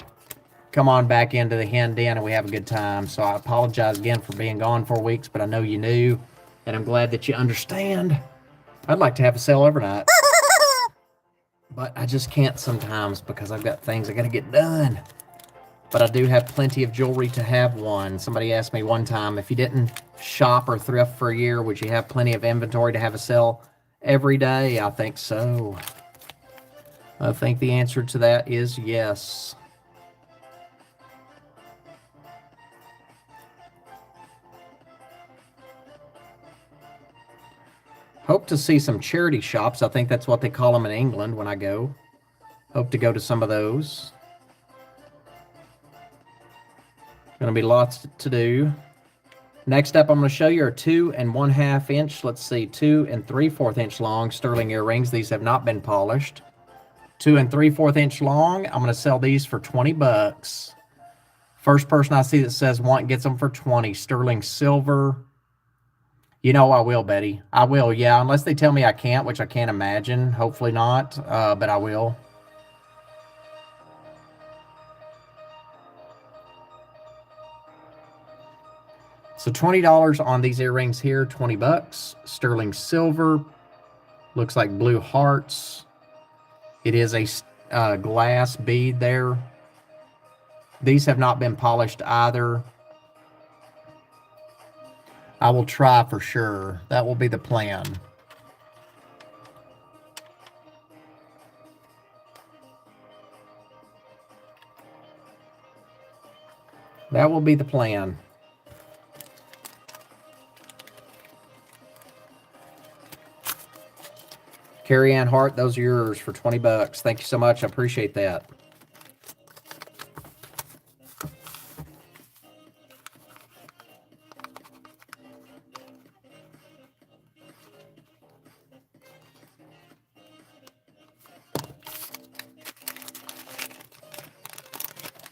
come on back into the hen den and we have a good time. So I apologize again for being gone 4 weeks, but I know you knew and I'm glad that you understand. I'd like to have a sale every night. But I just can't sometimes because I've got things I got to get done. But I do have plenty of jewelry to have one. Somebody asked me one time, if you didn't shop or thrift for a year, would you have plenty of inventory to have a sale every day? I think so. I think the answer to that is yes. Hope to see some charity shops. I think that's what they call them in England when I go. Hope to go to some of those. Going to be lots to do. Next up, I'm going to show you our 2 1/2 inch. Let's see, 2 3/4 inch long sterling earrings. These have not been polished. 2 3/4 inch long. I'm going to sell these for 20 bucks. First person I see that says want gets them for 20. Sterling silver. You know I will, Betty. I will, yeah. Unless they tell me I can't, which I can't imagine. Hopefully not, but I will. So $20 on these earrings here, 20 bucks. Sterling silver. Looks like blue hearts. It is a glass bead there. These have not been polished either. I will try for sure. That will be the plan. That will be the plan. Carrie Ann Hart, those are yours for 20 bucks. Thank you so much. I appreciate that.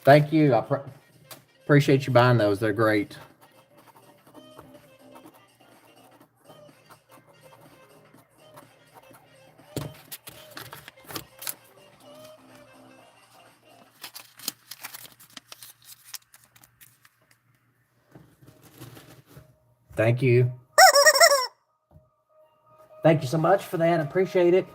Thank you. I appreciate you buying those. They're great. Thank you. Thank you so much for that. I appreciate it.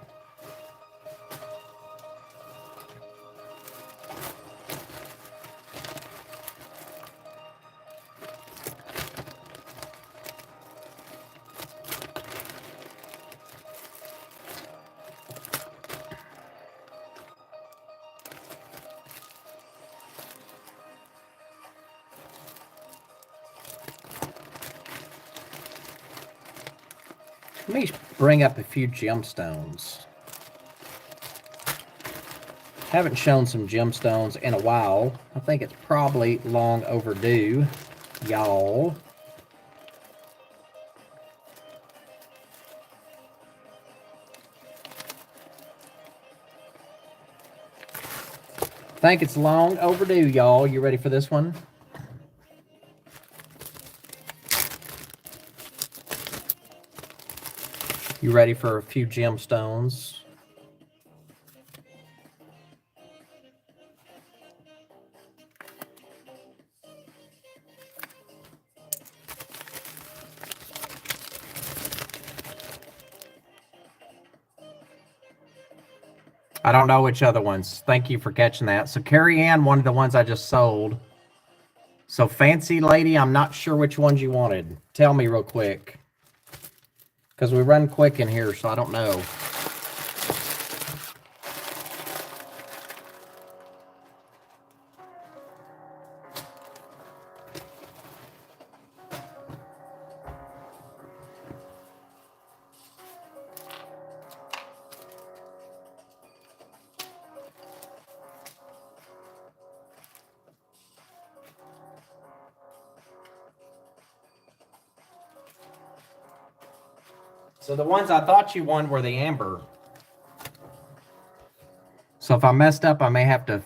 Let me bring up a few gemstones. Haven't shown some gemstones in a while. I think it's probably long overdue, y'all. I think it's long overdue, y'all. You ready for this one? You ready for a few gemstones? I don't know which other ones. Thank you for catching that. So Carrie Ann wanted the ones I just sold. So Fancy Lady, I'm not sure which ones you wanted. Tell me real quick. Because we run quick in here, so I don't know. So the ones I thought you wanted were the amber. So if I messed up, I may have to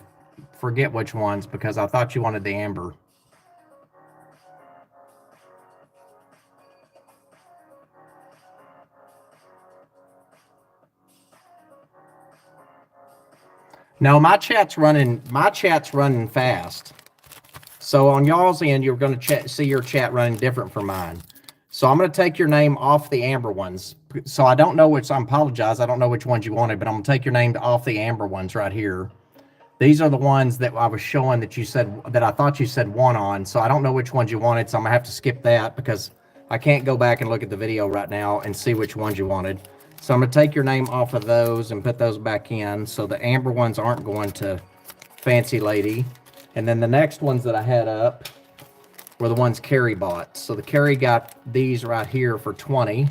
forget which ones because I thought you wanted the amber. No, my chat's running fast. So on y'all's end, you're going to see your chat running different from mine. So I'm going to take your name off the amber ones. So I don't know which, I apologize, I don't know which ones you wanted, but I'm going to take your name off the amber ones right here. These are the ones that I was showing that you said, that I thought you said one on. So I don't know which ones you wanted, so I'm going to have to skip that because I can't go back and look at the video right now and see which ones you wanted. So I'm going to take your name off of those and put those back in. So the amber ones aren't going to Fancy Lady. And then the next ones that I had up were the ones Carrie bought. So the Carrie got these right here for 20.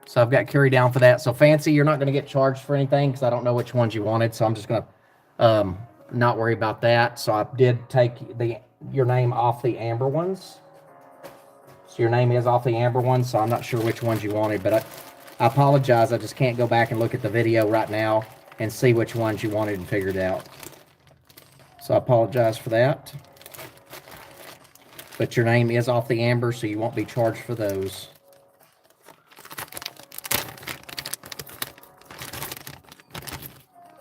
So I've got Carrie down for that. So Fancy, you're not going to get charged for anything because I don't know which ones you wanted. So I'm just going to not worry about that. So I did take your name off the amber ones. So your name is off the amber ones. So I'm not sure which ones you wanted, but I apologize. I just can't go back and look at the video right now and see which ones you wanted and figure it out. So I apologize for that. But your name is off the amber, so you won't be charged for those.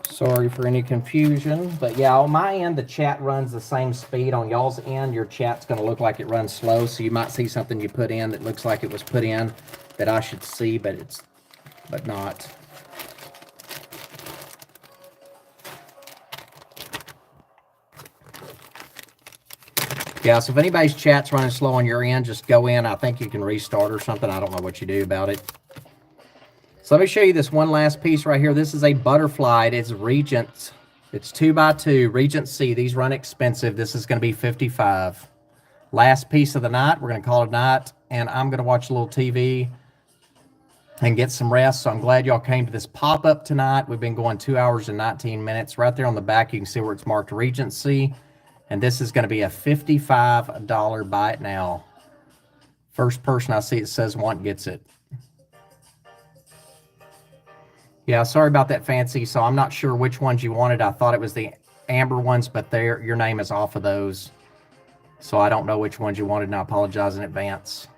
Sorry for any confusion. But yeah, on my end, the chat runs the same speed. On y'all's end, your chat's going to look like it runs slow. So you might see something you put in that looks like it was put in that I should see, but not. Yeah, so if anybody's chat's running slow on your end, just go in. I think you can restart or something. I don't know what you do about it. So let me show you this one last piece right here. This is a butterfly. It's Regent. It's 2x2, Regency. These run expensive. This is going to be $55. Last piece of the night. We're going to call it a night. And I'm going to watch a little TV and get some rest. So I'm glad y'all came to this pop-up tonight. We've been going 2 hours and 19 minutes. Right there on the back, you can see where it's marked Regency. And this is going to be a $55 buy it now. First person I see it says want gets it. Yeah, sorry about that, Fancy. So I'm not sure which ones you wanted. I thought it was the amber ones, but your name is off of those. So I don't know which ones you wanted, and I apologize in advance.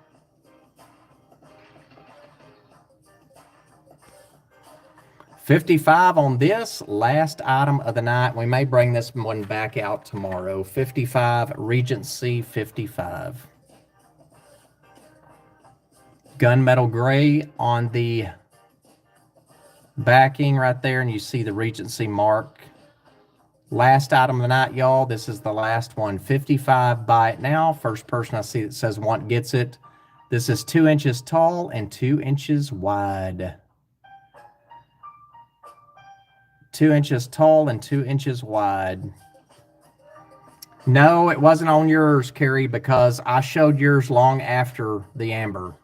$55 on this last item of the night. We may bring this one back out tomorrow. $55, Regency, $55. gunmetal gray on the backing right there, and you see the Regency mark. Last item of the night, y'all. This is the last one. 55, buy it now. First person I see that says want gets it. This is 2 inches tall and 2 inches wide. 2 inches tall and 2 inches wide. No, it wasn't on yours, Carrie, because I showed yours long after the amber.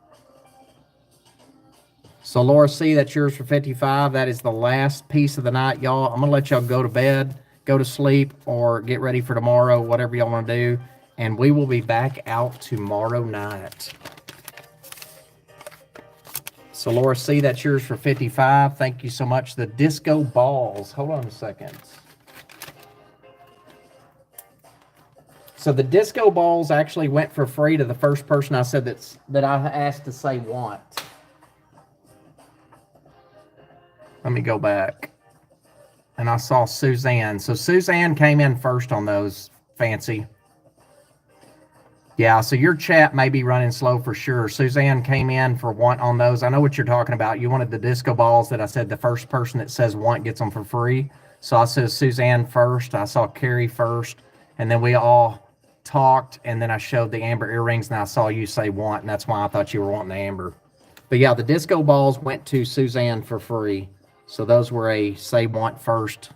So Laura C, that's yours for 55. That is the last piece of the night, y'all. I'm going to let y'all go to bed, go to sleep, or get ready for tomorrow, whatever y'all want to do. And we will be back out tomorrow night. So Laura C, that's yours for 55. Thank you so much. The disco balls. Hold on a second. So the disco balls actually went for free to the first person I said that I asked to say want. Let me go back. And I saw Suzanne. So Suzanne came in first on those, Fancy. Yeah, so your chat may be running slow for sure. Suzanne came in for want on those. I know what you're talking about. You wanted the disco balls that I said the first person that says want gets them for free. So I said Suzanne first. I saw Carrie first. And then we all talked, and then I showed the amber earrings, and I saw you say want, and that's why I thought you were wanting the amber. But yeah, the disco balls went to Suzanne for free. So those were a say want first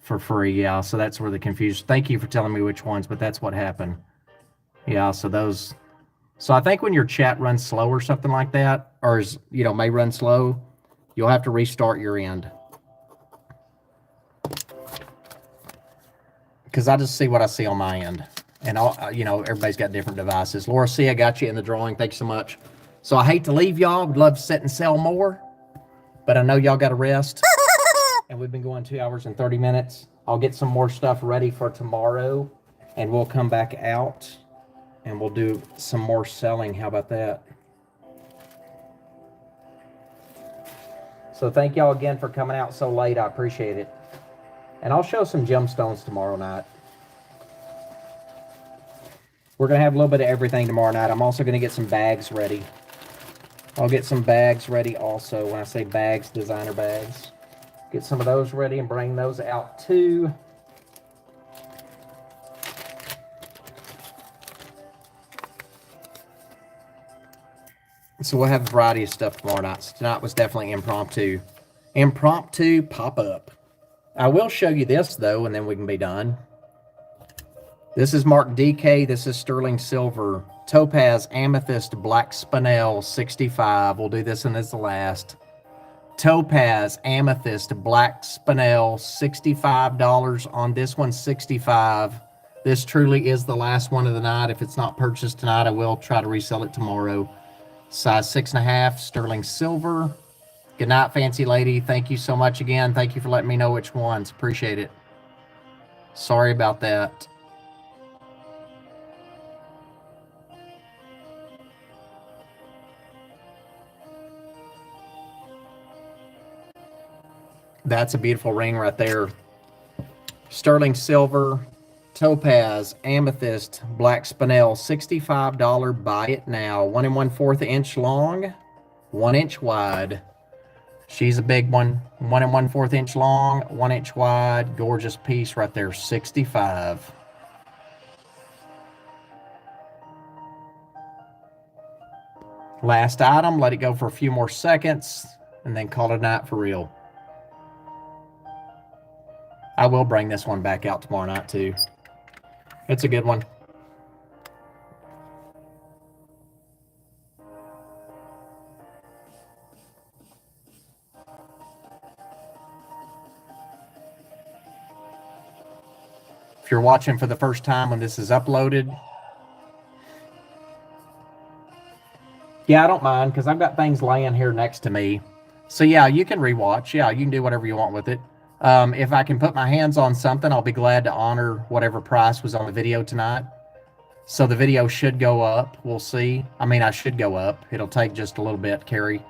for free. Yeah, so that's where the confusion. Thank you for telling me which ones, but that's what happened. Yeah, so those. So I think when your chat runs slow or something like that, or is, may run slow, you'll have to restart your end. Because I just see what I see on my end. And, everybody's got different devices. Laura C, I got you in the drawing. Thanks so much. So I hate to leave y'all. Would love to sit and sell more. But I know y'all got to rest. And we've been going 2 hours and 30 minutes. I'll get some more stuff ready for tomorrow. And we'll come back out. And we'll do some more selling. How about that? So thank y'all again for coming out so late. I appreciate it. And I'll show some gemstones tomorrow night. We're going to have a little bit of everything tomorrow night. I'm also going to get some bags ready. I'll get some bags ready also. When I say bags, designer bags. Get some of those ready and bring those out too. So we'll have a variety of stuff tomorrow night. So tonight was definitely impromptu. Impromptu pop-up. I will show you this though, and then we can be done. This is marked DK. This is sterling silver. Topaz, amethyst, black spinel, 65. We'll do this one as the last. Topaz, amethyst, black spinel, $65 on this one, $65. This truly is the last one of the night. If it's not purchased tonight, I will try to resell it tomorrow. Size 6.5, sterling silver. Good night, fancy lady. Thank you so much again. Thank you for letting me know which ones. Appreciate it. Sorry about that. That's a beautiful ring right there. Sterling silver, topaz, amethyst, black spinel, $65. Buy it now. 1 1/4 inch long, 1 inch wide. She's a big one. 1 1/4 inch long, 1 inch wide. Gorgeous piece right there. 65. Last item. Let it go for a few more seconds and then call it a night for real. I will bring this one back out tomorrow night too. It's a good one. If you're watching for the first time when this is uploaded, yeah, I don't mind because I've got things laying here next to me. So yeah, you can rewatch. Yeah, you can do whatever you want with it. If I can put my hands on something, I'll be glad to honor whatever price was on the video tonight. So the video should go up. We'll see. I mean, I should go up. It'll take just a little bit, Carrie.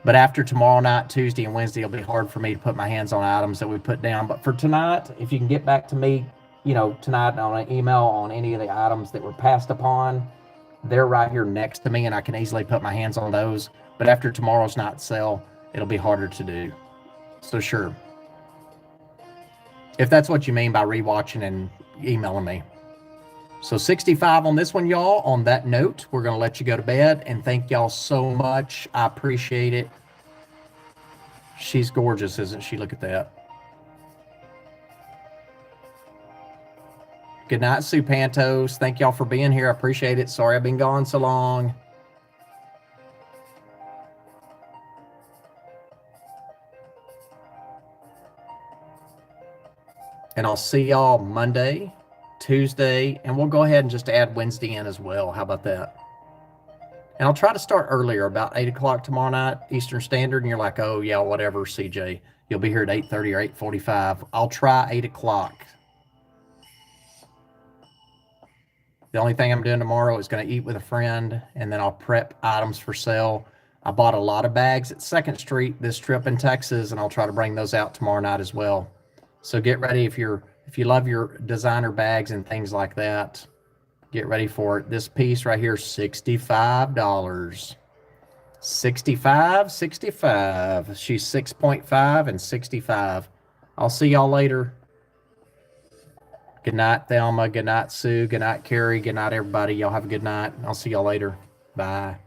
But after tomorrow night, Tuesday and Wednesday, it'll be hard for me to put my hands on items that we put down. But for tonight, if you can get back to me, tonight on an email on any of the items that were passed upon, they're right here next to me and I can easily put my hands on those. But after tomorrow's night sale, it'll be harder to do. So sure. If that's what you mean by rewatching and emailing me. So 65 on this one, y'all. On that note, we're going to let you go to bed. And thank y'all so much. I appreciate it. She's gorgeous, isn't she? Look at that. Good night, Sue Pantos. Thank y'all for being here. I appreciate it. Sorry I've been gone so long. And I'll see y'all Monday, Tuesday, and we'll go ahead and just add Wednesday in as well. How about that? And I'll try to start earlier, about 8 o'clock tomorrow night, Eastern Standard. And you're like, oh, yeah, whatever, CJ. You'll be here at 8:30 or 8:45. I'll try 8 o'clock. The only thing I'm doing tomorrow is going to eat with a friend, and then I'll prep items for sale. I bought a lot of bags at 2nd Street this trip in Texas, and I'll try to bring those out tomorrow night as well. So get ready if you love your designer bags and things like that. Get ready for it. This piece right here, $65. 65, 65. She's 6.5 and 65. I'll see y'all later. Good night, Thelma. Good night, Sue. Good night, Carrie. Good night, everybody. Y'all have a good night. I'll see y'all later. Bye.